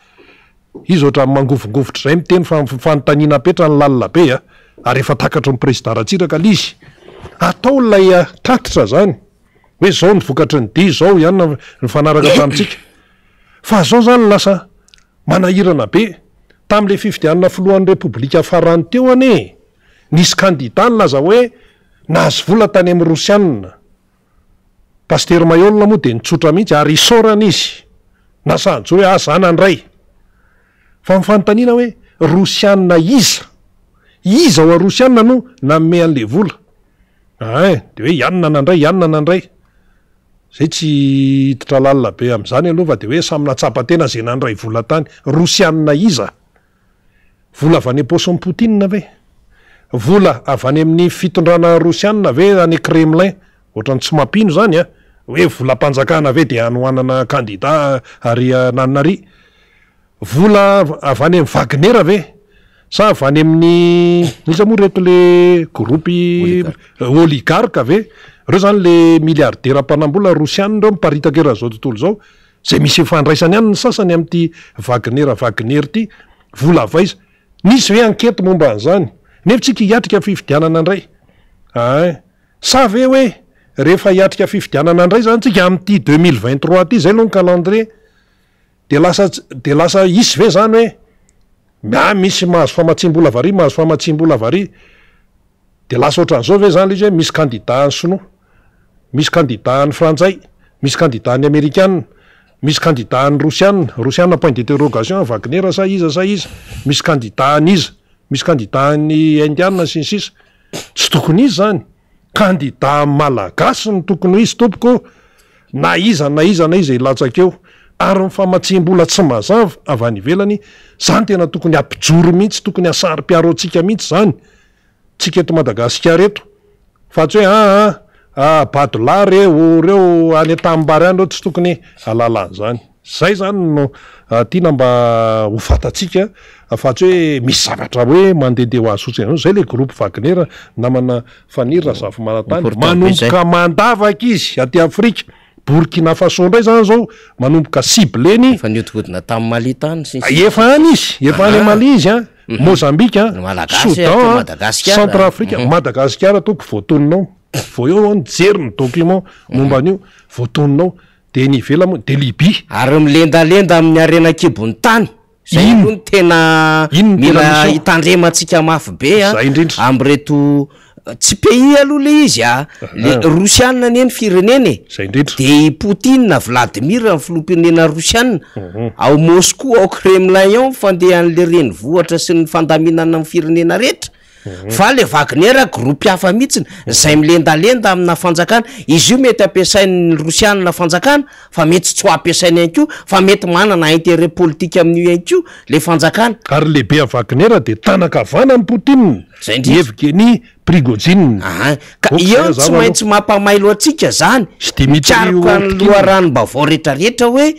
S1: izy ohatra mangofongofotra zay miteny fa fanontaniana petra ny lalina be ary efa takatra ny président Ratsiraka lizy, atao lay tatitra zany hoe zao ny vokatry ny dia zao ihany ny fanaraka tamitsika. Fa zao zany lasa manahirana be. Tam'le fifidianana filohan'ny repoblika farany teo ane, nisy candidat laza hoe nahazo vola tany amin'ny Rosiana, Pasteur Mayolina moa de nitsotra mihitsy ary isaorana izy, nasanjo hoe zanany ray. Fa mifanontaniana hoe rosianina iza ho a rosianina no namme an'le vola de hoe ianina nandray zay tsy titralalina be am'izany aloha fa de hoe samy natsapatena zay nandray vola tany rosianina iza vola avy any aposiny Poutine ve vola avy any amin'ny fitondrana rosianina ve any Kremlin ohatrany tsy mampino zany a hoe vola mpanjakana ve de anoanana kandida ary nanary vola avy any amin'ny Wagner ve sa avy any amin'ny isa moa reto le groupy oligarque ve reo zany le milliardaire mpanambola rosianina reo miparitaka eran'izao tontolo zao zay misy fandraisany ihany ny sasany amin'ity Wagner ty vola avaiza nisy hoe ankety momba an'izany nefa tsika hiatrika fifidianana indray sa ve hoe rehefa hiatrika fifidianana indray zany tsika amin'ity 2023 ty zay aloha ny calendrier de lasa isy ve zany hoe misy mahazo famatsim-bola vary de lasa ohatran'izao ve zany izy hoe misy candidat ny sinoa misy candidat ny frantsay misy candidat ny amerikanina misy candidat ny rosianina point d'interrogation Wagner sa iza misy candidat ny iza misy candidat ny indiana sy ny sisa tsy tokony izy zany candidat malagasy ny tokony izy tompoko na iza ilatsakeo ary mifamatsim-bola tsy mazava avy any ivelany zany tena tokony ampijoro mihitsy tokony asary-piaro antsika mihitsy zany tsika eto Madagasikara eto fa tsy hoe badolary reo any an-tanimbary any reo tsy tokony alalan'zany zay zany no tiana mba ho fatatsika fa tsy hoe misy zavatra hoe mandehandeha ho azotsy zay le groupe Wagner namana fanirina zafy manatany manomboka mandavaka izy aty Afrika Burkina Faso ndray zany zao manomboka cibleny
S2: fa niodikodina tamin'ny Mali tany
S1: efa any any Mali izy Mozambique Soudan Centrafrika Madagasikara toko voatoninao vo eo nijery ny document momba an'io voatoninao de ny ivela moa de Libye
S2: ary milendalenda amin'ny arena kibony tany zay aloha ny tena mila hitandrematsika mafy be am'reto tsy pays aloha le izy le rosianina neny fireneny de Poutine Vladimir ny filoham-pirenena rosianina ao Moscou ao Kremlin ao fandehan'le renivohitra sy ny fandaminana amin'ny firenena rehetra fa le Wagner groupe hafa mihitsiny zay milendalenda amina fanjakana izy io mety ampiasain'ny rosianina fanjakana fa mety tsy ho ampiasainy ihany koa fa mety manana intérêt politique amin'io ihany koa le fanjakana
S1: ary lehibe a Wagner de tanakavana ny Poutine Evgeny Prigozhin
S2: ka io tsy maintsy mampamailo atsika zany mikaroka ny loharanom-baovao rehetrarehetra hoe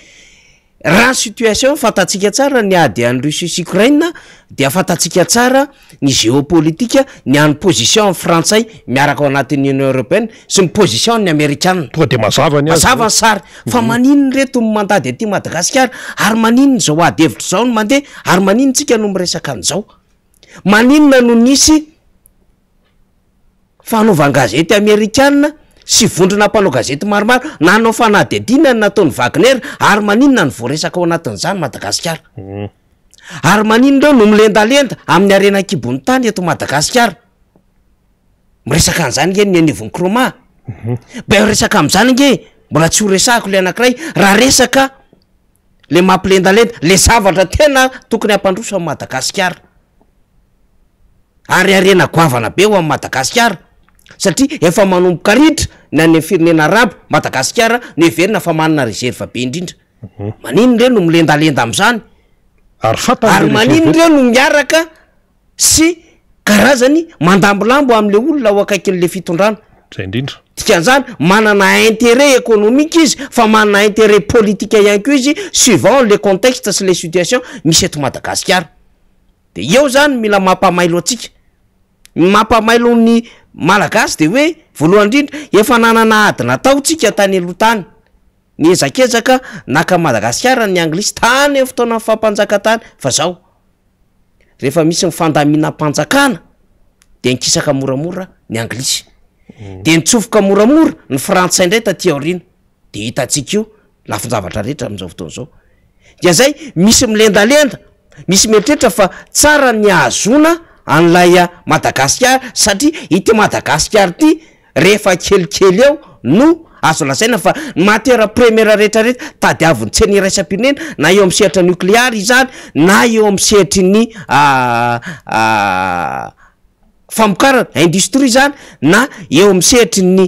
S2: raha situation fatatsika tsara ny ady any Russie sy Ukraine dia fatatsika tsara ny géopolitika ny any position ny frantsay miaraka ao anatin'ny Union Européenne sy ny position ny Amerikanina
S1: tonga de mazava ny
S2: sary fa maninony reto mandady aty Madagasikara ary maninony zao ady hevitra zao no mandeha ary maninony tsika no miresaka an'izao maninona no nisy fanaovan-gazety Amerikanina sy vondrona mpanao gazety maromaro nanao fanadihadiana nataon'ny Wagner ary maninona ny voaresaka ao anatin'izany Madagasikara ary maninona reo no milendalenda amin'ny arena kibony tany eto Madagasikara miresaka an'izany nge ny anivon'ny Kroma be resaka amin'izany nge mbola tsy ho resahako le anankiray raha resaka le mampilendalenda le zavatra tena tokony hampandroso amin'ny Madagasikara ary arena goavana be ho amin'ny Madagasikara satria efa manomboka ritra na ny firenena arabo Madagasikara no heverina fa manana reserve be indrindra manino reo no milendalenda am'izany ary manino reo no miaraka sy karazany mandambolambo am'le olona ao akaikin'le fitondrana
S1: zay indrindra
S2: dikan'izany manana intérêt économique izy fa manana intérêt politique ihany koa izy suivant les contextes sy les situations misy eto Madagasikara de eo zany mila mampamailo atsika mampamailo ny malagasy de hoe voalohany indrindra efa nanana ady nataotsika tany aloha tany ny ezakezaka naka Madagasikara ny anglisy tany amin'ny fotoana fampanjaka tany fa zao rehefa misy ny fandaminam-panjakana de nikisaka moramora ny anglisy de nitsofoka moramora ny frantsay indray taty aoriana de hitatsika io lafin-javatra rehetra amin'izao fotoana zao dia zay misy milendalenda misy mieritreritra fa tsara ny ahazona an'lay Madagasikara satria ity Madagasikara ty rehefa kelikely eo no azo lasaina fa matiera premiera rehetrarehetra tadiaviny tsy ny raisam-pirenena na eo amin'ny sehatra nucléary izany na eo amin'ny sehatry ny famokarana industrie zany na eo amin'ny sehatry ny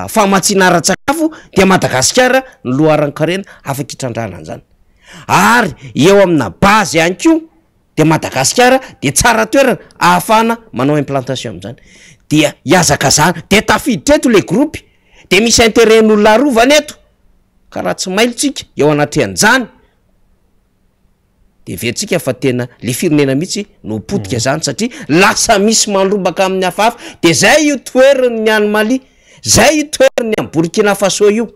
S2: famatsiana ara-tsakafo dia Madagasikara ny loharan-karena afaka hitrandrana an'izany ary eo amina base ihany koa de Madagasikara de tsara toerana ahafahana manao implantation amin'izany dia hiazaka zany de tafiditra eto le groupe de misy intérêt-n'olona arovana eto ka raha tsy mailontsika eo anatrehan'izany de veritsika fa tena le firenena mihitsy no potika zany satria lasa misy mandrombaka amin'ny hafahafa de zay io toerany ny any Mali zay io toerany amin'ny Burkina Faso io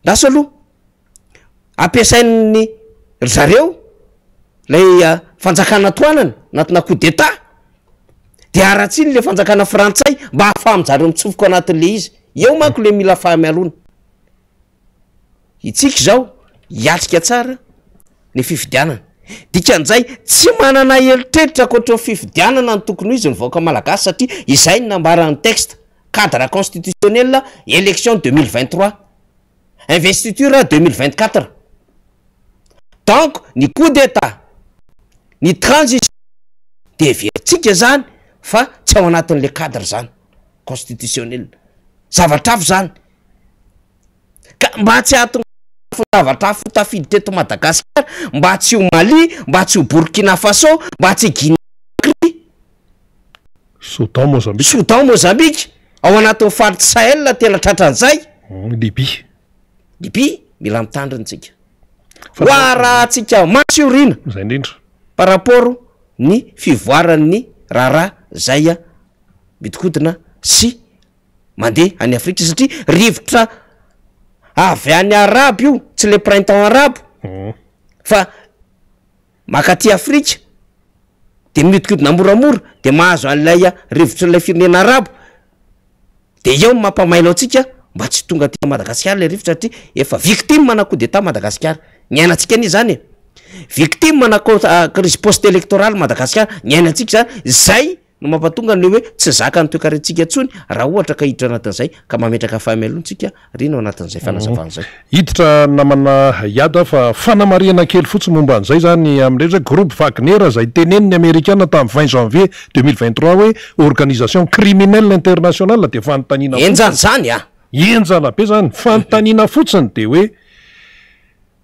S2: ndasa aloha ampiasain'ny zareo lay fanjakana toanana anatina coup d'état de aratsiny le fanjakana frantsay mba ahafahaminjareo mitsofoka anatin'le izy eo manko le mila fahamialona itsika zao hiatrika tsara ny fifidianana dikan'izay tsy manana heritreritra akoatra ny fifidianana ny tokony ho izy nivoaka malagasy satria izay ny nambaran'ny texte cadre constitutionnel élection 2023 investiture 2024 donc ny coup d'état ny transition de veritsika zany fa tsy ao anatin'le cadre zany constitutionnel zavatra afo zany ka mba tsy zavatra afo tafiditra eto Madagasikara mba tsy ho Mali mba tsy ho Burkina Faso mba tsy Guinée
S1: Soudan
S2: Mozambique ao anatin'ny faritra Sahel tena tratran'izay Libye mila mitandrinatsika hoa raha tsika matsiorina
S1: zay indrindra
S2: par rapport ny fivoaran'ny raharaha zay mitokodina sy mandeha any Afrika satria rivotra avy any Arabo io tsy le printemps arabo fa makaty Afrika de mitokodina moramora de mahazo an'ilay rivotra ilay firenena arabo de eo mampamailo atsika mba tsy tonga ty Madagasikara le rivotra satria efa victime mana coup d'état Madagasikara ny ainatsika any zany victime mana crise post électorale Madagasikara ny ainatsika zay no mampatonga ny hoe tsy zaka ny toekarentsika tsony raha ohatra ka hiditra anatin'izay ka mametraka fahamialontsika rino anatin'izay fanazavana zay
S1: hiditra namana iada fa fanamariana kely fotsiny momba an'izay zany am'ireny groupe Wagner zay teneniny Amerikana tamin'ny 20 janvier 2023 hoe organisation criminelle internationale de fanontaniana
S2: enjana zany
S1: enjana be zany fanontaniana fotsiny de hoe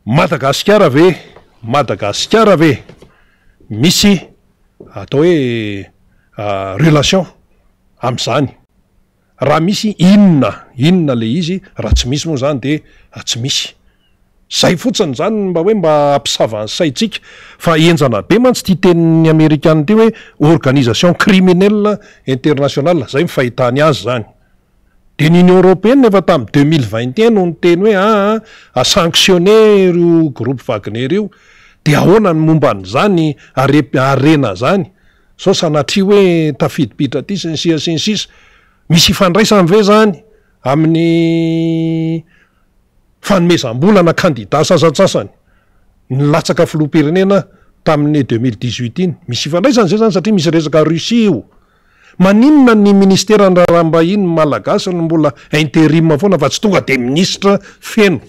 S1: Madagasikara ve misy atao hoe relation am'izany raha misy inona le izy raha tsy misy moa zany de tsy misy zay fotsiny zany mba hoe mba ampisavany saitsika fa enjana be mantsy ty tenin'ny Amerikana ty hoe organisation criminelle internationale zay mifahitany azy zany de n'Union européenne efa tamin'ny 2021 no ny teny hoe sanctionner io groupe Wagner io de ahoana ny momba an'izany arena zany sao sanatria hoe tafidipitra ty sy ny sisa misy ifandraisany ve zany amin'ny fanomezam-bolana candidat sasatsasany nilatsaka filoham-pirenena tamin'ny 2018 iny misy ifandraisany zay zany satria misy resaka Russie io maninona ny ministera ny raharaham-bahiny malagasy no mbola intérim foana fa tsy tonga de ministre feno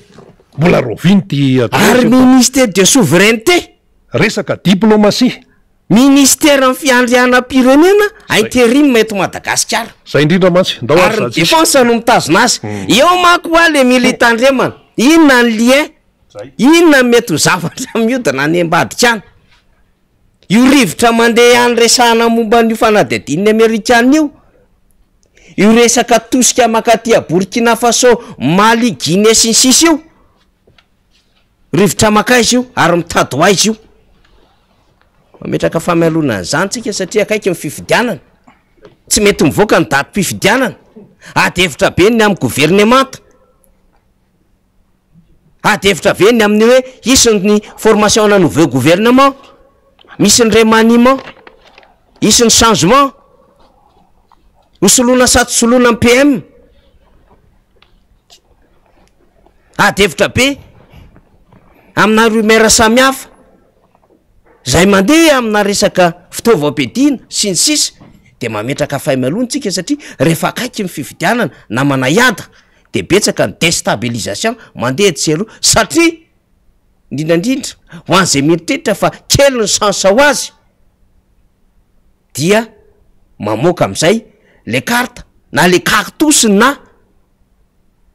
S1: mbola roviny ty
S2: ary ministère de souveraineté
S1: resaka diplomatie
S2: ministère ny fiandrianam-pirenena intérim eto Madagasikara
S1: zay indrindra mantsy
S2: ary défense no mitazona azy eo manko a le militandremana inona ny lien inona mety ho zavatra miodina any ambadika any io rivotra mandeha any resahana momba n'io fanadihadin'ny Amerikana io resaka tosika makaty Burkina Faso Mali Guinée sy ny sisa io rivotra maka izy io ary mitady ho aizy io mametraka famialona an'izany tsika satria akaiky ny fifidianana tsy mety mivoaka ny datim-pifidianana adevitra be ny amin'ny gouvernemanta adevitra be ny amin'ny hoe isiny formation na nouveau gouvernement misy ny remaniement isy ny changement hosoloana saty soloana ny PM adevitra be amina rumeur samihafa zay mandeha amina resaka fitaovam-piadiana sy ny sisa de mametraka fahamialontsika satria rehefa akaiky ny fifidianana na manayada de betsaka ny déstabilisation mandeha tselo satria indrindrandrindra ho an'izay mieritreritra fa kely ny chance ho azy dia mamoaka am'izay le karta na le cartouche na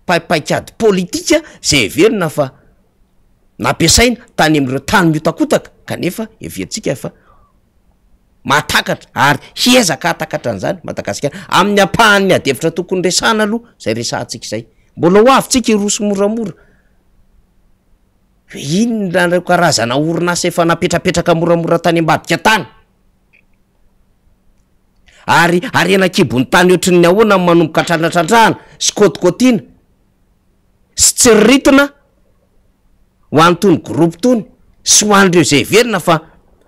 S2: paipaikady politika zay everina fa nampiasaina tany am'ireo tany miotakotaka kanefa everitsika fa mahatakatra ary hiezaka atakatra an'izany Madagasikara amin'ny ampahan'ny adevitra tokony resana aloha zay resantsika izay mbola ho avyntsika iroso moramora hoe inona karazana orinasa efa napetrapetraka moramora tany ambadika tany ary arenakibony tany ohatry ny ahoana manomboka trandratrandrahana sy kôtikôtiana sy tsiriritona ho an'tony groupe tony sy ho an'ireo zay verina fa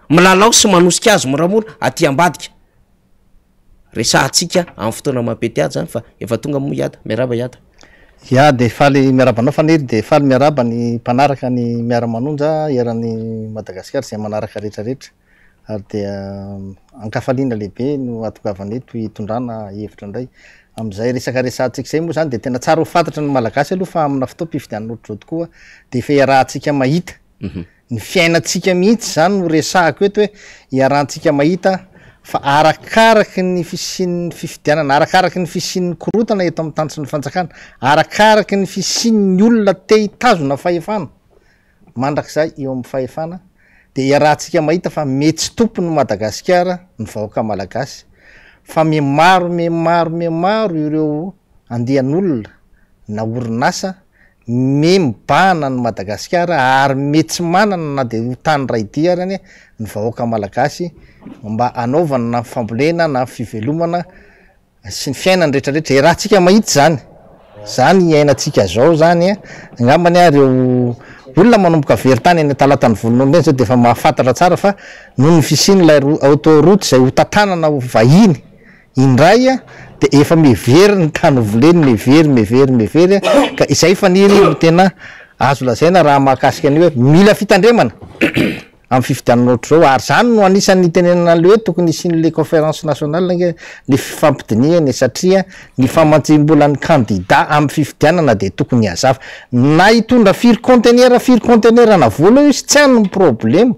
S2: milalao sy manosika azy moramora aty ambadika resantsika amin'ny fotoana mampety azy zany fa efa tonga mo iada miaraba iada
S4: ya de faly miarabanao fanery de faly miaraba ny mpanaraka ny miara-manonja eran'ny Madagasikara zay manaraka rehetrarehetra ary de ankafaliana lehibe no atongavaneto hitondrana hevitra indray am'izay resaka resantsika zay moa zany de tena tsara ho fantatra ny malagasy aloha fa amina fotoam-pifidianana ohatr'izao tokoa de efa iarahantsika mahita ny fiainantsika mihitsy zany no resahako eto hoe iarahantsika mahita fa arakaraky ny fisian'ny fifidianana arakaraky ny fisian'ny korotana eto amin'ny tany sy ny fanjakana arakaraky ny fisian'ny olona te hitazona fahefana mandrak'izay eo amin'ny fahefana de iarahantsika mahita fa mety tompony Madagasikara ny vahoaka malagasy fa maro ireo andehan'olona na orinasa mibana ny Madagasikara ary mety tsy manana na de tany ray dia arany ny vahoaka malagasy mba anaovana na fambolena na fivelomana sy ny fiainany rehetrarehetra iarahantsika mahita zany iainantsika zao zany angambany reo olona manomboka veritany eny talatany volon'olo eny zao de efa mahafantatra tsara fa noho ny fisiany lay autoroute zay ho tatanana ho vahiny indray de efa mevery ny tany voleny mevery ka izay faniry no tena azo lazaina raha mahakasika an'io hoe mila fitandremana amin'ny fifidianana ohatr'izao ary zany no anisan'ny tenenana le hoe tokony isian'le conférence nationale nge ny fifampidiniany satria ny famanjim-bola ny candidat amin'ny fifidianana de tokony hazafa na hitondra firy conteneur na vola io sy tsy any ny problème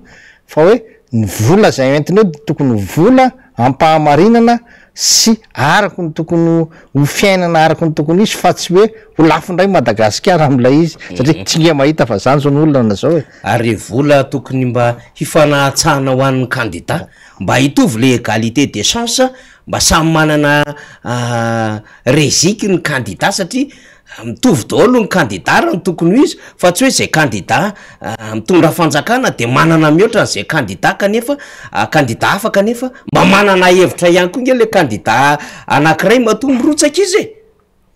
S4: fa hoe ny vola zay entineo de tokony vola ampahamarinana sy araky ny tokony ho fiainana araky ny tokony izy fa tsy hoe ho lafindray Madagasikara am'ilay izy satria tsinga mahita fa zany zao ny olona zao hoe
S2: ary vola tokony mba hifanahatsahana ho an'ny candidat mba hitovy le égalité des chances mba samy manana reziky ny candidat satria mitovy daholo ny candidat raha ny tokony izy fa tsy hoe zay candidat mitondra fanjakana de manana mihoatra n'izay candidat kanefa candidat hafa kanefa mba manana hevitra ihany koa nge le candidat anankiray matombo rotsaka izy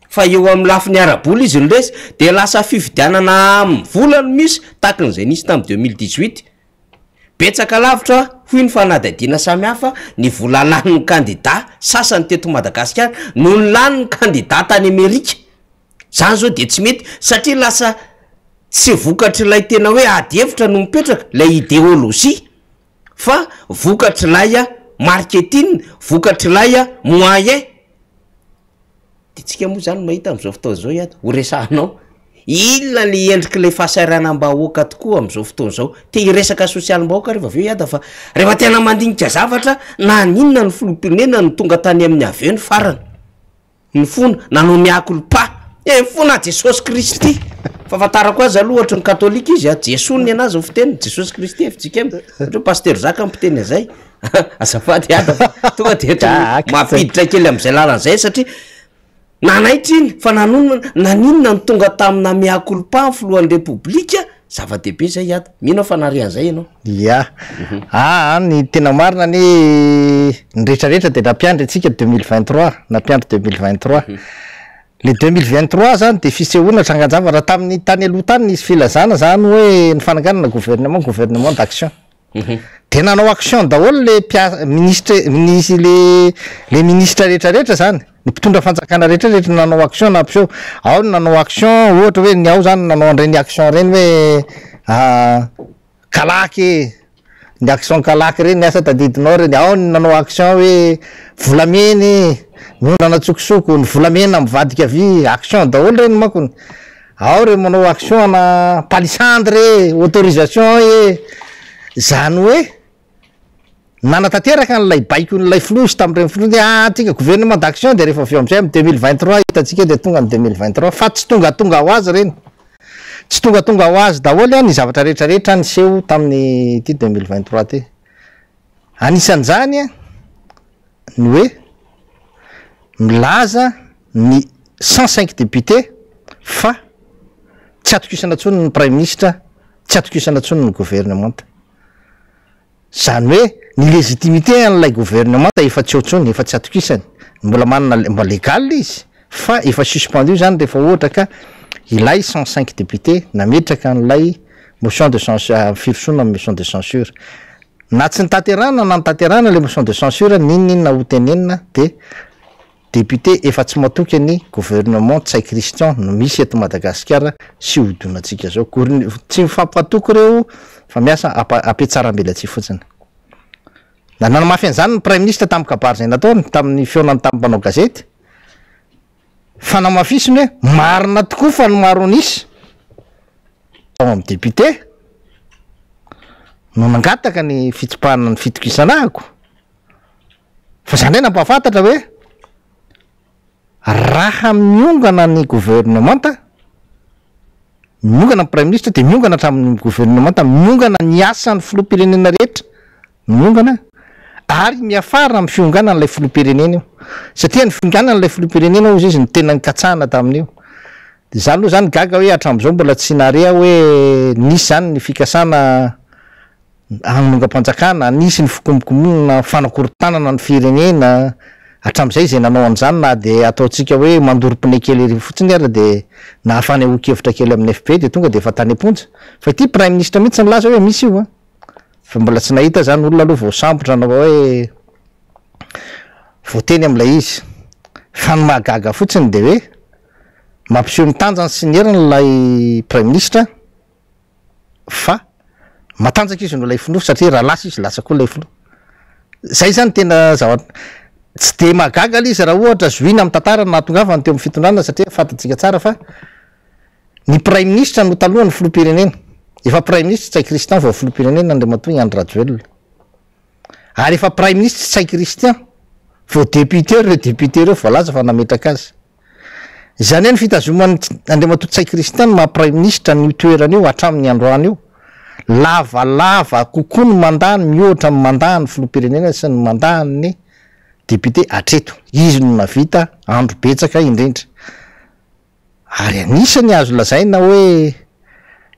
S2: fa eo amin'ny lafiny arabola izy no resy de lasa fifidianana amin'ny volany misy takan'izay nisy tamin'ny 2018 betsaka lavitra hoy ny fanadadiana samihafa ny vola lanin'ny candidat sasany teto Madagasikara no ny lanin'ny candidat tany Amerika zany zao de tsy mety satria lasa tsy vokatra ilay tena hoe adevitra no mipetraka lay idéologie fa vokatra ilay marketing vokatra ilay moyen de tsika moa zany mahita am'izao fotoana zao iady ho resahanao inona le endriky le fahasahiranam-bahoaka tokoa am'izao fotoana zao te hiresaka social-mbahoaka rehefa aveo iada fa rehefa tena mandinika zavatra na ninona ny filompirnena ny tonga tany amin'ny aveo ny farany ny fona nanao miakolo-pa fona Jesosy Kristy fahafantarako azy aloha ohatry ny katolika izy jesony anazy fiteny Jesosy Kristy fitsika ohatra paster Zaka mpiteny zay azafady ada tonga de mampiditra kely am'izay lalan'izay satria nanaitra iny fa naninona ny tonga tamina miakolo-pa filohan'ny repoblika zava-dehibe zay iada mino fa narian'izay ianao
S4: ya ny tena marina ny rehetrarehetra de nampiandry atsika 2023 nampiandry 2023 le 2023 zany de fisehoana tranganjava raha tamin'ny tany aloha tany nisy filazana zany hoe ny fananganana gouvernement d'action de nanao action daholo le ministre le ministre rehetrarehetra zany ny mpitondra fanjakana rehetrarehetra nanao action na ampiseho ao ny nanao action ohatra hoe ny ao zany nanao an'ireny action reny hoe kalaky ny action kalaky reny ny asa tadidinao reny ao ny nanao action hoe volameny miondana tsokosoko ny volamena mivadika vy action daholo reny makony ao re manao action na palissandre autorisation zany hoe nanatanteraka n'lay baiko n'lay flosy tam'ireny flo tsika gouvernement d'action de rehefa avy am'zay am 2023 hitatsika de tonga am 2023 fa tsy tongatonga ho azy reny tsy tongatonga ho azy daholo ny zavatra rehetrarehetra niseho tamin'ny ty 2023 ty anisan'zany ny hoe milaza ny 105 député fa tsy atokisana tsony ny prime ministre tsy atokisana tsony ny gouvernement zany hoe ny légitimité an'lay gouvernement efa tsy otsony efa tsy atokisany mbola manana mba légal izy fa efa suspendu zany rehefa ohatra ka ilay 105 député nametraka an'lay motion de censure firosona motion de censure na tsy nitaterana na nitaterana le motion de censure ninninona hotenenina de député efa tsy matoky ny gouvernement tsay Christian no misy eto Madagasikara sy hodonatsika zao tsy mifampatoky reo fa miasa apetsaram-belatsy fotsiny na nanamafy an'izany ny prime ministre tamin'ny kabary zay nataony tamin'ny feonany tamin'ny mpanao gazety fa namafisiny hoe marina tokoa fa ny maro anisy ao amin'ny député no nangataka ny fitsipahana ny fitokisanahako fa zany hoe nampahafantatra hoe raha miongana ny gouvernement miongana ny prime ministre de miongana hatramin'ny gouvernement miongana ny asan'ny filoham-pirenena rehetra miongana ary miafara amin'ny fiongana n'lay filoham-pirenena io satria ny fiongana n'lay filoham-pirenena ozy izy ny tena nikatsahana tamin'io de zany aloha zany gaga hoe hatram'izao mbola tsy narea hoe nisy zany ny fikasana anongam-panjakana nisy ny fikomokomonana fanakorontanana ny firenena hatram'izay zay nanao an'izany na de ataotsika hoe mandorom-pone kely ery fotsiny ara de na hafany hokevitra kely amin'ny FP de tonga de efa tany amponja fa ity prime ministre mihitsy nylaza hoe misy io fa mbola tsy nahita zany olona aloha voasambotra na hoe voateny am'lay izy fa ny mahagaga fotsiny de hoe mampiseho mitanjany sy neryn'lay prime ministre fa matanjaka izy no lay filo satria raha lasa izy lasa koa lay filo zay zany tena zavatra tsy de mahagaga l izy raha ohatra zoina amy tantara nahatongavany teo amy fitondrana satria fantatsika tsara fa ny prime ministre no taloha ny filoham-pirenena efa prime ministre tsay Christian vao filoham-pirenena andriamatoa Andry Rajoelina ary efa prime ministre tsay Christian vao député reo député reo voalaza fa nametraka azy zany hoe ny fitazomany andriamatoa tsay Christian maha prime ministre ny toerana io hatramin'ny androany io lavalava kokoa ny mandany mihoatra ny mandany filoham-pirenena sy ny mandany ny député atreto izy no navita andro betsaka indrindra ary anisany azo lazaina hoe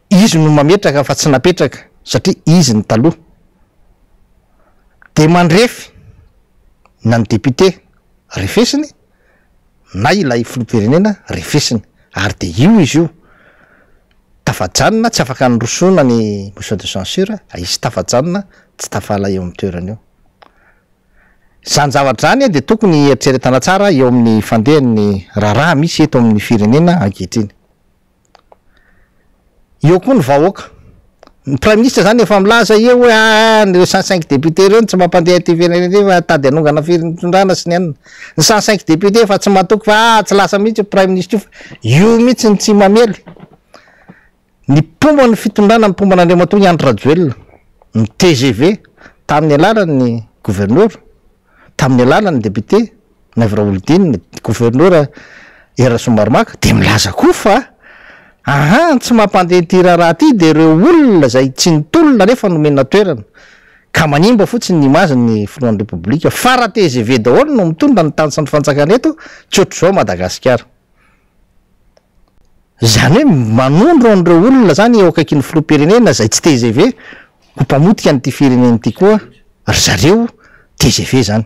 S4: izy no mametraka fa tsy napetraka satria izy ny taloha de mandrefy na ny député refesiny na ilay filoham-pirenena refesiny ary de io izy io tafajanona tsy afaka nyrosona ny motion de censure izy tafajanona tsy tafala eo amin'ny toerana io zany zavatra zany de tokony eritreretana tsara eo amin'ny fandehany raharaha misy eto amin'ny firenena ankehitriny eo koa ny vahoaka ny prime ministre zany efa milaza eo hoe nyreo 105 député reo tsy mampandeha ty firenena fa tady anongana fitondrana sy ny anina ny 105 député fa tsy mahatoky fa tsy lasa mihitsy prime ministre io fa io mihitsy ny tsy mamely ny pomba ny fitondrana ny pomba n'andriamatoa Andry Rajoelina ny TGV tamin'ny alalan'ny gouverneur tamin'ny alalan'ny député Navira Olodiny ny gouverneur Erasomaromaka de milaza koa fa tsy mampandeha ty raha ty de reo olona zay tsy nitolona nefa nomena toerana ka manimba fotsiny ny imaziny ny filohan'ny repoblika fa raha TGV daholo no mitondra ny tany sy ny fanjakana eto tsy ohatr'izao Madagasikara zany hoe manondro an'ireo olona zany eo akaiky ny filoham-pirenena zay tsy TGV ho mpamotika n'ity firenena ty koa ry zareo TGV zany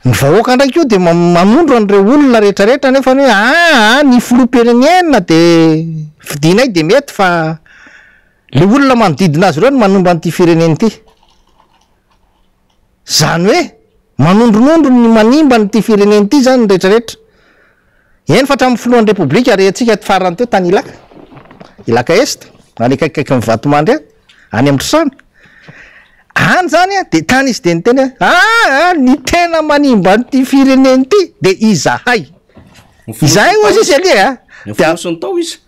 S4: ny vahoaka ndraiky io de manondro an'ireo olona rehetrarehetra nefa hoe ny filoham-pirenena de fidinay de mety fa le olona manodidina azy ireo no manomba an'ity firenena ity zany hoe manondronondro ny manimba n'ity firenena ity zany ny rehetrarehetra eny fa hatramin'ny filohan'ny repoblika ary atsika ty farany teo tany ilaka est any akaikikaiky ny Vatomandry any amin'ny Trosana any zany a de tany izy de ny teny ny tena manimba nyty fireneny ty de izahay ozy izy ale
S2: fosony tao izy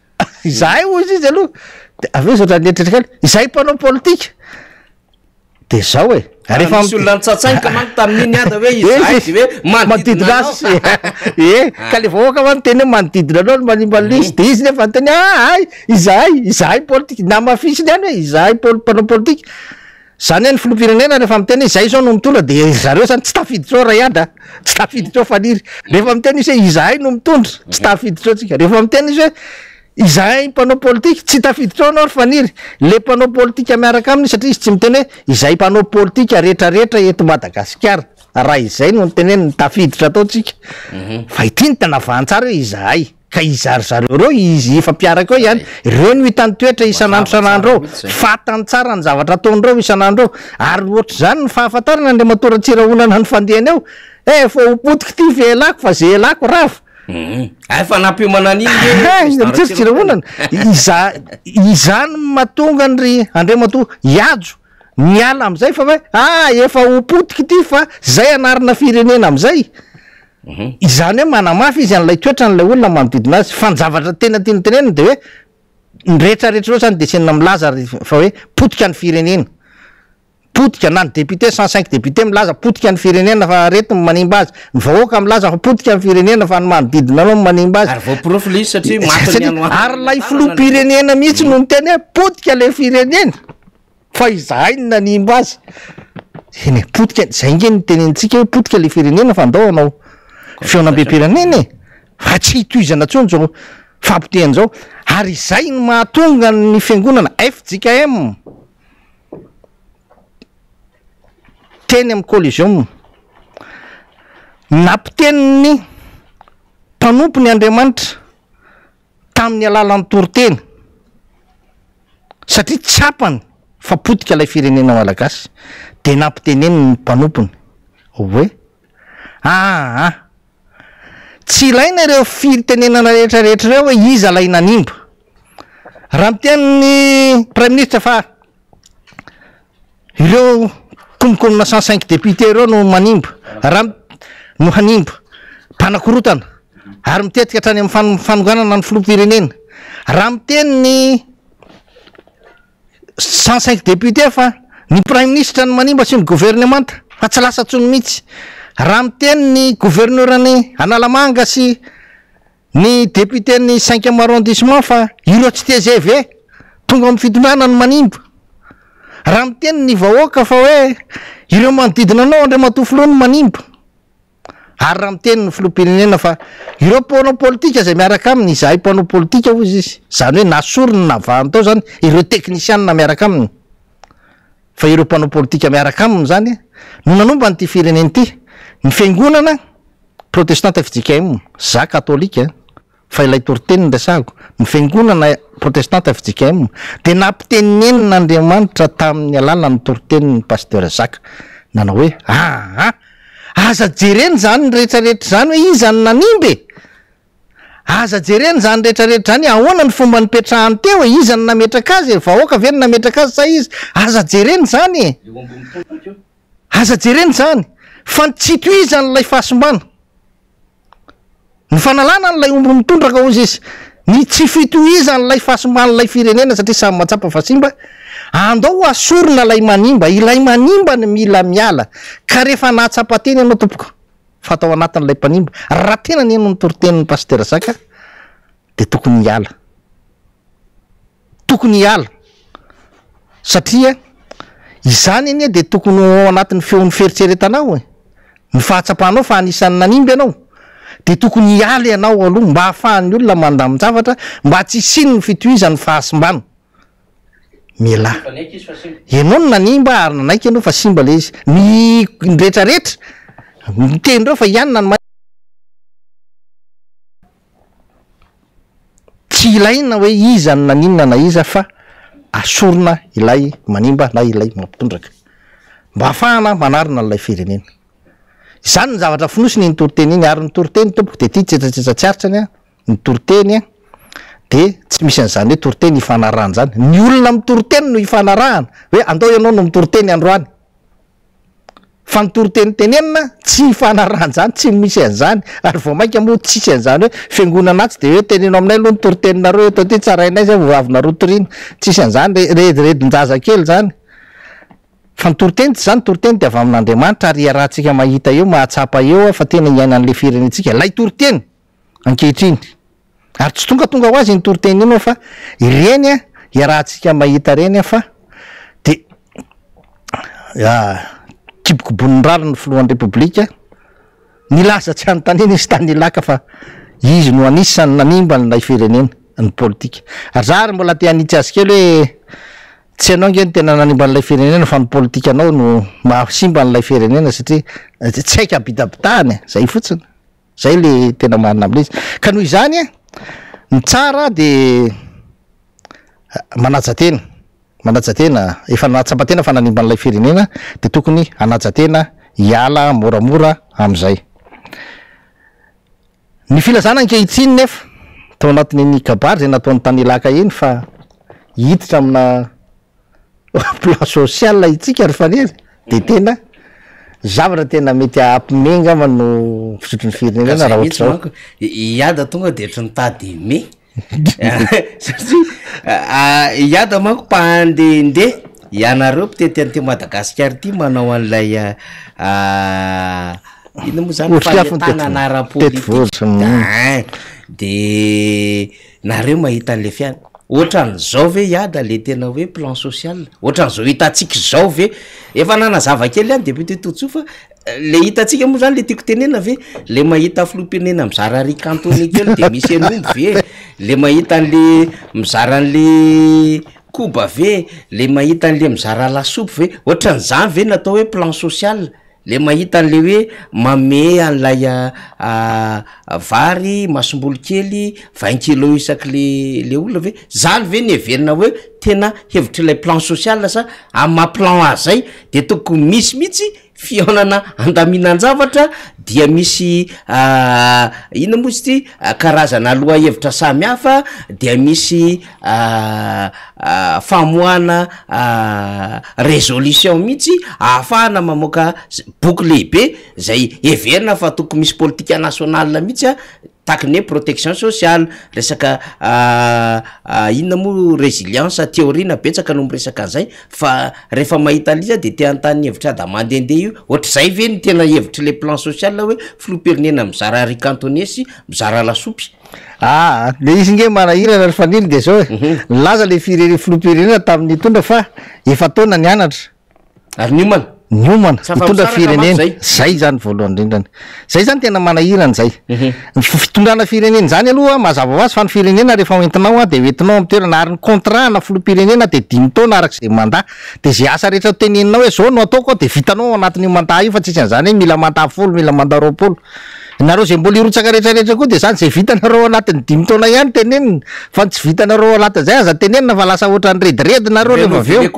S4: izahay ozy izy aloha de aveo zao ranetrretraky izahay mpanao politika de zao rehefa
S2: misy olona nitsatsainka manko tamin'iny ada hoe izahay de hoe
S4: manodidina azy ka le vahoaka ma nyteny hoe manodidina anao no manimba lisy de izy nefa nyteny izahay politika namafisiny any hoe izahay mpanao politika zany hoe ny filopirenena rehefa miteny izay zao no mitondra de zareo zany tsy tafiditra ray ada tsy tafiditra faniry rehefa miteny izy hoe izahay no mitondra tsy tafiditra tsika rehefa miteny izy hoe izahay mpanao politika tsy tafiditra anao ry faniry le mpanao politika miaraka aminy satria izy tsy miteny hoe izahay mpanao politika rehetrarehetra eto Madagasikara raha izay no nyteny hoe nitafiditra atao tsika fa ity ny tena vahantsara hoe izahay ka izarozareo reo izy efa mpiaraka eo ihany ireo no hitany toetra isanandro fatany tsara ny zavatra ataon'ireo isanandro ary ohatr' zany ny fahafantarana Andriamatora Tsiraonana ny fandehany eo fa hopotika ty velako fa zelako rafo
S2: fa nampiomanana iny
S4: Tsiraonana izany mahatonga ny Andriamatora hiajo miala am'izay fa hoe efa hopotika ty fa zay anarina firenena am'izay izany hoe manamafy izy an'lay toetra n'lay olona manodidina azy fa ny zavatra tena tiany tenenina de hoe nyrehetrarehetra reo zany de senina milaza fa hoe potika ny firenena potika na ny député 105 député milaza potika ny firenena fa reto ny manimba azy ny vahoaka milaza fa potika ny firenena fa ny manodidina anao manimba azy
S2: ary voaprofily satria matiny
S4: ary lay filoham-pirenena mihitsy no nyteny hoe potika le firenena fa izahay ny nanimba azy eny potika zay nge ny tenenitsika hoe potika le firenena fa andao anao feonam-be-pirenena fa tsy hitoizana tsony zao fampitehany zao ary izay ny mahatonga ny fiangonana FJKM teny amin'ny collision nampiteniny mpanompo ny Andriamanitra tamin'ny alalan'ny toroteny satria tsapany fa potika ilay firenena malagasy de nampiteneny ny mpanompony hoe tsy ilaina ireo fitenenana rehetrarehetra reo hoe iza lay nanimba raha miteniny prime ministre fa ireo komokomina 105 député ireo no manimba raha no hanimba mpanakorotana ary mitetika hatrany amin'ny fanonganana ny filoham-pirenena raha miteniny 105 député fa ny prime ministre ny manimba sy ny gouvernemanta fa tsy lasa tsony mihitsy raha miteny ny gouverneur-ny Analamanga sy ny député ny 5e arrondissement fa ireo tsy TGV tonga amin'ny fitondrana ny manimba raha miteny ny vahoaka fa hoe ireo manodidina anao Andriamatoa no manimba ary raha miteny ny filoham-pirenena fa ireo mpanao politika zay miaraka aminy izahay mpanao politika ozy izy zany hoe nasorony navahany tao zany ireo teknisianina miaraka aminy fa ireo mpanao politika miaraka aminy zany no nanomba nyty fireneny ty ny fiangonana protestante FJKM za katolika fa ilay toroteny resahako ny fiangonana protestante FJKM de nampiteninen'Andriamanitra tamin'ny alalany toroteny pasteur Zaka nanao hoe aza jereny zany ny rehetrarehetra zany hoe iza ny nanimbe aza jereny zany rehetrarehetra zany ahoana ny fomba nipetrahany teo e iza ny nametraka azy vahoaka ve ny nametraka azy sa izy aza jereny zany aza jereny zany fa tsy toizany lay fahasimbana ny fanalana n'lay omby mitondraka ozy izy ny tsy fitoizany lay fahasimbana lay firenena satria samy matsapa fasimba andao asorona lay manimba ilay manimba ny mila miala ka rehefa nahatsapa teny ianao tompoko fatao anatin'lay mpanimba raha tena ny eno ny toritenin'ny pasteur Zaka de tokony hiala satria izany iny de tokony ao anatin'ny feon'ny feritseretanao ny fahatsapanao fa anisan'ny nanimba ianao de tokony hiala ianao aloha mba hahafahan'ny olona mandamin-javatra mba tsy isiny ny fitoizany fahasimbana mila ianao no nanimba ary nanaiky ianao fa simba le izy ny rehetrarehetra mitenyreo fa ianina ny tsy ilaina hoe iza ny naninona na iza fa asorona ilay manimba na ilay mampitondraka mba hafahana manarina n'lay firenena izany ny zavatra finosiny ny toroteny iny ary ny toroteny tompoko de ty tsetratsetsatsiaritrany ny toroteny de tsy misy an'izany hoe toroteny hifanarahana zany ny olona mitoroteny no hifanarahana hoe andao ianao no mitoroteny androany fanotoritenitenenina tsy fanarahan'zany tsy misy an'zany ary vao mainka moa tsisy an'zany hoe fiangonana tsy de hoe teneno aminay aloha nitoriteninareo eto ty tsarainay zay voavinareo toriny tsisy an'zany redin-jaza kely zany fanotoriteny tsy zany toriteny de avy amin'Andriamanitra ary rahantsika mahita eo mahatsapa eo fa tena iaina an'le firenentsika lay toriteny ankehitriny ary tsy tonga ho azy nytoriteny ino fa ireny a iarahantsika mahita reny a fa de kibokobon'ny rariny ny filohan'ny repoblika nilaza tsy anontaniana izy tany ilaka fa izy no anisany nanimba nylay firenena ny politika ary zary mbola te hanitsy azy kely hoe tsy anao nge ny tena nanimba n'lay firenena fa ny politika anao no mahasimba n'lay firenena satria tsy haika abitabitahany zay fotsiny zay le tena marina am'le izy ka noho izany a ny tsara de manajatena efa natsapatena fa nanimba n'lay firenena de tokony hanajatena hiala moramora am'izay ny filazana ankehitriny nefa tao anatin'ny kabary zay nataon'ny tany ilaka iny fa hiditra amina plan social itsika ry fanery de tena zavatra tena mety ampimenga mano fisotrony firenena raha ohatra zao
S2: iada tonga de ohatry nitady me satria iada manko mpandehandeha ianareo mpitety an'ty Madagasikara ty manao an'lay ino moa zany fahetana ara-politika de nareo mahita an'le fiana ohatran'zao ve iada le tena hoe plan social ohatran'zao hitantsika zao ve efa nanazava kely any deputé Totsoa fa le hitantsika moa zany le tiako tenena ve le mahita filoham-pirenena mizara rikantony kely de misy enomby ve le mahita an'le mizara an'le koba ve le mahita an'le mizara lasopy ve ohatran'zany ve natao hoe plan social le mahita an'le hoe mame an'lay vary masombolo kely 20 kilo isaky le olona ve zany ve ny heverina hoe tena hevitry ilay plan social sa ama plan azay de toko misy mihitsy fihaonana andaminan-javatra dia misy ina moa izy ty karazana aloha hevitra samy hafa dia misy famoana résolution mihitsy ahafahana mamoaka boky lehibe zay heverina fa toko misy politika nationale mihitsy takony hoe protection sociale resaka inona moa résilience théorie na betsaka no miresaka an'izay fa rehefa mahita an'izy de te antany hevitra da mandehandeha io ohatr'izay ve ny tena hevitry le plan social hoe filoham-pirenena mizara rikantonesy mizara lasopy
S4: le izy nge manahirana ry fanily de zao laza le filoham-pirenena tamin'ny tondra fa efa taona nianatra
S2: ary niomana
S4: mitondra firenena zay zany voalohany indrindrany zay zany tena manahirana zay fitondrana firenena zany aloha mazava ho azy fa ny firenena rehefa oentinao de oentinao amy toerana ary ny contrat na filoham-pirenena de 5 taona arak'izay mandat de zay asa rehetra teneninao hoe zao no ataoko de vitanao anatin'io mandat io fa tsisy an'zany hoe mila mandat 10 mila mandat 20 nareo zay mbola irotsaka rehetrarehetra koa de zany zay vitanareo anatin'ny 5 taona ihany tenenina fa tsy vitanareo anatin'zay aza tenenina fa lasa ohatran'ny redredy nareo rehefa aveo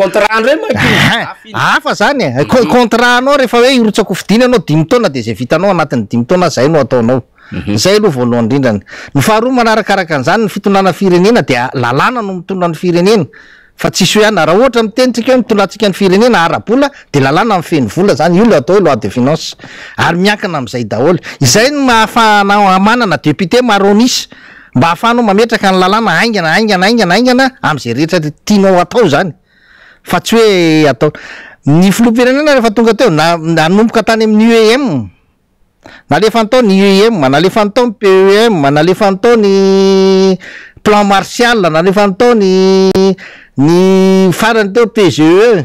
S4: hafa zany contrat anao rehefa hoe irotsaka hofidiana anao 5 taona de zay vitanao anatin'ny 5 taona zay no ataonao zay aloha voalohany indrindrany ny faharoa manarakaraka an'zany ny fitondrana firenena de lalàna no mitondra ny firenena fa tsisy hoe ana raha ohatra mitenitsika hoe mitondrantsika ny firenena ara-bola de lalàna mifeny vola zany io le atao hoe loi de finance ary miankina am'izay daholo izay no mahafahanao amanana député maronisy mba hahafahanao mametraka ny lalàna aingana am'izay rehetra tianao atao zany fa tsy hoe atao ny filoham-pirenena rehefa tonga teo nanomboka tany amin'ny UEM nalefa antao ny UEM nalefa antao ny PEM nalefa antao ny plan martial nalefa antao ny farany teo PGE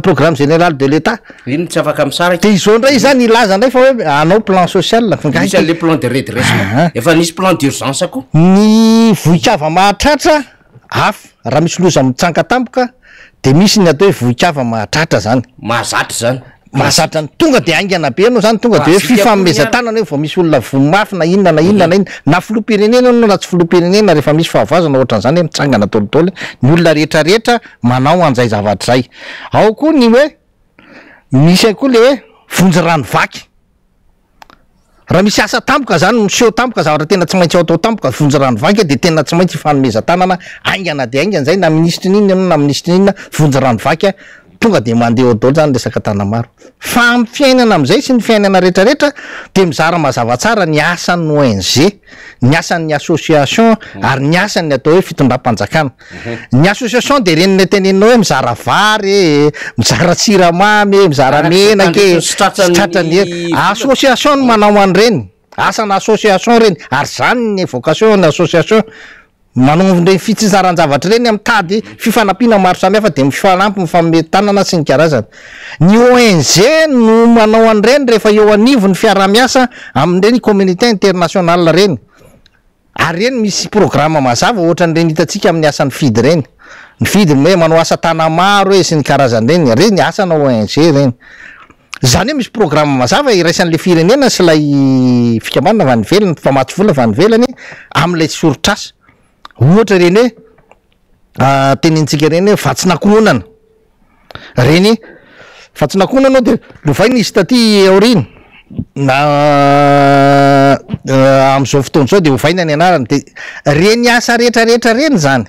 S4: programme général de l'état
S2: ino tsy afaka misara
S4: de izao ndray zany ilaza ndray fa hoe anao plan social
S2: misy le plan de redressement efa nisy plan d'urgence koa
S4: ny vohikava mahatratra hafa raha misy loza mitsanga tampoka de misy ny atao hoe vohikava mahatratra zany mahazatra ny tonga de aingana be anao zany tonga de hoe fifamezan-tanana hoe vao misy olona vomafy na inona na filoham-pirenena no na tsy filoham-pirenena rehefa misy fahavazana ohatran'izany hoe mitsangana tolotolo ny olona rehetrarehetra manao an'izay zavatra zay ao koa ny hoe misy koa le hoe vonjy rano vaky raha misy asa tampoka zany miseho tampoka zavatra tena tsy maintsy atao tampoka vonjy rano vaky de tena tsy maintsy fanomezan-tanana aingana de aingana zay na ministry n'inona na ministry n'inona vonjy rano vaky tonga de mandeha ao daholo zany resaka tanamaro fa amin'ny fiainana am'izay sy ny fiainana rehetrarehetra de mizara mazava tsara ny asan'ny ONG, ny asan'ny association ary ny asan'ny atao hoe fitondram-panjakana. Ny association de reny neteneninao hoe mizara vary, mizara siramamy, mizara menaka, sitratrany association no manao an'ireny, asan'ny association reny ary zany ny vocation ny association manao ny fitsinjaran-javatra reny amin'ny tady fifanampiana maro samihafa de mifanampy mifametanana sy ny karazany. Ny ONG no manao an'ireny rehefa eo anivo ny fiarah-miasa amin'ireny communauté internationale reny, ary reny misy programme mazava ohatran'ireny hitantsika amin'ny asan'ny FID reny. Ny FID hoe manao asa tanamaro hoe sy ny karazany reny, reny ny asana ONG reny. Zany hoe misy programme mazava iraisan'le firenena sy lay fikambanana avy any ivelany, mpamatsy vola avy any ivelany amin'ilay sorotr'asa. Ohatra reny hoe tenintsika reny hoe vatsinankonana reny, vatsinankonana de lovaina izy taty aoriny na am'izao fotoana zao de hovaina ny anarany, de reny asa rehetrarehetra reny zany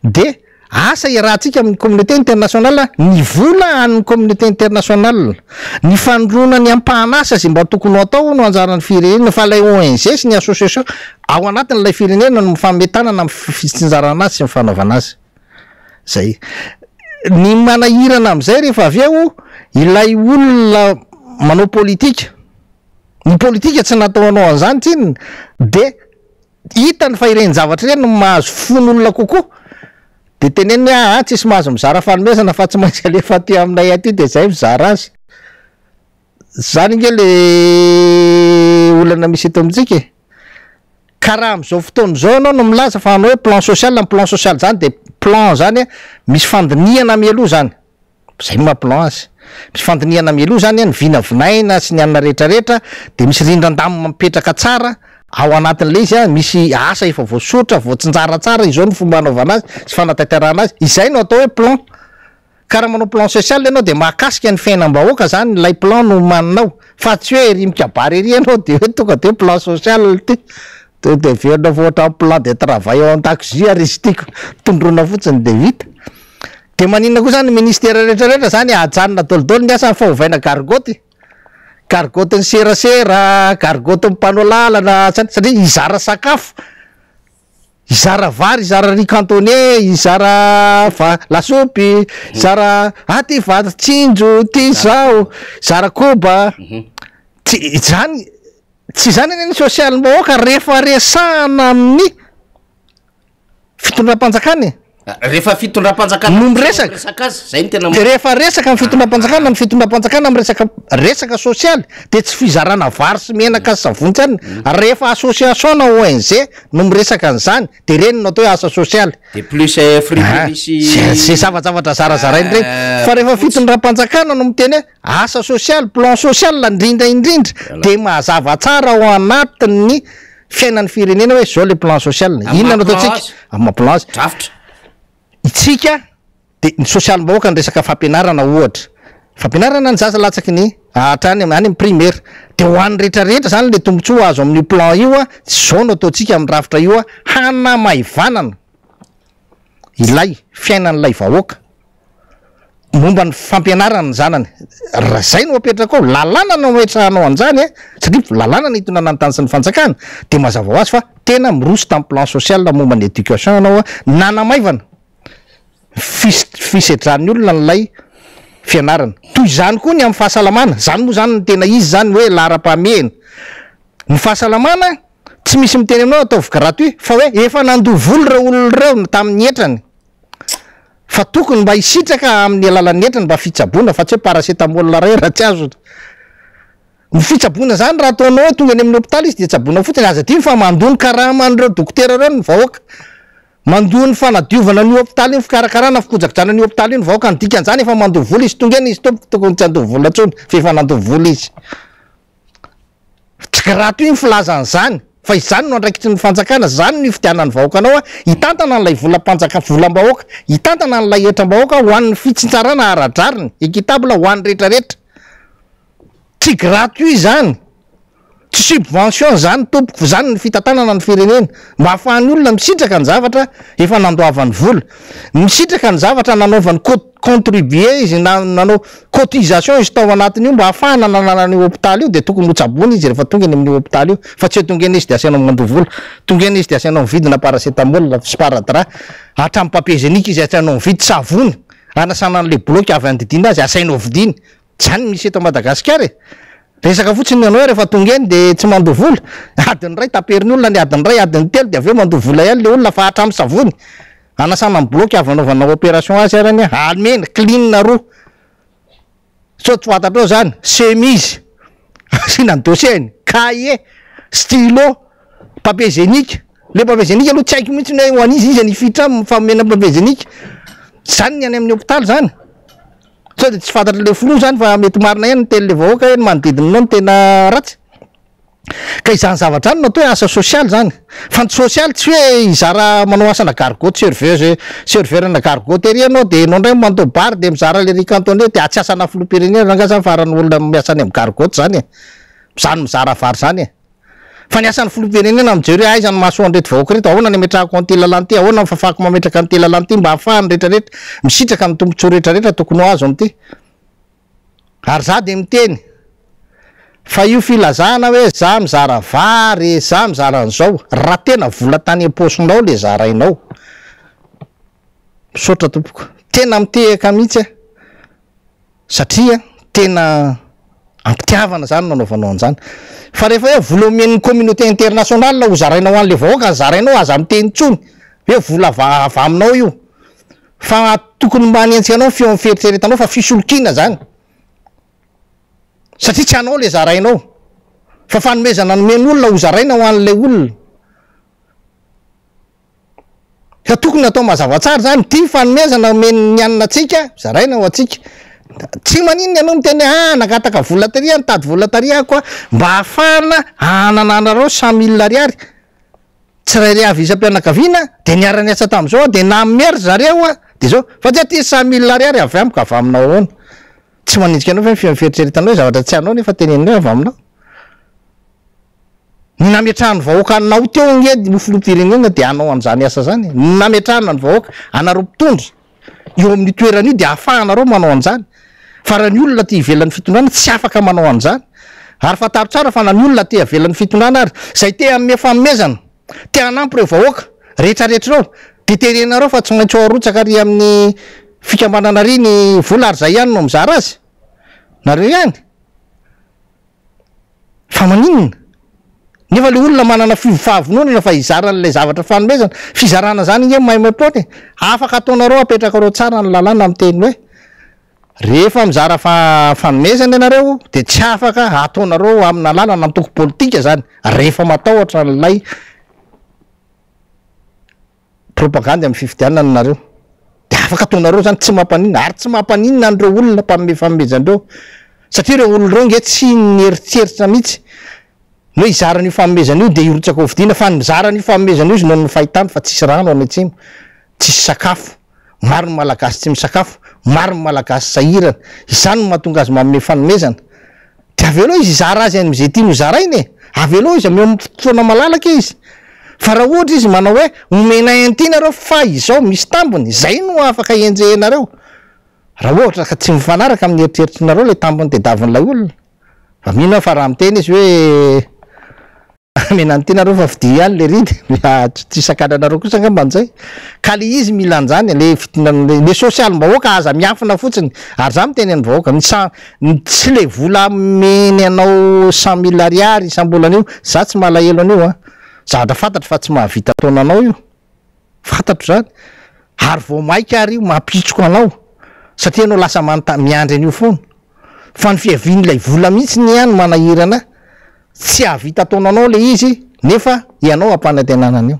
S4: de asa iarahantsika amin'ny communauté internationale, ny vola amin'ny communauté internationale, ny fandroana ny ampahanasa izay mba tokony atao no anjaran'ny firenena, fa lay ONG sy ny association ao anatin'ilay firenena no mifametanana amin'ny fitsinjarana azy sy ny fanaovana azy. Zay ny manahirana am'izay rehefa avy eo ilay olona manao politika, ny politika tsy nataonao an'izany tsinona de hitany fa ireny zavatra ireny no mahazo fon'olona kokoa de teneny tsisy mahazo mizara fanomezana fa tsy maintsy alefa aty aminay aty de zay mizara azy. Zany nge le olana misy eto amintsika karaha am'izao fotoana zao anao no milaza fa anao hoe plan social, amin'ny plan social zany de plan zany misy fandiniana mialoha zany, zay ma plan azy, misy fandiniana mialoha zany ny vinavinaina sy ny anona rehetrarehetra de misy rindran-damo mipetraka tsara ao anatin'le izy misy asa efa voasotra voatsinjara tsara izao ny fomba anaovana azy sy fanatanterahana azy, izay no atao hoe plan. Karaha manao plan social ianao de mahakasika ny fiainam-bahoaka zany lay plan no maninao, fa tsy hoe ery mikabary ery ianao de hoe tonga de plan social ty de verina voatra plan de travail ao an-dakozia ary izy tiako tondrona fotsiny de vita. De maninona koa zany ministera rehetrarehetra zany ajanona dolodolo ny asany fa hovaina gargoty, gargoty ny serasera, gargoty ny mpanao lalana satria izara sakafo, izara vary, izara riz cantonné, izara lasopy, izara ty vata tsinjo ty zao, izara koba, zany tsy zany ny social bahoaka rehefa resahana amin'ny fitondram-panjakana
S2: rehefa fitondram-panjakana
S4: no miresaka
S2: zay ny tena
S4: de rehefa resaka amin'ny fitondram-panjakana, ny fitondram-panjakana amin'ny resaka social de tsy fizarana vary sy menaka sy savony tsany, rehefa association na ONG no miresaka an'izany de reny no atao hoe asa social
S2: de plus frigorisy
S4: zay zavatra zarazarainy reny. Fa rehefa fitondram-panjakana no miteny hoe asa social, plan social indrindra de mazava tsara ao anatin'ny fiainan'ny firenena hoe zao le plan social, inona no ataontsika amin'ny plan azy
S2: drafitra
S4: itsika de ny social bahoaka ny resaka fampianarana ohatra, fampianarana ny zaza latsaky ny hatrany any amin'ny primaire de ho an'ny rehetrarehetra zany le tombotsoa azo amin'ny plan io zao no ataontsika amin'ny rafitra io hanamaivanana ilay fiainan'ilay vahoaka momba ny fampianarana ny zanany, zay no apetraka ao lalàna no metrahanao an'izany satria lalàna ny hitonana ny tany sy ny fanjakana de mazava ho azy fa tena miroso tamin'ny plan social momba ny éducation anao nanamaivana fisedrany olona n'lay fianarana. Toy izany koa ny amin'ny fahasalamana, zany moa zany ny tena izy zany hoe laharam-pahamehana, ny fahasalamana tsy misy miteny aminao ataovy gratuit fa hoe efa nandoha voly reo olona reo tamin'ny entrany fa tokony mba hisitraka amin'ny alalan'ny entrany mba fitsaboana fa tsy hoe paracetamol ray raha tsy azo. Ny fitsaboana zany raha ataonao hoe tonga any amin'ny hôpitaly izy de tsaboana fotsiny, aza dimy fa mandoha ny karaman'ireo dokotera reo ny vahoaka, mandoha ny fanadiovana ny hôpitaly iny fikarakarana fikojakojana ny hôpitaly iny vahoaka, ny dikan'izany efa mandoha voly izy tonga eny izy tokony tsy andoha vola intsony fa efa nandoha voly izy. Tsy gratuit ny filazan'izany fa izany no andraikitry ny fanjakana, zany ny fidianan'ny vahoakanao hitantana n'lay volam-bahoaka, hitantana n'lay etram-bahoaka ho an'ny fitsinjarana aradrariny équitable ho an'ny rehetrarehetra. Tsy gratuit zany, subvention zany tompoko zany ny fitantanana ny firenena mba hahafahan'ny olona misitraka ny zavatra efa nandoavany vola misitraka ny zavatra nanaovany contribuer izy nanao cotisation izy tao anatiny io mba hahafahana nananany hôpitaly io de tokony hotsabony izy rehefa tonga eny amin'ny hôpitaly io fa tsy hoe tonga eny izy de asianao mandovola tonga eny izy de asianao mividina paracetamol sparadra hatramin'ny papier génique izy asianao mividy savony anasana an'le bloky avy andidina azy asainao vidiny zany misy eto Madagasikara resaka fotsiny ianao rehefa tonga eny de tsy mando vola adiny ray taperiny olona ny adiny ray adiny telo de aveo mando vola ihany le olona fa hatramin'ny savony anasana amin'ny bloky avy anaovana opération azy arany almena clean roa so tsy fantatrao zany chemise asina ny dossier cahier stylo papier génique le papier génique aloha tsy haiko mihitsy ny hoe ho an'izy izy nifitra famomena papier génique zany ny any amin'ny hôpitaly zany so de tsy fantatra le flou zany fa mety marina ihany ny teny le vahoaka hoe ny manodidinao ny tena ratsy ka izany zavatra any natao hoe asa social zany fa ny social tsy hoe izara manao asana gargote serveur na gargoterie anao de anao ndray mandao bary de mizara le ricantonné de tsy asana filopirenena ranga zany farany olona miasany amin'ny gargote zany zany mizara vary zany fa ny asan'ny filopirenena mijery hoe aizany mahasoa andreto vahoaka reto ahoana ny ametrahako an'ity lalany ty ahoana mifafako mametraka an'ity lalany ty mba hahafahany rehetrarehetra misitraka amin'ny tombontsoa rehetrarehetra tokony ho azo am'ity ary za de miteny fa io filazana hoe za mizara vary za mizara an'izao raha tena vola tany am-posinao le zarainao misaotra tompoko tena mitehaka mihitsy satria tena ampitiavana zany nanaovanao an'izany fa rehefa hoe vola omen'ny communauté internationale ho zarainao an'le vahoaka zarainao aza miteny tsony hoe vola avy aminao io fa tokony mba hanentsika anao feo amin'ny fieritreretanao fa fisolokiana zany satria tsy anao le zarainao fa fanomezana nomeny olona ho zaraina ho an'le olona ka tokony atao mazavatsara zany ty fanomezana omeny ny aninatsika zaraina ho atsika tsy maninona ianao miteny nagataka vola taria nitady vola taria koa mba hahafahana hanananareo 100 000 ariary tsy ray avy isam-pianakaviana de niara-ny asa tam'izao de namery zareo de zao fa tsy aty 100 000 ariary avy amiko avy aminao ahoana tsy manitsika anao fa fieritreretanao zavatra tsy anao nefa tenenao avy aminao ny nametrahany vahoaka anao teo ngedy ny filopirenena de anao an'izany asa zany nametrahana ny vahoaka anareo mpitondra eo amin'ny toerana io de ahafahanareo manao an'izany fa raha ny olona ty ivelan'ny fitondrana tsy afaka manao an'izany ary fataro tsara fa na ny olona ty avelan'ny fitondrana ary zay te ame famomezana te hanampy reo vahoaka rehetrarehetrareo de terenareo fa tsy maintsy arotsaka ary amin'ny fikambanana ry ny vola ary zay ihany no mizara azy nareo ihany fa maninona nefa le olona manana fahavononana fa izaran'le zavatra fanomezana fizarana zany nge maimapony afaka ataonareo apetrakareo tsara ny lalàna am'teny hoe rehefa mizara fanomezana ianareo de tsy afaka ataonareo amina lalana amtoko politika zany rehefa matahotra n'lay propagande amin'ny fifidianana nareo de afaka ataonareo zany tsy mampanina ary tsy mampanina an'ireo olona mpaome fanomezan'ireo satria reo olona reo nge tsy nieritseritra mihitsy no izaran'io famomezana io de irotsaka hovidiana fa ny mizaran'io famomezana io izy no ny fahitany fa tsisy rano any atsimo tsisy sakafo maro ny malagasy tsy misakafo maro ny malagasy sahirana izany no mahatonga azy manome fanomezana de avy aloha izy izara azy am'izay tiany ho zarainy avy aloha izy ame fotoana malalaka izy fa raha ohatra izy manao hoe omena entinareo fa izao misy tambony zay no afaka enjehenareo raha ohatra ka tsy mifanaraka amin'ny eritreritrinareo le tambony de davin'lay olona fa mino fa raha miteny izy hoe menany tenareo fa fidi ihany le ridy tsy sakadranareo kosa angamba an'izay ka le izy mila an'izany le le social mbahoaka aza miafina fotsiny ary za miteny any vahoaka tsy le vola meny anao 100 000 ariary isam-bolana io za tsy malahelo an'io zavatra fantatro fa tsy mahavita taona anao io fantatro zany ary vao maika ary io mampitsoko anao satria anao lasa miandry an'io foana fa ny fiavian'ilay vola mihitsy ny ihany manahirana tsy ahavita taonanao le izy nefa ianao ampanantenanan'io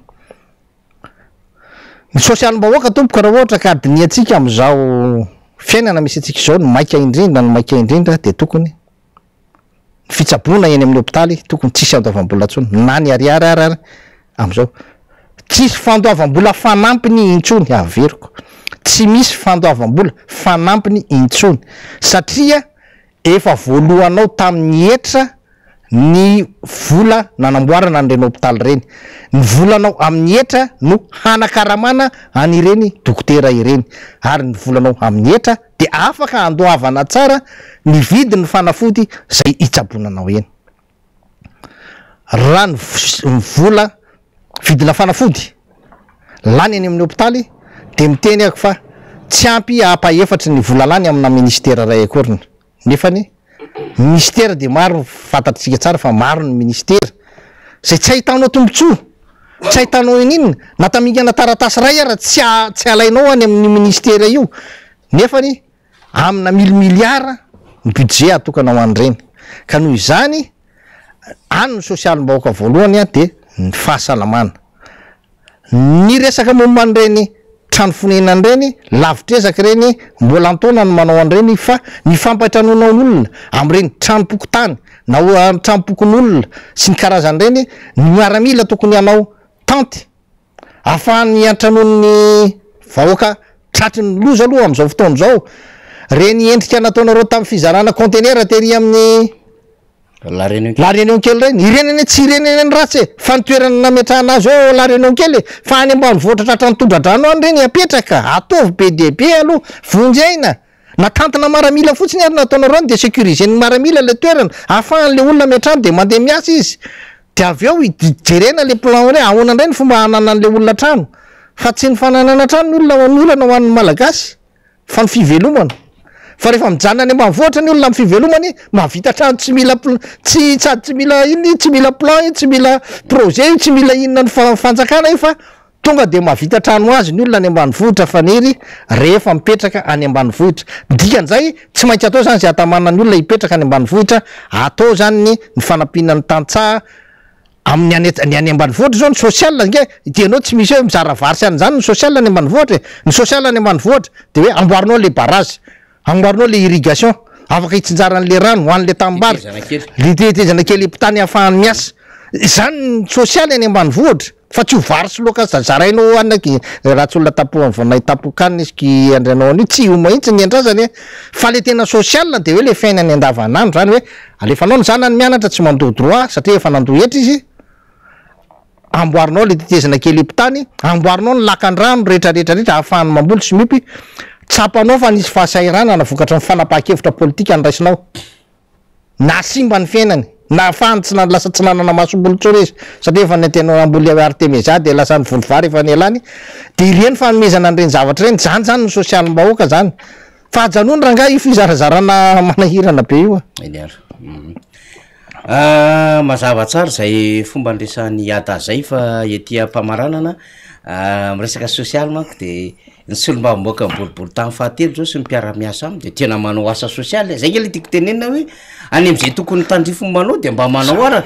S4: ny social-mbahoaka tompoka raha ohatra ka adiniatsika am'izao fiainana misy atsika izao ny maika indrindra ny maika indrindra de tokony fitsabona eny amin'ny hôpitaly tokony tsisy andoavam-bola ntsony na ny ariary ary am'izao tsisy fandoavam-bola fanampiny intsony averiko tsy misy fandoavam-bola fanampiny intsony satria efa voalohanao tamin'ny etra ny vola nanamboarana an'ireny hôpitaly reny, ny volanao amin'ny etra no hanakaramana an'ireny dokotera ireny, ary ny volanao amin'ny etra de afaka andoavana tsara ny vidiny fanafody zay hitsabonanao eny. Raha ny vola vidina fanafody lany any amin'ny hôpitaly de miteny ako fa tsy ampy apa-efatry ny vola lany amina ministera ray akoriny, nefany ministera de maro fantatritsika tsara fa maro ny ministera zay tsy ahitanao tombontsoa, tsy ahitanao in'inona na tamingana taratasy ray ara tsy alainao any amin'ny ministera io, nefany amina milimiara ny budget atokanao an'ireny. Ka noho izany any ny sosialim-bahoaka voalohany de ny fahasalamana, ny resaka momba an'ireny trano fonenany reny lavitrezaky reny mbola antaona ny manao an'ireny, fa ny fampatranonao olona am'ireny tranom-pokotany na tranom-pokon'olona sy ny karazan'ireny ny miaramila tokony anao tanty ahafahan'ny antranon'ny vahoaka tratry ny loza aloha am'izao fotoana zao. Reny endrika nataonareo tamin'ny fizarana contenera tery amin'ny la réunion kely reny, ireneny tsy ireneny ratsy fa nitoerana nametrahana azy eo la réunion kely, fa any ambanivohitra tratra ny tondradrano any reny apetraka ataovy be de be aloha vonjyaina na tantina maramila fotsiny ary nataonareo de sécuriser ny maramila le toerana ahafahan'le olona metrano de mandeha miasa izy, de avy eo jerena le plan re ahoana indray ny fomba hananan'le olona trano, fa tsy ny fananana trano ny olona ho an'ny malagasy fa ny fivelomana. Fa rehefa mijanona any ambanivohitra ny olona amin'ny fivelomany mahavita trano tsy mila tsy mila iny, tsy mila plan, tsy mila projet, tsy mila inona ny fanjakana io, fa tonga de mahavita trano azy ny olona any ambanivohitra faniry rehefa mipetraka any ambanivohitra. Dikan'izay tsy maintsy atao zany zay atamanana ny olona hipetraka any ambanivohitra, atao zany ny fanampiana ny tantsaha amin'ny any ambanivohitra zao ny social nge tianao tsy misy hoe mizara varsy an'izany ny social any ambanivohitra, ny social any ambanivohitra de hoe amboarinao le barrage, amboarinao le irrigation afaka hitsinjaran'le rano ho an'le tambary, le tetezana kely mpitany ahafahany miasa, zany ny social any ambanivohitra, fa tsy ho varsy loka zarainao anaky raha tsy olona tapohany vonay tapokanina izy ki andranao an'io tsy ho mahitsy ny andrazany, fa le tena social de hoe le fiainany andavanandro zany hoe alefanao ny zanany mianatra tsy mandoha droit satria efa nandoha etra izy, amboarinao le tetezana kely mpitany, amboarinao ny lakan-drano rehetrarehetrarehetra ahafahany mamboly sy mipy, tsapanao fa nisy fahasairana na vokatra ny fanapahan-kevitra politika andraisinao na simba ny fiainany na afahany tsy lasa tsy nanana masom-bolo tsorezy satria efa nentenao amboly Artemisa de lasa ny volovary efa nelany, de ireny fanomezana an'ireny zavatra reny zany ny sosialim-bahoaka zany, fa ajanony rangaha io fizarazarana manahirana be io
S2: mazava tsara zay fomba andresan'ny ada zay fa etỳ am-pamaranana miresaka social manko de ny solombavamboaka boribory tany fahatelo zao sy ny mpiara-miasa aminy de tena manao asa social, zay nge le tiako tenenina hoe any am'izay tokony tandrifo manao de mba manao ara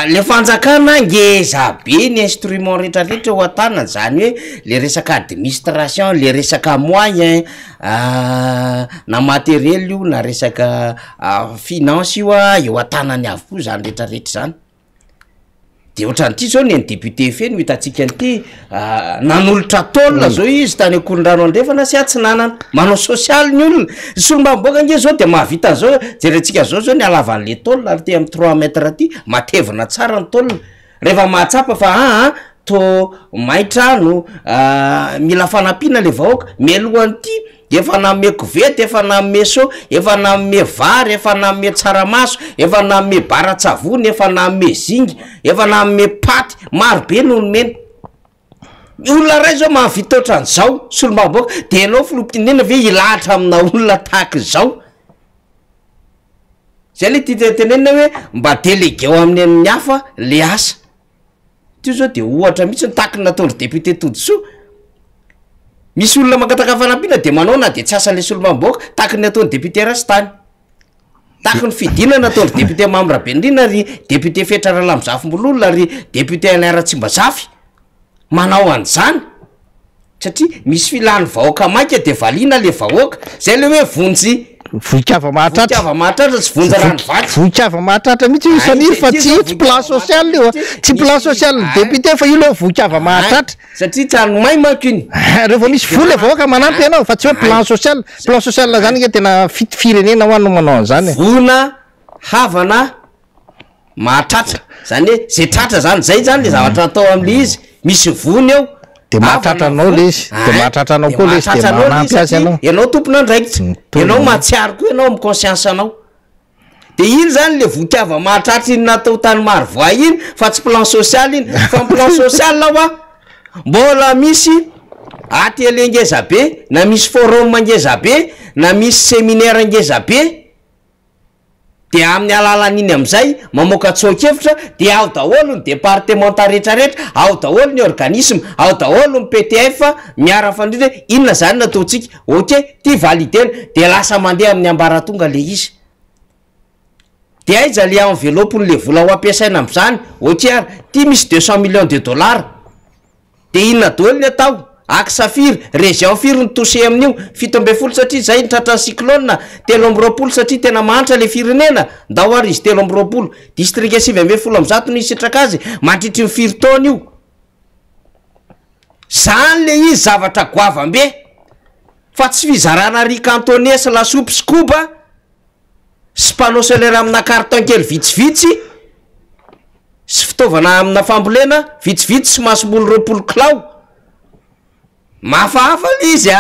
S2: le fanjakana ngeza be ny instrument rehetrarehetra ho atanana, zany hoe le resaka administration, le resaka moyen na matériel io na resaka finance io eo atanany avokoa zany rehetrarehetra zany. De ohatran'ity zao ny député feno hitatsika an'ity nanolotra taolona zao izy tany akoron-drano andrefana sy tsy nanana manao social ny olona, solombavamboaka nge zao de mahavita zao jerentsika zao ny alavan'le taolona ary te amin'ny 3 mètre aty matevina tsara ny taolona, rehefa mahatsapa fa to maitrano mila fanampiana le vahoaka mialohan'ity efa namme kovety, efa namme so, efa namme vary, efa namme tsaramaso, efa namme baratsavony, efa namme zingy, efa namme paty, maro be no nomena. Olona ray zao mahavita ohatran'izao solombavamboaka de ianao filompitenena ve ilahatra amina olona tahaka izao, zay le tenenina hoe mba délégué eo amin'ny hafa le asa ty zao de ohatra mihitsy nitaky nataon'ny député Todsoa. Misy olona mangataka fanampiana de manao na de tsy asan'le solombavamboaka taky ny ataon'ny député Rastany, taky ny fidinana ataon'ny député Mambrabendrina ry député Fetrara Lamzafimbololona ry député Anaratsimbazafy, manao an'izany satria misy filany vahoaka maika de valiana le vahoaka, zay le hoe vonjy
S4: vohikava
S2: mahatratra sy vonjy rano vatsy,
S4: vohikava mahatratra mihitsy io saniry fa tsy plan social io, tsy plan social ny député fa io le vohikava mahatratra
S2: satria tsy anomay manko iny
S4: rehefa misy vola vahoaka manampy ianao fa tsy hoe plan social zany nge tena firenena ho anao manao an'izany,
S2: vona havana mahatratra zany hoe zay tratra zany le zavatra atao am'le izy misy vony eo
S4: de mahatratra anao le izy de mahatratra anao koa le izy de manampy azy
S2: ianao tompona andraikitra ianao mahatsiary koa ianao amy conscience anao de iny zany le votiava mahatratra iny natao tany maro voa iny fa tsy plan social iny fa plan social laoa mbola misy atelier ngeza be na misy forum ngeza be na misy séminaire ngeza be de amin'ny alalan'iny am'izay mamoaka tsoakevitra de ao daholo ny départementa rehetrarehetra ao daholo ny organisme ao daholo ny PTF miara fandrina inona zany nataotsika ok ty validena de lasa mandeha amin'ny ambaratonga le izy de aiza le enveloppe le vola ho ampiasaina am'izany ok ary ty misy 200 millions de dollars de inona daholo ny atao aksafiry région firy ny touché amin'io 17 satria zay ny tratra ny cyclone 13 satria tena mahantra le firenena ndao ary izy 13 district 9 ny sitraka azy mandritry ny firy taona io zany le izy zavatra goavambe fa tsy fizarana ry cantonese la soupe scoba sy panneau solaire amina carton kely vitsivitsy sy fitaovana amina fambolena vitsivitsy sy masobolo 20 kilao mafahafa le izy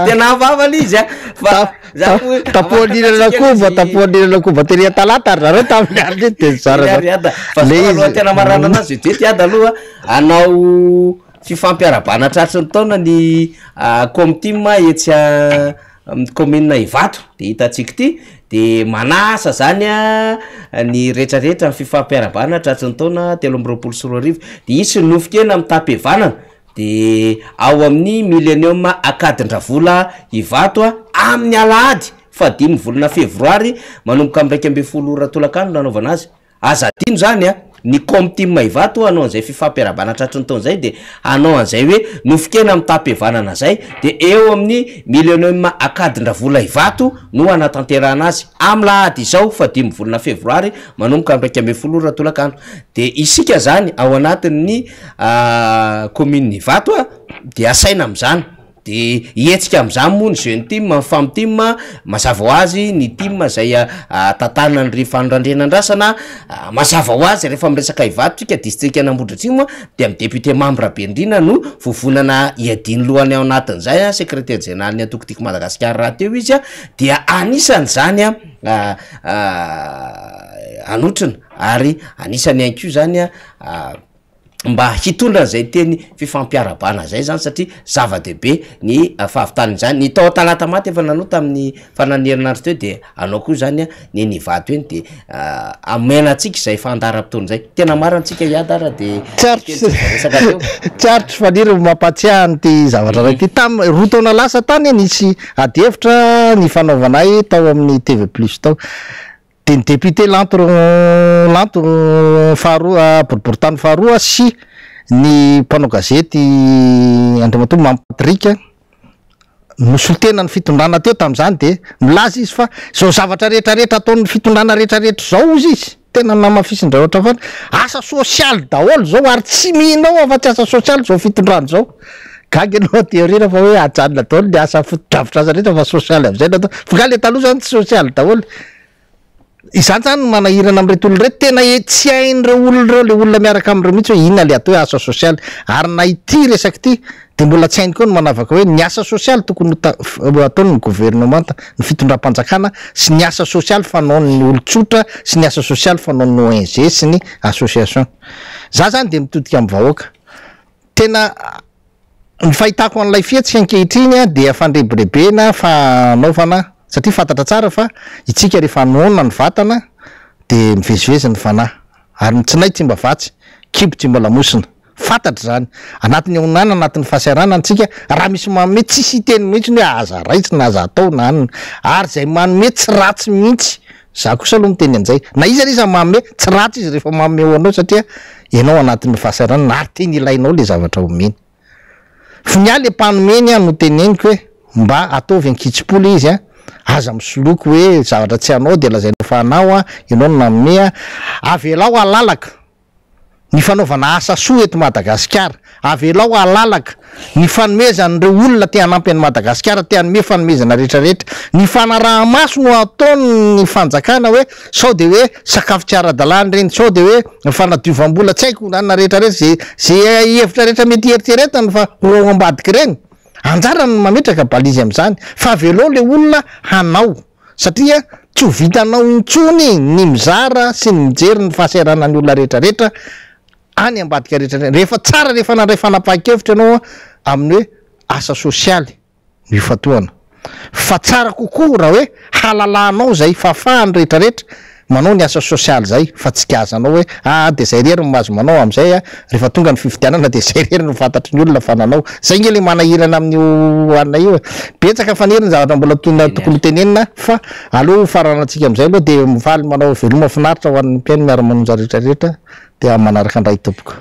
S2: tena hafahafa le izy
S4: tapoan'irana koba teria talata ary zareo tamin'ny andro de
S2: zara tena marana anazy ty ada aloha anao fifampiarabana tratry ny taona ny comteam etsy commune Ivato de hitatsika ty de manasa zany ny rehetrarehetra ny fifampiarabana tratry ny taona 13 sy 20 de isy nofokena amy tapevanana de ao amin'ny millennium akadindravola Ivato amin'ny alahady fa 5 volana fevroary manomboka amy 2 ratolakano nanaovana azy azadino zany ny comteam Ivato anao an'izay fifampiarabana tratry ny taona zay de anao an'izay hoe nofokena amy tapevanana zay de eo amin'ny millennium akadindravola Ivato no anatanterahana azy amy lahady izao fa 5 volana fevroary manomboka amy 2 ratolakano de isika zany ao anatin'ny commune Ivato de asaina am'izany de ietsika am'izany moa ny jeune team ny femme team mazava ho azy ny team zay tantanany ry fanondrandrana-drasana mazava ho azy rehefa miresaka Ivato tsika district Anambohidratrimo de amy député membre Bendrina no vovonana iadiny lohany ao anatin'izay secrétaire général ny atokotiko Madagasikara raha teo izy dia anisany zany anotrina ary anisany anko zany mba hitondra zay teny fifampiarabana zay zany satria zava-dehibe ny fahavitany zany ny tao talata maty efa nanao tamin'ny fananerinandro teo de anao koa zany ny Ivato eny de amenatsika zay fandaram-potoana zay tena marantsika iadara de
S4: tsarotra faniry mampatsiahany ty zavatra ray ty tam roa taona lasa tany nisy adihevitra ny fanaovanay tao amin'ny TV Plus tao de ny député lanto faharoa boriboritany faharoa sy ny mpanao gazety Andriamato Mampatrika nosolitena ny fitondrana teo tam'izany de milaza izy fa zao zavatra rehetrarehetra ataon'ny fitondrana rehetrarehetra zao izy tena namafisindra ohatra fa asa sosialy daholo zao ary tsy mihinao afa-tsy asa sosialy zao fitondrana zao gaga anao teorina fa hoe ajanona daholo ny asa fotodravitra aza rehetra fa sosialy am'izay natao fa ga le taloha zany tsy sosialy daholo izany zany manahirana am'reto olo reto tena tsy hain'reo olon'reo le olona miaraka am'reo mihitsy hoe inona le atao hoe asa sosialy ary na ity resaky ty de mbola tsy hainy koa ny manavaka hoe ny asa sosialy tokony ataony ny gouvernemanta ny fitondram-panjakana sy ny asa sosialy fanaon'ny olon-tsotra sy ny asa sosialy fanaon'ny ONG sy ny association za zany de mitodika amy vahoaka tena ny fahitako an'ilay fietsika ankehitriny de fandrebirebena fanaovana satria fantatra tsara fa itsika rehefa nona ny vatana de mivezivezy ny fanahy ary ny tsinay tsy mba vatsy kibo tsy mba lamosina fantatra zany anatin'ny aonana anatin'ny fahasiarana antsika raha misy manome tsisy teny mihitsy hoe aza raitsy na aza atao na anina ary zay manome tsy ratsy mihitsy za kosa aloha miteny an'izay na izy iza manome tsy ratsy izy rehefa manome ho anao satria ianao anatin'ny fahasiarana ary teny ilainao le zavatra omeny fa ny aly mpanomeny no teneniko hoe mba ataovy ankitsipolo izy aza misoloko hoe zavatra tsy anao de lazainao fa anao ianao no nanome avelao alalaka ny fanaovana asa soa eto Madagasikara avelao alalaka ny fanomezan'ireo olona te hanampy an'i Madagasikara te hanome fanomezana rehetrarehetra ny fanaraha-maso no ataony ny fanjakana hoe sao de hoe sakafo tsy ara-dalàna reny sao de hoe fanadiovam-bola tsy haiko na rehetrarehetra zay hevitra rehetra mety eritreretany fa ro ambadika reny anjara ny mametraka balizy am'izany fa avelao le olona hanao satria tsy ho vitanao intsony ny mizara sy ny mijery ny fahasairana ny olona rehetrarehetra any ambadika rehetrarehetra rehefa tsara rehefa nandray fanapa-kevitra ianao amin'ny hoe asa sosialy mifatoana fa tsara kokoa raha hoe halalanao zay fafahany rehetrarehetra manao ny asa sosialy zay fa tsy kazanao hoe de zay rery mahazo manao am'izay rehefa tonga ny fividianana de zay rery no fantatry ny olona fa nanao zay nge le manahirana amin'ny anina io betsaka faniriny zavatra mbola tokony tenenina fa aleo faranantsika am'izay aloha de mivaly manao veloma finaritra ho an'ny mpiaino miara-manonja rehetrarehetra de manaraka andray tompoko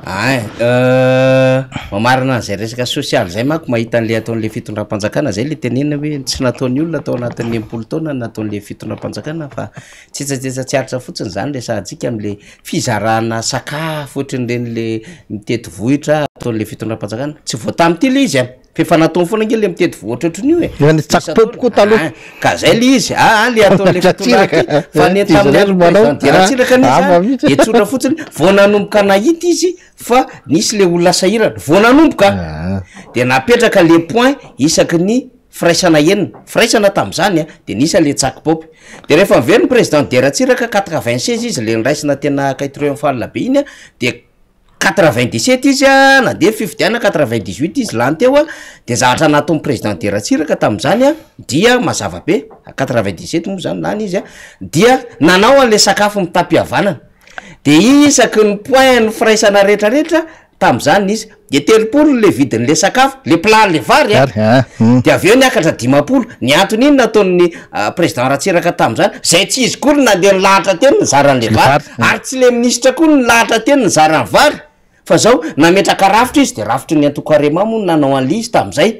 S2: mamarina an'izay resaka sosialy zay manko mahita an'le ataon'le fitondram-panjakana zay le tenenina hoe tsy nataon'ny olona atao anatin'ny 80 taona nataon'le fitondram-panjakana fa tsitsatsetsa tsy aritra fotsiny zany le sahatsika am'le fizarana sakafo ohatrin'ireny le mitety vohitra ataon'le fitondram-panjakana tsy voatamity le izy fefa nataony foana nge le mitety vohatra ohatriny io
S4: tsakopoko taloha
S2: ka zay le izy le ataon'le fitondra fa ny tamin'yratsiraka n'izy de tsotra fotsiny vo nanomboka nahita izy fa nisy le olona sahirana vo nanomboka de napetraka le point isaky ny firaisana enina firaisana tam'izany de nisy le tsakipopy de rehefa miveriny président de ratsiraka 96 izy le niraisina tena triomphale be iny de 97 izy na de fividiana 98 izy lany teo de zavatra nataon'ny président de ratsiraka tam'izany dia mazava be 97 moa zany lany izy dia nanao an'le sakafo mitapihavanana de isaky ny point ny firaisana rehetrarehetra tam'izany izy de 30 le vidin'le sakafo le plat le vary de aveo niakatra 50 ny antony iny nataon'ny président ratsiraka tam'izany zay tsy izy koa nandeha nilahatra teny ny zaran'le vary ary tsy le ministra koa nilahatra teny ny zaran'ny vary fa zao nametraka rafitra izy de rafitry ny antokarema moa nanao an'le izy tam'izay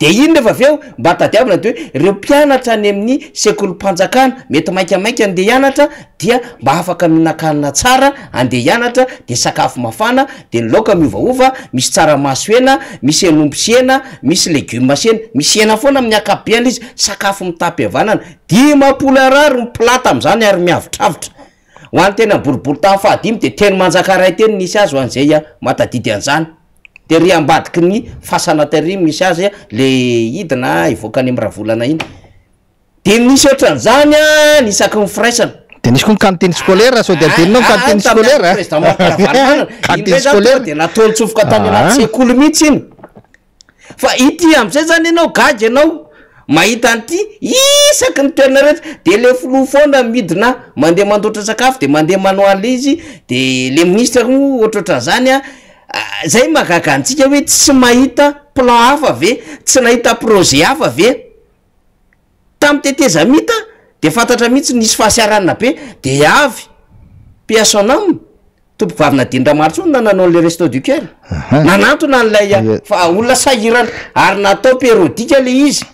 S2: de iny nefa aveo mba tadiavina de hoe ireo mpianatra any amin'ny sekolim-panjakana mety maikamaika andeha hianatra dia mba afaka mihinan-kanina tsara andeha hianatra de sakafo mafana de ny laoka miovaova misy tsaramaso hena misy henombo sy hena misy legioma sy hena misy hena foana amin'ny akabeany izy sakafo mitapy havanana 10 arary miplat am'izany ary miavitravitra ho any tena boribory tamin'ny fahadimy de teny manjakaray teny nisy azy ho an'izay matadidy an'izany de ry ambadiky ny fasana tarimy misy azy le hidina ivoaka any amin'ny ravolana iny de nisy ohatran'izany nisaky ny firaisana
S4: de nisy koa ny cantine scolaire sao de adeninao cantine scolaire
S2: cantine scolaire de nataony tsofoka tany anaty sekoly mihitsy iny fa ity am'izay zany ianao gagy ianao mahita an'ity isaky ny toerana rehetra de le filo foana midina mandeha mandoatra sakafo de mandeha manao an'le izy de le ministra koa ohatrohatran'izany zay mahagaga antsika hoe tsy mahita plan hafa ve tsy nahita projet hafa ve tamy teteza mita de fantatra mihitsy nisy fahasiaranana be de avy piasonam tompoko vavina dindramaritso na nanao le resto du cœur nanantona an'lay fa olona sahirana ary natao periodika le izy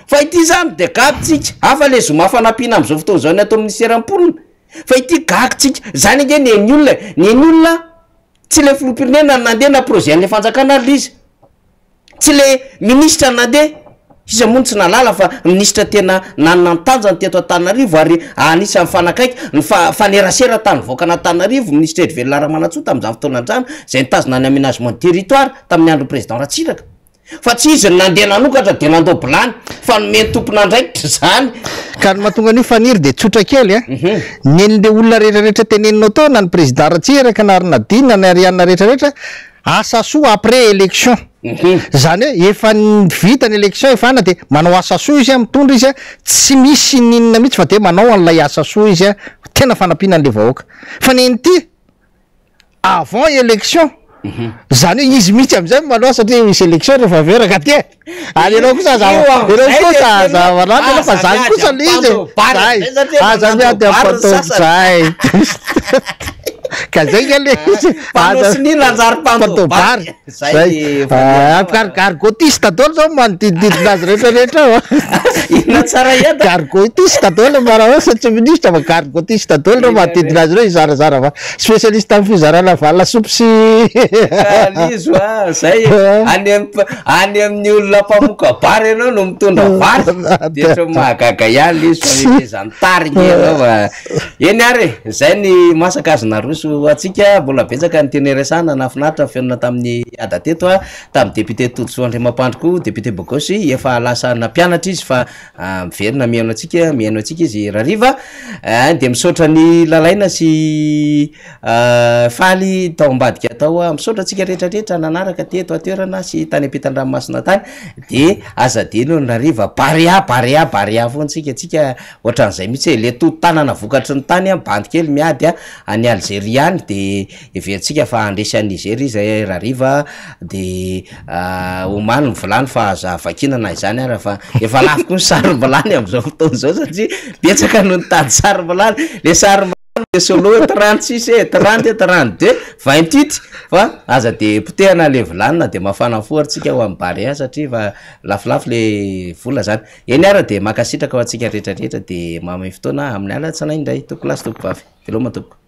S2: fa ity zany de gagytsika hafa le zoma fanampiana am'izao fotoana zao ny atao ministère-mpolina fa ity gagytsika zany nge neny olona tsy le filopirenena nandeha na projet an'le fanjakana ary izy tsy le ministra nandeha izy moa tsy nalala fa ministra tena nanantanjany teto Antananarivo ary anisan'ny fanakaiky ny fanerasera tany voakana Antananarivo ministre Edvelard Ramanantsoa tam'izany fotoana andrano zay nitazona ny aménagement territoire tamin'ny andro président Ratsiraka fa tsy izy nandeha nanokatra de nandao bilany fa nomeny tompona andraikitra zany
S4: ka ny mahatonga an'io faniry de tsotra kely nen'le olona rehetrarehetra teneninao tao na ny président Ratsiraka na ary Nadina na arianina rehetrarehetra asa soa après élection zany hoe efa vita ny élection efa ana de manao asa soa izy mitondra izy tsy misy ninona mihitsy fa de manao an'lay asa soa izy tena fanampiana an'le vahoaka fa nen'ity avant élection zany hoe izy mihitsy am'izay manao satria misy élection rehefa veraka ty ary ianao kosa zavarana fa zany kosa le izy zay aza miady ampatao zay ka zay ngale
S2: panosinylanjarypantobary
S4: gargotiste daholo zao manodidididina azy rehetrarehetra
S2: ina tsara eda
S4: gargotiste daholo mara satria ministre fa gargotiste daholo reo manodidina azy reo izarazara fa spécialiste amin'ny fizarana valasopy sy
S2: izo a zay any amin'ny olona mpamokabary ianao no mitondra vary de so mahagaga ihany izy fa zany tariny anao eny ary zay ny masaka azona roso atsika mbola betsaka ny teny resana nafinaritra fianona tamin'ny ada teto a tamin'ny député Todotsoa Andriamampandroko député Bogosy efa lasana mpianatra izy fa miverina mihaino atsika izy rariva de misaotra ny lalaina sy faly tao ambadika tao misaotra atsika rehetrarehetra nanaraka teto atoerana sy tany ampitan-dranomasina tany de azadino ny rariva barea foantsika atsika ohatran'izay mihitsy le totanana vokatry ny tany bandikely miady any Algérie any de everantsika fa andresy any Nigeria zay rariva de omany mivolany fa aza vakinana izany ara fa efa lafiko ny sarymbolany am'izao fotoana zao satria betsaka no nitady sarymbolany le sarymbolany de solo 36 30 32 28 fa aza de potehana le volanina de mafana foaritsika ho ambary satria fa lafilafy le vola zany eny ara de makasitraka ho atsika rehetrarehetra de mamay fotoana amin'ny ala tsanaindray toko lasy toko vavy veloma toko